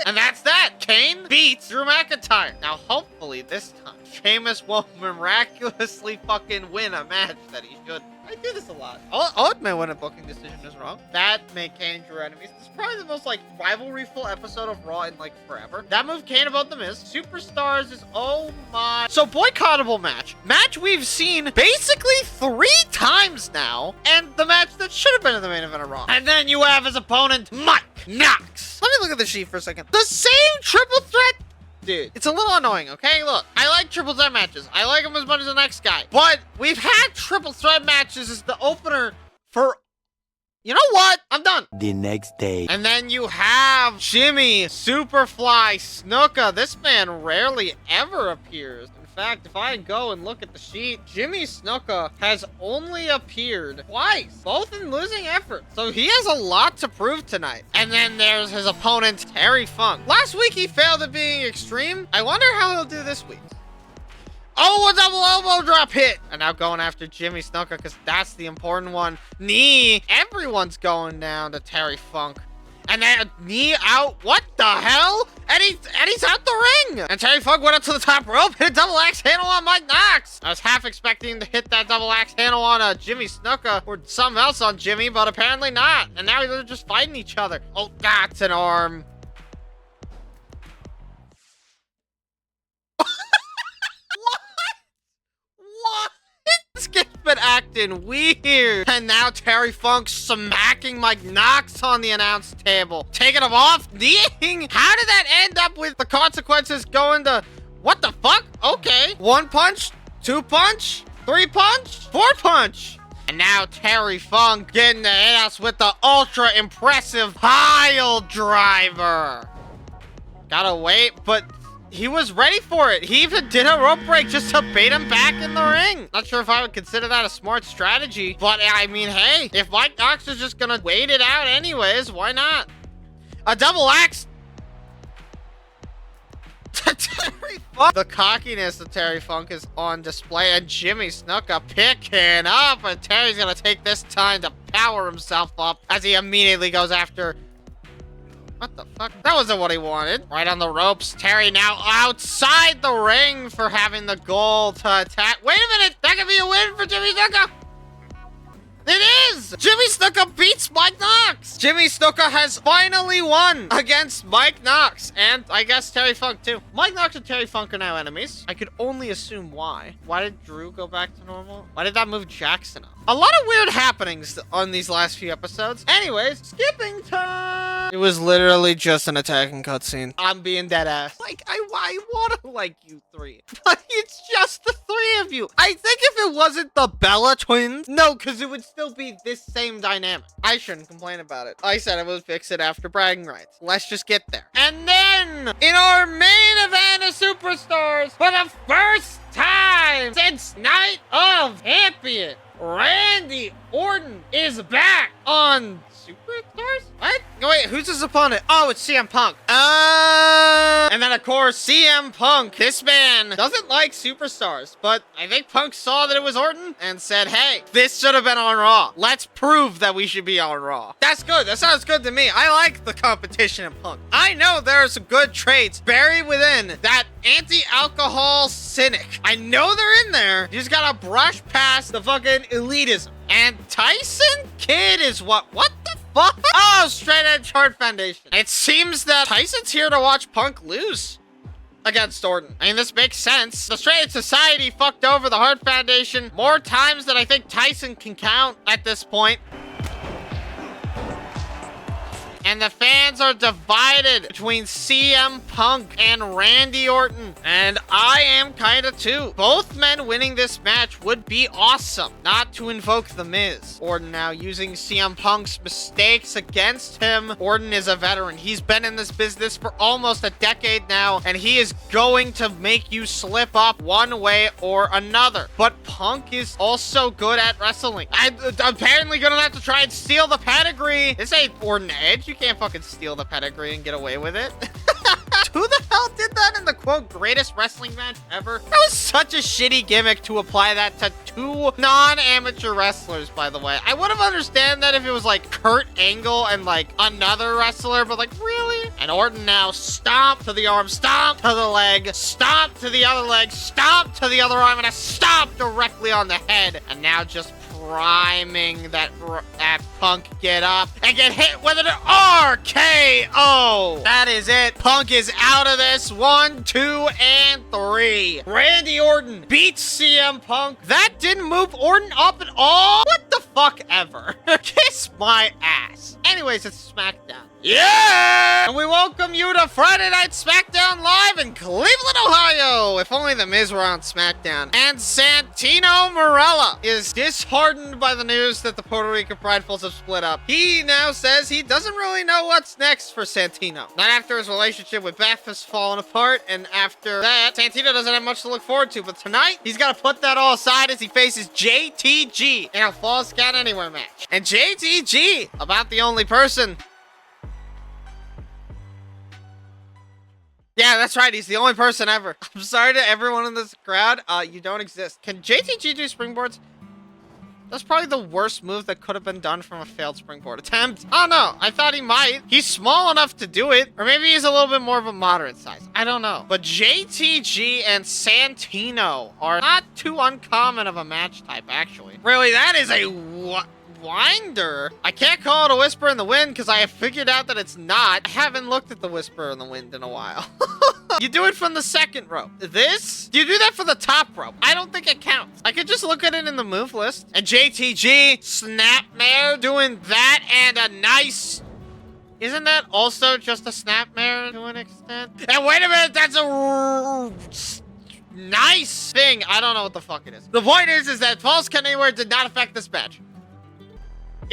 And that's that. Kane beats Drew McIntyre. Now, hopefully this time, Sheamus won't miraculously fucking win a match that he should. I do this a lot. I'll admit when a booking decision is wrong. That made Kane and Drew enemies. This is probably the most, like, rivalry-full episode of Raw in, like, forever. That moved Kane about the Miz. Superstars is, oh my. So, boycottable match. Match we've seen basically 3 times now. And the match that should have been in the main event of Raw. And then you have his opponent, Mike Knox. Let me look at the sheet for a second. The same triple threat. Dude, it's a little annoying, okay? Look, I like triple threat matches. I like them as much as the next guy. But we've had triple threat matches as the opener for... You know what? I'm done. The next day. And then you have Jimmy, Superfly, Snuka. This man rarely ever appears. In fact, if I go and look at the sheet, Jimmy Snuka has only appeared twice, both in losing effort. So he has a lot to prove tonight. And then there's his opponent, Terry Funk. Last week he failed at being extreme. I wonder how he'll do this week. Oh, a double elbow drop hit. And now going after Jimmy Snuka because that's the important one. Knee. Everyone's going down to Terry Funk. And then knee out. What the hell? And he's out the ring. And Terry Funk went up to the top rope, hit a double axe handle on Mike Knox. I was half expecting to hit that double axe handle on Jimmy Snuka or something else on Jimmy, but apparently not. And now they're just fighting each other. Oh, that's an arm. What? This game's been acting weird. And now Terry Funk's smacking Mike Knox on the announce table. Taking him off, kneeing. How did that end up with the consequences going to... What the fuck? Okay. 1 punch, 2 punch, 3 punch, 4 punch. And now Terry Funk getting to hit us with the ultra impressive pile driver. Gotta wait, but he was ready for it. He even did a rope break just to bait him back in the ring. Not sure if I would consider that a smart strategy, but I mean, hey, if Mike Knox is just gonna wait it out anyways, why not? A double axe. Terry Funk. The cockiness of Terry Funk is on display, and Jimmy Snuka picking up, and Terry's gonna take this time to power himself up as he immediately goes after. What the fuck? That wasn't what he wanted. Right on the ropes. Terry now outside the ring for having the goal to attack. Wait a minute! That could be a win for Jimmy Snuka! It is! Jimmy Snuka beats Mike Knox! Jimmy Snuka has finally won against Mike Knox, and I guess Terry Funk too. Mike Knox and Terry Funk are now enemies. I could only assume why. Why did Drew go back to normal? Why did that move Jackson up? A lot of weird happenings on these last few episodes. Anyways, skipping time! It was literally just an attacking cutscene. I'm being dead ass. Like, I want to like you three, but it's just the three of you. I think if it wasn't the Bella twins, no, because it would still be this same dynamic. I shouldn't complain about it. I said I would fix it after bragging rights. Let's just get there. And then, in our main event of Superstars, for the first time since Night of Champions, Randy Orton is back on Superstars? What? Wait, who's his opponent? Oh, it's CM Punk. And then, of course, CM Punk. This man doesn't like Superstars, but I think Punk saw that it was Orton and said, hey, this should have been on Raw. Let's prove that we should be on Raw. That's good. That sounds good to me. I like the competition in Punk. I know there are some good traits buried within that anti-alcohol cynic. I know they're in there. You just gotta brush past the fucking elitism. And Tyson Kidd is what the fuck? Oh, Straight Edge Heart Foundation. It seems that Tyson's here to watch Punk lose against Orton. I mean, this makes sense. The Straight Edge Society fucked over the Heart Foundation more times than I think Tyson can count at this point. And the fans are divided between CM Punk and Randy Orton. And I am kinda too. Both men winning this match would be awesome. Not to invoke The Miz. Orton now using CM Punk's mistakes against him. Orton is a veteran. He's been in this business for almost a decade now, and he is going to make you slip up one way or another. But Punk is also good at wrestling. I'm apparently gonna have to try and steal the pedigree. This ain't Orton Edge. You can't fucking steal the pedigree and get away with it. Who the hell did that in the quote greatest wrestling match ever? That was such a shitty gimmick to apply that to two non-amateur wrestlers, by the way. I would have understand that if it was like Kurt Angle and like another wrestler, but like really? And Orton now stomp to the arm, stomp to the leg, stomp to the other leg, stomp to the other arm, and a stomp directly on the head. And now just priming that Punk get up and get hit with an RKO. That is it. Punk is out of this. 1, 2, and 3. Randy Orton beats CM Punk. That didn't move Orton up at all. What the fuck ever? Kiss my ass. Anyways, it's SmackDown. Yeah! And we welcome you to Friday Night SmackDown Live in Cleveland, Ohio. If only The Miz were on SmackDown. And Santino Marella is disheartened by the news that the Puerto Rican Pridefuls have split up. He now says he doesn't really know what's next for Santino. Not after his relationship with Beth has fallen apart, and after that, Santino doesn't have much to look forward to. But tonight, he's got to put that all aside as he faces JTG in a Falls Count Anywhere match. And JTG, about the only person. Yeah, that's right. He's the only person ever. I'm sorry to everyone in this crowd. You don't exist. Can JTG do springboards? That's probably the worst move that could have been done from a failed springboard attempt. Oh no, I thought he might. He's small enough to do it. Or maybe he's a little bit more of a moderate size. I don't know. But JTG and Santino are not too uncommon of a match type, actually. Really, that is a winder. I can't call it a whisper in the wind because I have figured out that it's not. I haven't looked at the whisper in the wind in a while. You do it from the second rope. This? You do that for the top rope. I don't think it counts. I could just look at it in the move list. And JTG, Snapmare doing that and a nice... Isn't that also just a Snapmare to an extent? And wait a minute, that's a... nice thing. I don't know what the fuck it is. The point is that Falls Count Anywhere did not affect this match.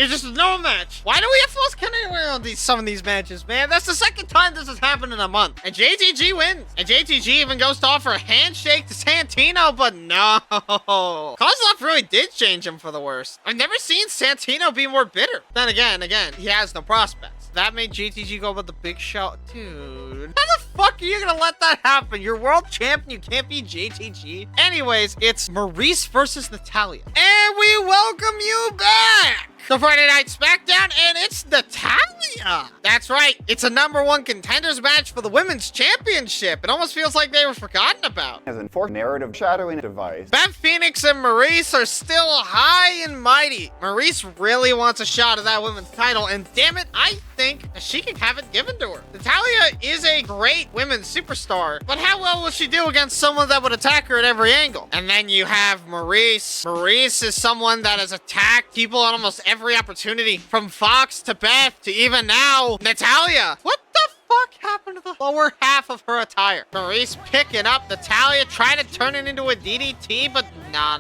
It's just a normal match. Why do we have false count anywhere on some of these matches, man? That's the second time this has happened in a month. And JTG wins. And JTG even goes to offer a handshake to Santino, but no. Kozlov really did change him for the worse. I've never seen Santino be more bitter. Then again, he has no prospects. That made JTG go about the big show. Dude, how the fuck are you gonna let that happen? You're world champion, you can't be JTG. Anyways, it's Maurice versus Natalya. And we welcome you back to Friday Night SmackDown, and it's Natalya. That's right, it's a #1 contenders match for the Women's Championship. It almost feels like they were forgotten about. As a narrative shadowing device. Beth Phoenix and Maurice are still high and mighty. Maurice really wants a shot at that women's title, and damn it, I think that she can have it given to her. Natalya is a great women's superstar, but how well will she do against someone that would attack her at every angle? And then you have Maurice. Maurice is someone that has attacked people on almost every opportunity, from Fox to Beth to even now Natalya. What the fuck happened to the lower half of her attire? Maurice picking up Natalya, trying to turn it into a DDT, but no.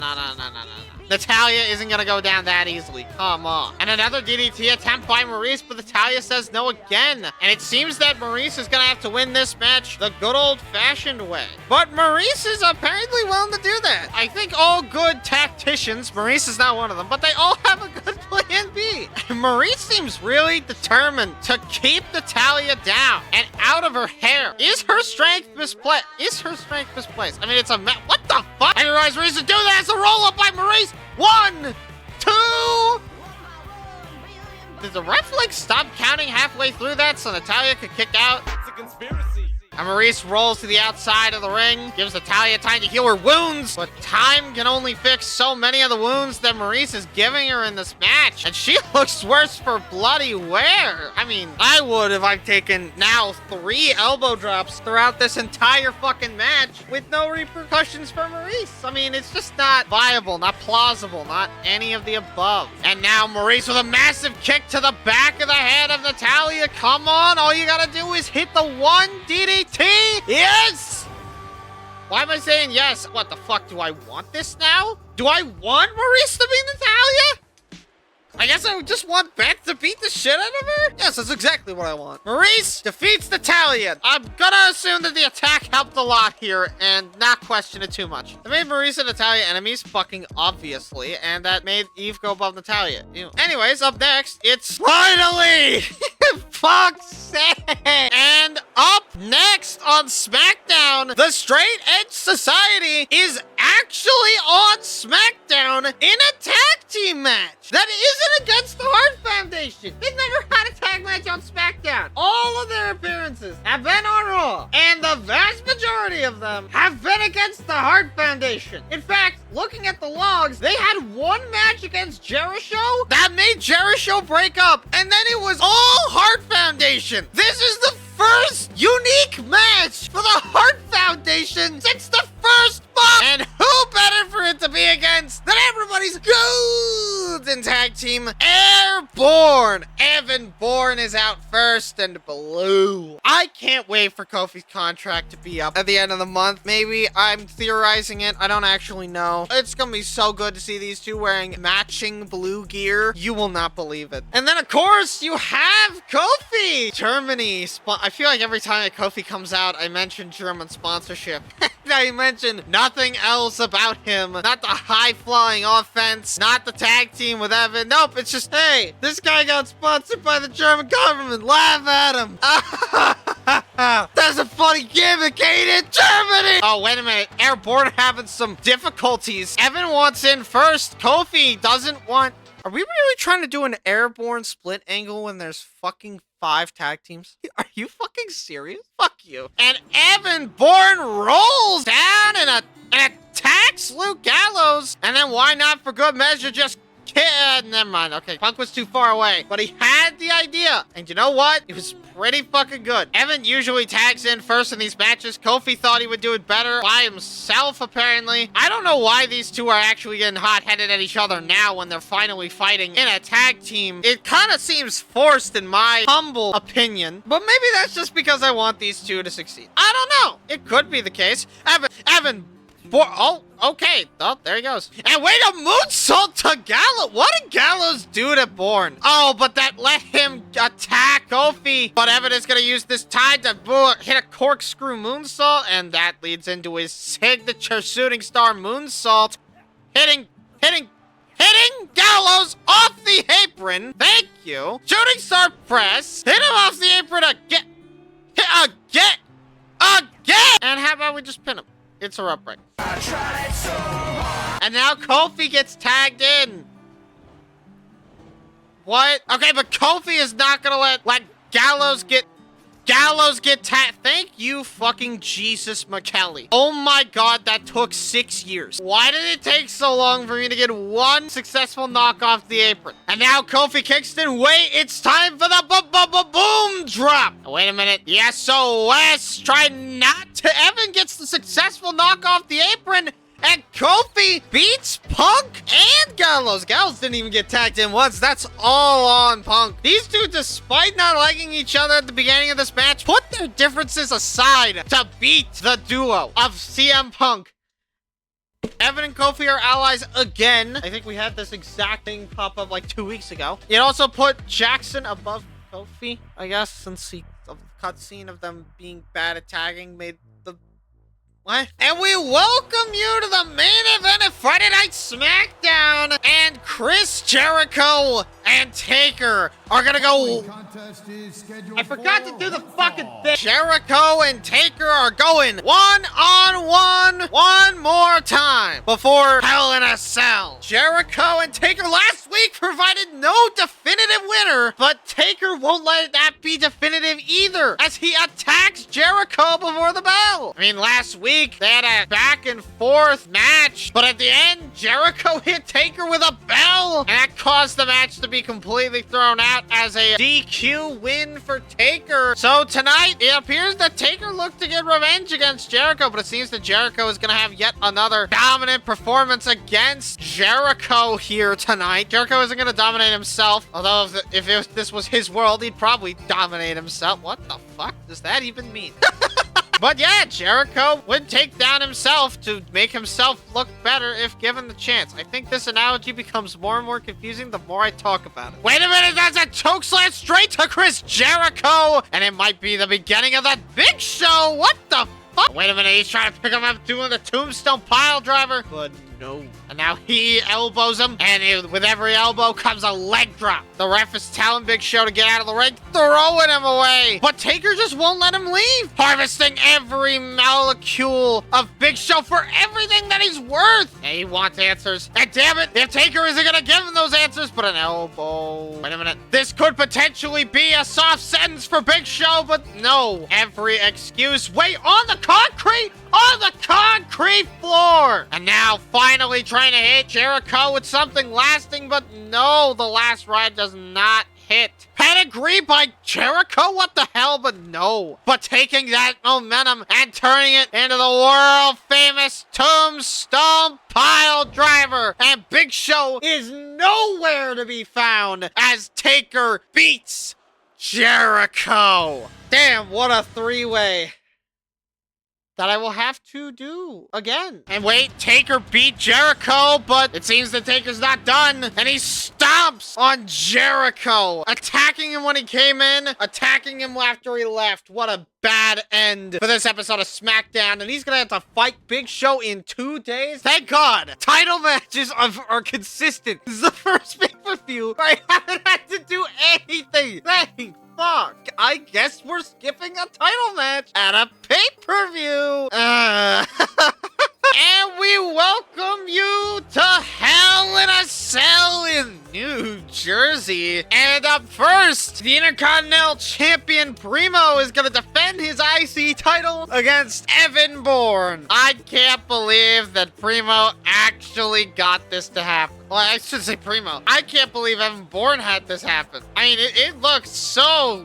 Natalya isn't gonna go down that easily. Come on. And another DDT attempt by Maurice, but Natalya says no again. And it seems that Maurice is gonna have to win this match the good old-fashioned way. But Maurice is apparently willing to do that. I think all good tacticians, Maurice is not one of them, but they all have a good plan B. Maurice seems really determined to keep Natalya down and out of her hair. Is her strength misplaced? I mean, it's a what the fuck? I didn't realize Maurice would do that. It's a roll-up by Maurice. 1, 2. Did the ref like stop counting halfway through that so Natalya could kick out? It's a conspiracy. And Maurice rolls to the outside of the ring, gives Natalya time to heal her wounds, but time can only fix so many of the wounds that Maurice is giving her in this match. And she looks worse for bloody wear. I mean, I would if I've taken now 3 elbow drops throughout this entire fucking match with no repercussions for Maurice. I mean, it's just not viable, not plausible, not any of the above. And now Maurice with a massive kick to the back of the head of Natalya. Come on, all you gotta do is hit the 1 DDT. Yes! Why am I saying yes? What the fuck? Do I want this now? Do I want Maurice to beat Natalya? I guess I just want Beth to beat the shit out of her? Yes, that's exactly what I want. Maurice defeats Natalya. I'm gonna assume that the attack helped a lot here and not question it too much. It made Maurice and Natalya enemies, fucking obviously, and that made Eve go above Natalya. Anyways, up next, it's finally fuck's sake. And up next on SmackDown, the Straight Edge Society is actually on SmackDown in a tag team match that isn't against the Hart Foundation. They've never had a tag match on SmackDown. All of their appearances have been on Raw, and the vast majority of them have been against the Hart Foundation. In fact, looking at the logs, they had one match against Jericho that made Jericho break up, and then it was all Hart Foundation. This is the first unique match for the Hart Foundation since the first month. And who better for it to be against than everybody's golden tag team, Airborne. Evan Bourne is out first and blue. I can't wait for Kofi's contract to be up at the end of the month. Maybe I'm theorizing it. I don't actually know. It's gonna be so good to see these two wearing matching blue gear. You will not believe it. And then, of course, you have Kofi. Germany. I feel like every time that Kofi comes out, I mention German sponsorship. I mention nothing else about him. Not the high-flying offense, not the tag team with Evan. Nope, it's just, hey, this guy got sponsored by the German government. Laugh at him. That's a funny gimmick, ain't it? Germany! Oh, wait a minute. Airborne having some difficulties. Evan wants in first. Kofi doesn't want... Are we really trying to do an Airborne split angle when there's fucking 5 tag teams? Are you fucking serious? Fuck you. And Evan Bourne rolls down and attacks Luke Gallows. And then why not for good measure just never mind. Okay, Punk was too far away, but he had the idea. And you know what? It was pretty fucking good. Evan usually tags in first in these matches. Kofi thought he would do it better by himself, apparently. I don't know why these two are actually getting hot-headed at each other now when they're finally fighting in a tag team. It kind of seems forced in my humble opinion, but maybe that's just because I want these two to succeed. I don't know. It could be the case. Evan Oh, okay. Oh, there he goes. And wait, a moonsault to Gallows. What did Gallows do to Bourne? Oh, but that let him attack Kofi. But Evan is going to use this time to hit a corkscrew moonsault. And that leads into his signature shooting star moonsault. Hitting Gallows off the apron. Thank you. Shooting star press. Hit him off the apron again. Again. And how about we just pin him? It's a rope break. And now Kofi gets tagged in. What? Okay, but Kofi is not gonna let Gallows get tagged. Thank you, fucking Jesus McKelly. Oh my god, that took 6 years. Why did it take so long for me to get one successful knock off the apron? And now Kofi Kingston, wait, it's time for the boom drop. Wait a minute. The SOS. Try not to. Evan gets the successful knock off the apron. And Kofi beats Punk and Gallows. Gallows didn't even get tagged in once. That's all on Punk. These two, despite not liking each other at the beginning of this match, put their differences aside to beat the duo of CM Punk. Evan and Kofi are allies again. I think we had this exact thing pop up like 2 weeks ago. It also put Jackson above Kofi, I guess, since the cutscene of them being bad at tagging made the... What? And we welcome you to the main event of Friday Night SmackDown. And Chris Jericho and Taker are gonna go... I forgot to do the fucking thing. Jericho and Taker are going one-on-one one more time before Hell in a Cell. Jericho and Taker last week provided no definitive winner, but Taker won't let that be definitive either, as he attacks Jericho before the bell. I mean, last week they had a back and forth match, but at the end, Jericho hit Taker with a bell, and that caused the match to be completely thrown out as a DQ win for Taker. So tonight, it appears that Taker looked to get revenge against Jericho, but it seems that Jericho is going to have yet another dominant performance against Jericho here tonight. Jericho isn't going to dominate himself, although if this was his world, he'd probably dominate himself. What the fuck does that even mean? But yeah, Jericho would take down himself to make himself look better if given the chance. I think this analogy becomes more and more confusing the more I talk about it. Wait a minute, that's a chokeslam straight to Chris Jericho! And it might be the beginning of that Big Show! What the fuck? Wait a minute, he's trying to pick him up doing the tombstone pile driver. But no. And now he elbows him, and with every elbow comes a leg drop. The ref is telling Big Show to get out of the ring, throwing him away. But Taker just won't let him leave, harvesting every molecule of Big Show for everything that he's worth. And he wants answers. And damn it, if Taker isn't gonna give him those answers, but an elbow. Wait a minute. This could potentially be a soft sentence for Big Show, but no. Every excuse. Wait, on the concrete? On the concrete floor! And now finally trying to hit Jericho with something lasting, but no, the last ride does not hit. Pedigree by Jericho? What the hell? But no. But taking that momentum and turning it into the world-famous tombstone pile driver. And Big Show is nowhere to be found as Taker beats Jericho. Damn, what a three-way that I will have to do again. And wait, Taker beat Jericho, but it seems that Taker's not done. And he stomps on Jericho, attacking him when he came in, attacking him after he left. What a bad end for this episode of SmackDown. And he's gonna have to fight Big Show in 2 days. Thank God. Title matches are consistent. This is the first pay-per-view where I haven't had to do anything. Thank fuck. I guess we're skipping a title match at a pay-per-view. And we welcome you to Hell in a Cell in New Jersey. And up first, the Intercontinental Champion Primo is going to defend his IC title against Evan Bourne. I can't believe that Primo actually got this to happen. Well, I should say Primo. I can't believe Evan Bourne had this happen. I mean, it looks so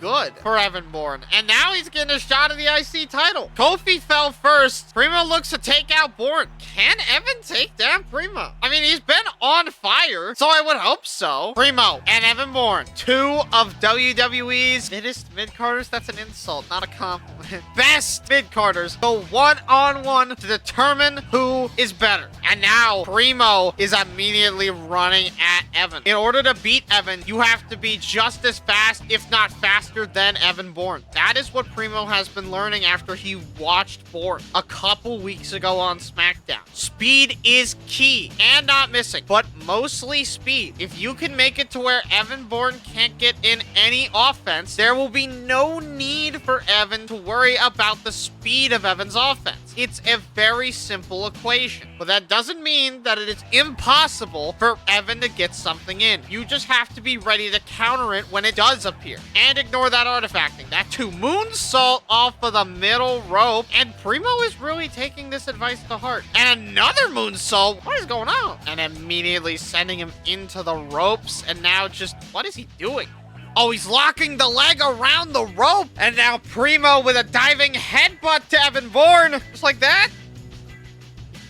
good for Evan Bourne. And now he's getting a shot at the IC title. Kofi fell first. Primo looks to take out Bourne. Can Evan take down Primo? I mean, he's been on fire, so I would hope so. Primo and Evan Bourne, two of WWE's fittest mid-carders. That's an insult, not a compliment. Best mid-carders go one-on-one to determine who is better. And now Primo is immediately running at Evan. In order to beat Evan, you have to be just as fast, if not faster, than Evan Bourne. That is what Primo has been learning after he watched Bourne a couple weeks ago on SmackDown. Speed is key and not missing, but mostly speed. If you can make it to where Evan Bourne can't get in any offense, there will be no need for Evan to worry about the speed of Evan's offense. It's a very simple equation, but that doesn't mean that it is impossible for Evan to get something in. You just have to be ready to counter it when it does appear. And ignore that artifacting. That two moonsault off of the middle rope, and Primo is really taking this advice to heart. And another moonsault. What is going on? And immediately sending him into the ropes, and now just, what is he doing? Oh, he's locking the leg around the rope. And now Primo with a diving headbutt to Evan Bourne. Just like that.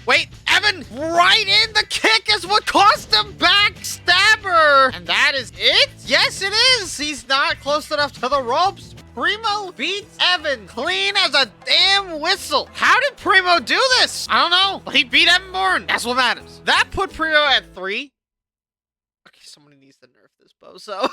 Wait, Evan, right in the kick is what cost him backstabber. And that is it? Yes, it is. He's not close enough to the ropes. Primo beats Evan clean as a damn whistle. How did Primo do this? I don't know, but he beat Evan Bourne. That's what matters. That put Primo at 3. Okay, somebody needs to nerf this bozo.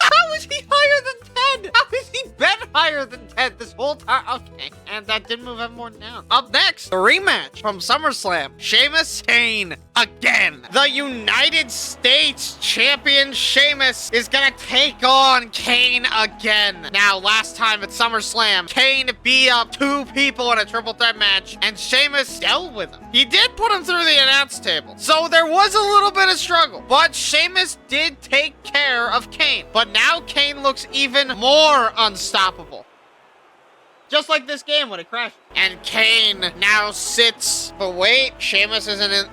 How is he higher than 10? How has he been higher than 10 this whole time? Okay, and that did move Evan Bourne down. Up next, the rematch from SummerSlam. Sheamus Kane again. The United States champion Sheamus is gonna take on Kane again. Now, last time at SummerSlam, Kane beat up 2 people in a triple threat match, and Sheamus dealt with him. He did put him through the announce table, so there was a little bit of struggle, but Sheamus did take care of Kane. But now Kane looks even more unstoppable. Just like this game when it crashed. And Kane now sits, but wait, Sheamus isn't in.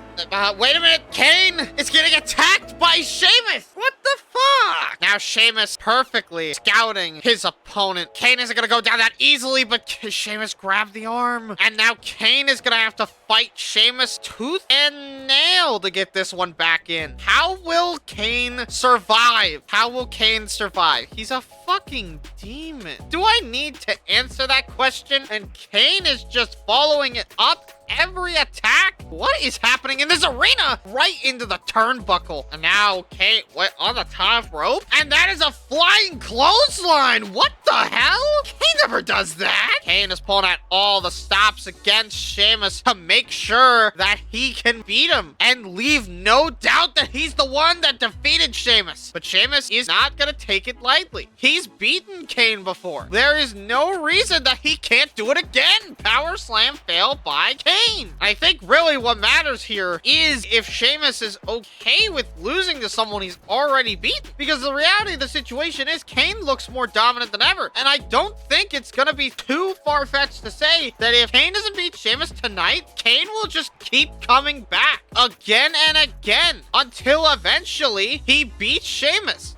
Wait a minute, Kane is getting attacked by Sheamus. What the fuck? Now Sheamus perfectly scouting his opponent. Kane isn't gonna go down that easily, but Sheamus grabbed the arm. And now Kane is gonna have to fight Sheamus tooth and nail to get this one back in. How will Kane survive? How will Kane survive? He's a fucking demon. Do I need to answer that question? And Kane is just following it up every attack. What is happening in this arena? Right into the turnbuckle. And now Kane, what, on the top rope? And that is a flying clothesline. What the hell? Kane never does that. Kane is pulling out all the stops against Sheamus to make sure that he can beat him and leave no doubt that he's the one that defeated Sheamus. But Sheamus is not gonna take it lightly. He's beaten Kane before. There is no reason that he can't do it again. Power slam failed by Kane. I think really what matters here is if Sheamus is okay with losing to someone he's already beaten. Because the reality of the situation is Kane looks more dominant than ever. And I don't think it's gonna be too far-fetched to say that if Kane doesn't beat Sheamus tonight, Kane will just keep coming back again and again until eventually he beats Sheamus.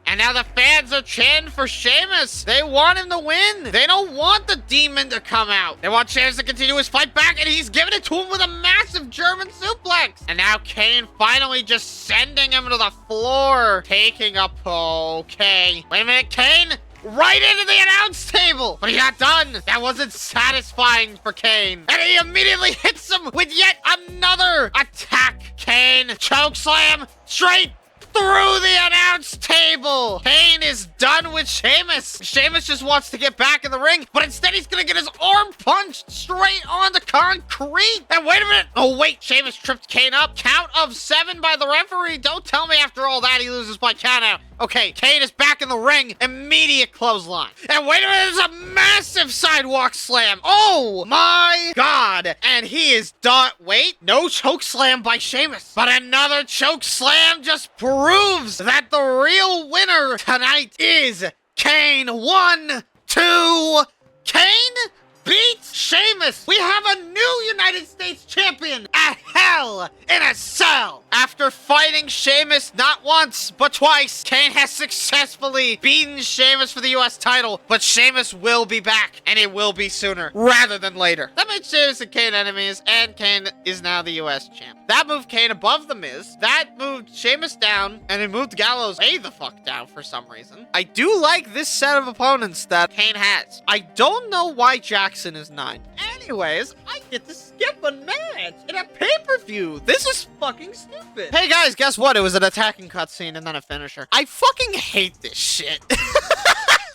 And now the fans are chanting for Sheamus. They want him to win. They don't want the demon to come out. They want Sheamus to continue his fight back, and he's giving it to him with a massive German suplex. And now Kane finally just sending him to the floor. Taking up, okay. Wait a minute, Kane? Right into the announce table. But he got done. That wasn't satisfying for Kane. And he immediately hits him with yet another attack. Kane, chokeslam, straight through the announce table. Kane is done with Sheamus. Sheamus just wants to get back in the ring, but instead he's gonna get his arm punched straight on the concrete. And wait a minute. Oh wait, Sheamus tripped Kane up. Count of 7 by the referee. Don't tell me after all that he loses by count out. Okay, Kane is back in the ring. Immediate clothesline. And wait a minute, there's a massive sidewalk slam. Oh my God. And he is done. Wait, no choke slam by Sheamus. But another choke slam just proves that the real winner tonight is Kane. 1, 2, Kane beats Sheamus. We have a new new United States champion at Hell in a Cell. After fighting Sheamus not once, but twice, Kane has successfully beaten Sheamus for the US title, but Sheamus will be back, and it will be sooner rather than later. That made Sheamus and Kane enemies, and Kane is now the US champ. That moved Kane above The Miz, that moved Sheamus down, and it moved Gallows way the fuck down for some reason. I do like this set of opponents that Kane has. I don't know why Jackson is 9. Anyways, I get to skip a match in a pay-per-view. This is fucking stupid. Hey guys, guess what? It was an attacking cutscene and then a finisher. I fucking hate this shit.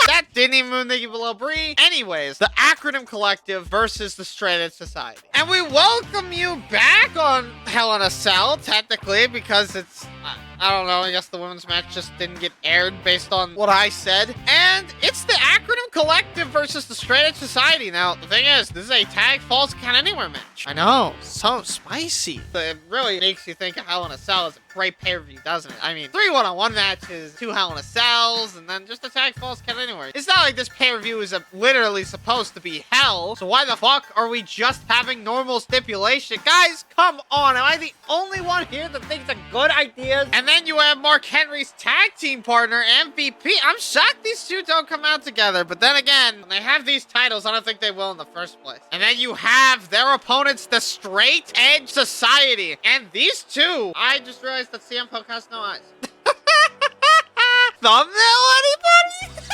That didn't even move Nikki Below Brie. Anyways, the Acronym Collective versus the Straight Edge Society. And we welcome you back on Hell in a Cell, technically, because it's... I don't know, I guess the women's match just didn't get aired based on what I said. And it's the Acronym Collective versus the Straight Edge Society. Now, the thing is, this is a Tag Falls Count Anywhere match. I know, so spicy. It really makes you think of Hell in a Cell is a great pay-per-view, doesn't it? I mean, 3 one-on-one matches, 2 Hell in a Cells, and then just a Tag Falls Count Anywhere. It's not like this pay-per-view is literally supposed to be hell, so why the fuck are we just having normal stipulation? Guys, come on, am I the only one here that thinks of good ideas? And then you have Mark Henry's tag team partner, MVP. I'm shocked these two don't come out together, but then again, when they have these titles, I don't think they will in the first place. And then you have their opponents, the Straight Edge Society. And these two, I just realized that CM Punk has no eyes. Thumbnail, anybody?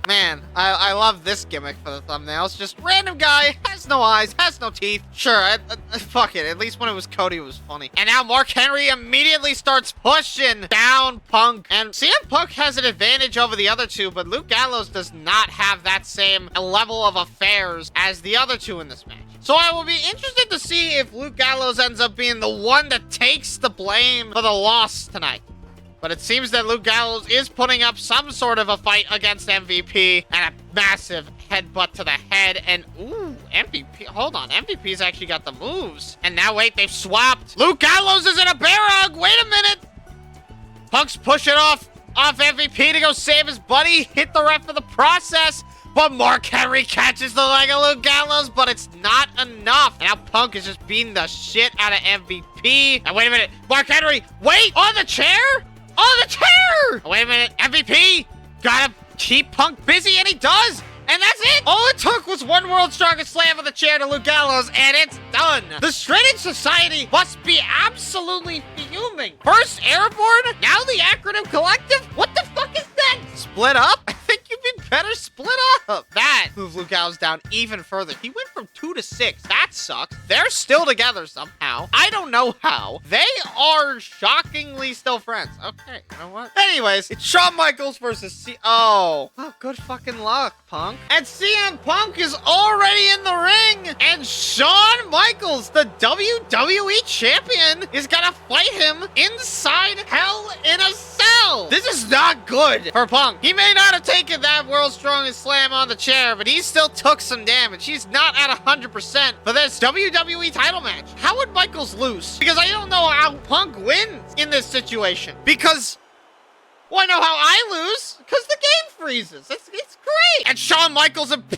Man, I love this gimmick for the thumbnails. Just random guy, has no eyes, has no teeth. Sure, fuck it. At least when it was Cody, it was funny. And now Mark Henry immediately starts pushing down Punk. And CM Punk has an advantage over the other two, but Luke Gallows does not have that same level of affairs as the other two in this match. So I will be interested to see if Luke Gallows ends up being the one that takes the blame for the loss tonight. But it seems that Luke Gallows is putting up some sort of a fight against MVP and a massive headbutt to the head. And, ooh, MVP. Hold on. MVP's actually got the moves. And now, wait, they've swapped. Luke Gallows is in a bear hug. Wait a minute. Punk's pushing off MVP to go save his buddy. Hit the ref for the process. But Mark Henry catches the leg of Luke Gallows, but it's not enough. And now Punk is just beating the shit out of MVP. And wait a minute. Mark Henry, wait, on the chair? On the chair! Wait a minute, MVP! Gotta keep Punk busy, and he does! And that's it! All it took was one World's Strongest Slam of the chair to Luke Gallows, and it's done! The Straight Edge Society must be absolutely fuming. First Airborne, now the Acronym Collective? What the fuck is that? Split up? I think you'd be better split up. That moved Luke Gallows down even further. He went from 2 to 6. That sucks. They're still together somehow. I don't know how. They are shockingly still friends. Okay, you know what? Anyways, it's Shawn Michaels versus Oh, good fucking luck, Punk. And CM Punk is already in the ring. And Shawn Michaels, the WWE champion, is gonna fight him inside Hell in a Cell. This is not good for Punk. He may not have taken that World's Strongest Slam on the chair, but he still took some damage. He's not at 100% for this WWE title match. How would Michaels lose? Because I don't know how Punk wins in this situation. Because... well, I know how I lose, because the game freezes. It's great. And Shawn Michaels and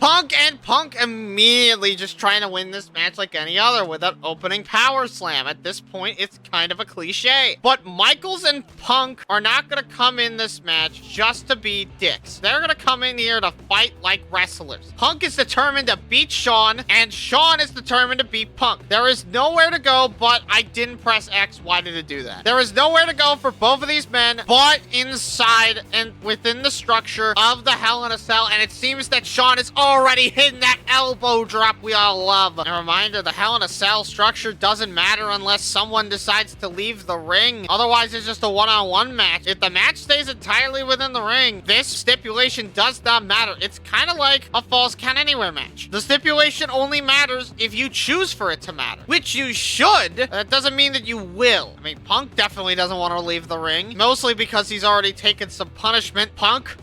Punk immediately just trying to win this match like any other with that opening power slam. At this point, it's kind of a cliche. But Michaels and Punk are not going to come in this match just to be dicks. They're going to come in here to fight like wrestlers. Punk is determined to beat Shawn, and Shawn is determined to beat Punk. There is nowhere to go, but I didn't press X. Why did it do that? There is nowhere to go for both of these men, but inside and within the structure of the Hell in a Cell, and it seems that Shawn is already hitting that elbow drop we all love. A reminder, the Hell in a Cell structure doesn't matter unless someone decides to leave the ring. Otherwise, it's just a one-on-one match. If the match stays entirely within the ring, this stipulation does not matter. It's kind of like a Falls Count Anywhere match. The stipulation only matters if you choose for it to matter, which you should. That doesn't mean that you will. I mean, Punk definitely doesn't want to leave the ring, mostly because he's already taken some punishment. Punk.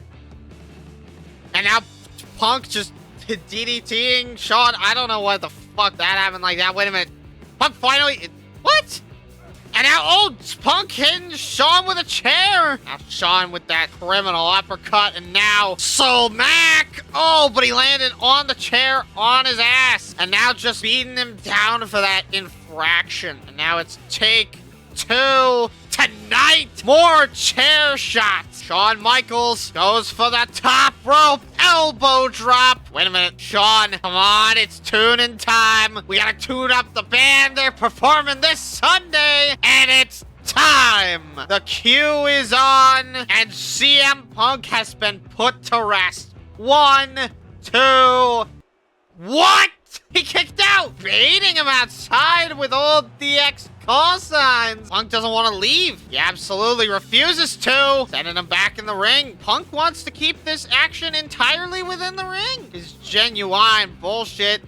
And now Punk just DDTing Shawn. I don't know what the fuck that happened like that. Wait a minute. Punk finally... what? And And now, oh, Punk hitting Sean with a chair. Now Sean with that criminal uppercut, and now Soul Mac. Oh, but he landed on the chair on his ass. And now just beating him down for that infraction. And now it's take 2. Tonight, more chair shots. Shawn Michaels goes for the top rope elbow drop. Wait a minute, Shawn, come on, it's tuning time. We gotta tune up the band. They're performing this Sunday, and it's time. The cue is on, and CM Punk has been put to rest. 1, 2, what? He kicked out, baiting him outside with old DX call signs. Punk doesn't want to leave. He absolutely refuses to. Sending him back in the ring. Punk wants to keep this action entirely within the ring. It's genuine bullshit.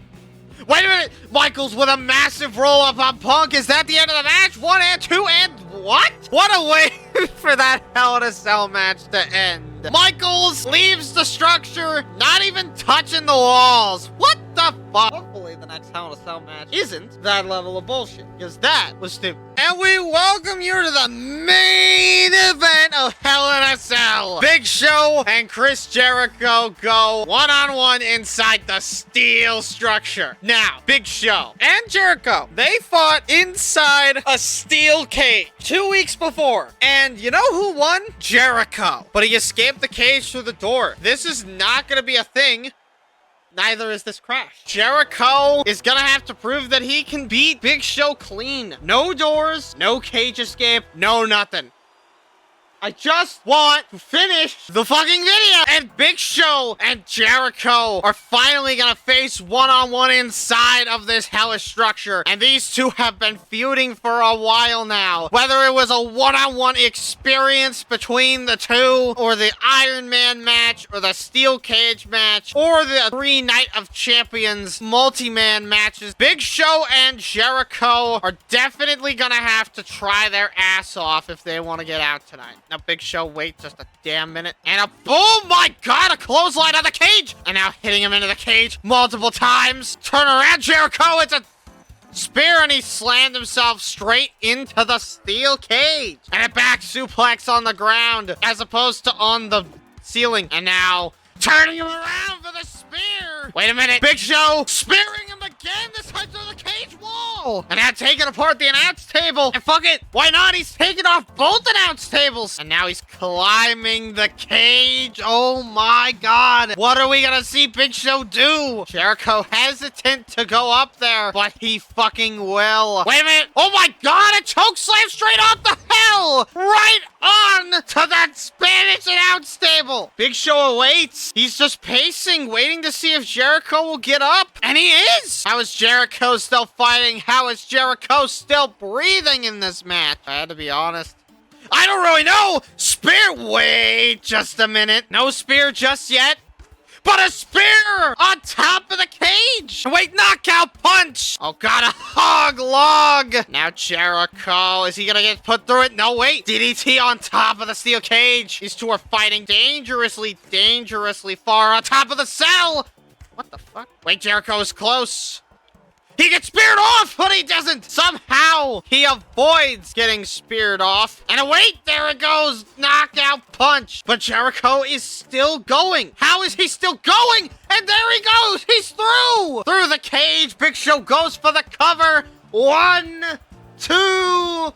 Wait a minute. Michaels with a massive roll-up on Punk. Is that the end of the match? 1 and 2 and what? What a way for that Hell in a Cell match to end. Michaels leaves the structure, not even touching the walls. What the fuck? Hopefully the next Hell in a Cell match isn't that level of bullshit, because that was stupid. And we welcome you to the main event of Hell in a Cell. Big Show and Chris Jericho go one-on-one inside the steel structure. Now, Big Show and Jericho, they fought inside a steel cage 2 weeks before. And you know who won? Jericho. But he escaped the cage through the door. This is not going to be a thing. Neither is this crash. Jericho is gonna have to prove that he can beat Big Show clean. No doors, no cage escape, no nothing. I just want to finish the fucking video. And Big Show and Jericho are finally gonna face one-on-one inside of this hellish structure. And these two have been feuding for a while now. Whether it was a one-on-one experience between the two, or the Iron Man match, or the Steel Cage match, or the 3 Night of Champions multi-man matches, Big Show and Jericho are definitely gonna have to try their ass off if they want to get out tonight. Now, Big Show, wait just a damn minute. And a boom! My God, a clothesline on the cage! And now hitting him into the cage multiple times. Turn around, Jericho! It's a spear, and he slammed himself straight into the steel cage. And a back suplex on the ground, as opposed to on the ceiling. And now turning him around for the spear. Wait a minute. Big Show spearing him again, this time through the cage wall. And now taking apart the announce table. And fuck it, why not? He's taking off both announce tables. And now he's climbing the cage. Oh my God. What are we gonna see Big Show do? Jericho hesitant to go up there, but he fucking will. Wait a minute. Oh my God, a choke slam straight off the hell. Right on to that Spanish announce table. Big Show awaits. He's just pacing, waiting to see if Jericho will get up. And he is. How is Jericho still fighting? How is Jericho still breathing in this match? I had to be honest. I don't really know. Spear. Wait just a minute. No spear just yet. But a spear on top of the cage. Wait, knockout punch. Oh, God, a hog log. Now Jericho, is he gonna get put through it? No, wait. DDT on top of the steel cage. These two are fighting dangerously, dangerously far on top of the cell. What the fuck? Wait, Jericho is close. He gets speared off, but he doesn't. Somehow, he avoids getting speared off. And wait, there it goes. Knockout punch. But Jericho is still going. How is he still going? And there he goes. He's through. Through the cage. Big Show goes for the cover. 1, 2. Oh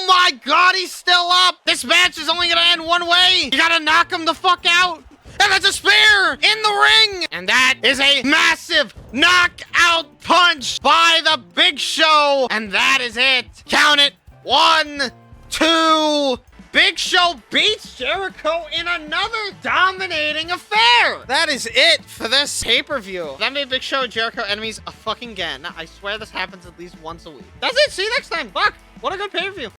my God, he's still up. This match is only going to end one way. You got to knock him the fuck out. And that's a spear in the ring. And that is a massive knockout punch by the Big Show. And that is it. Count it. 1, 2. Big Show beats Jericho in another dominating affair. That is it for this pay-per-view. That made Big Show and Jericho enemies a fucking again. I swear this happens at least once a week. That's it. See you next time. Fuck. What a good pay-per-view.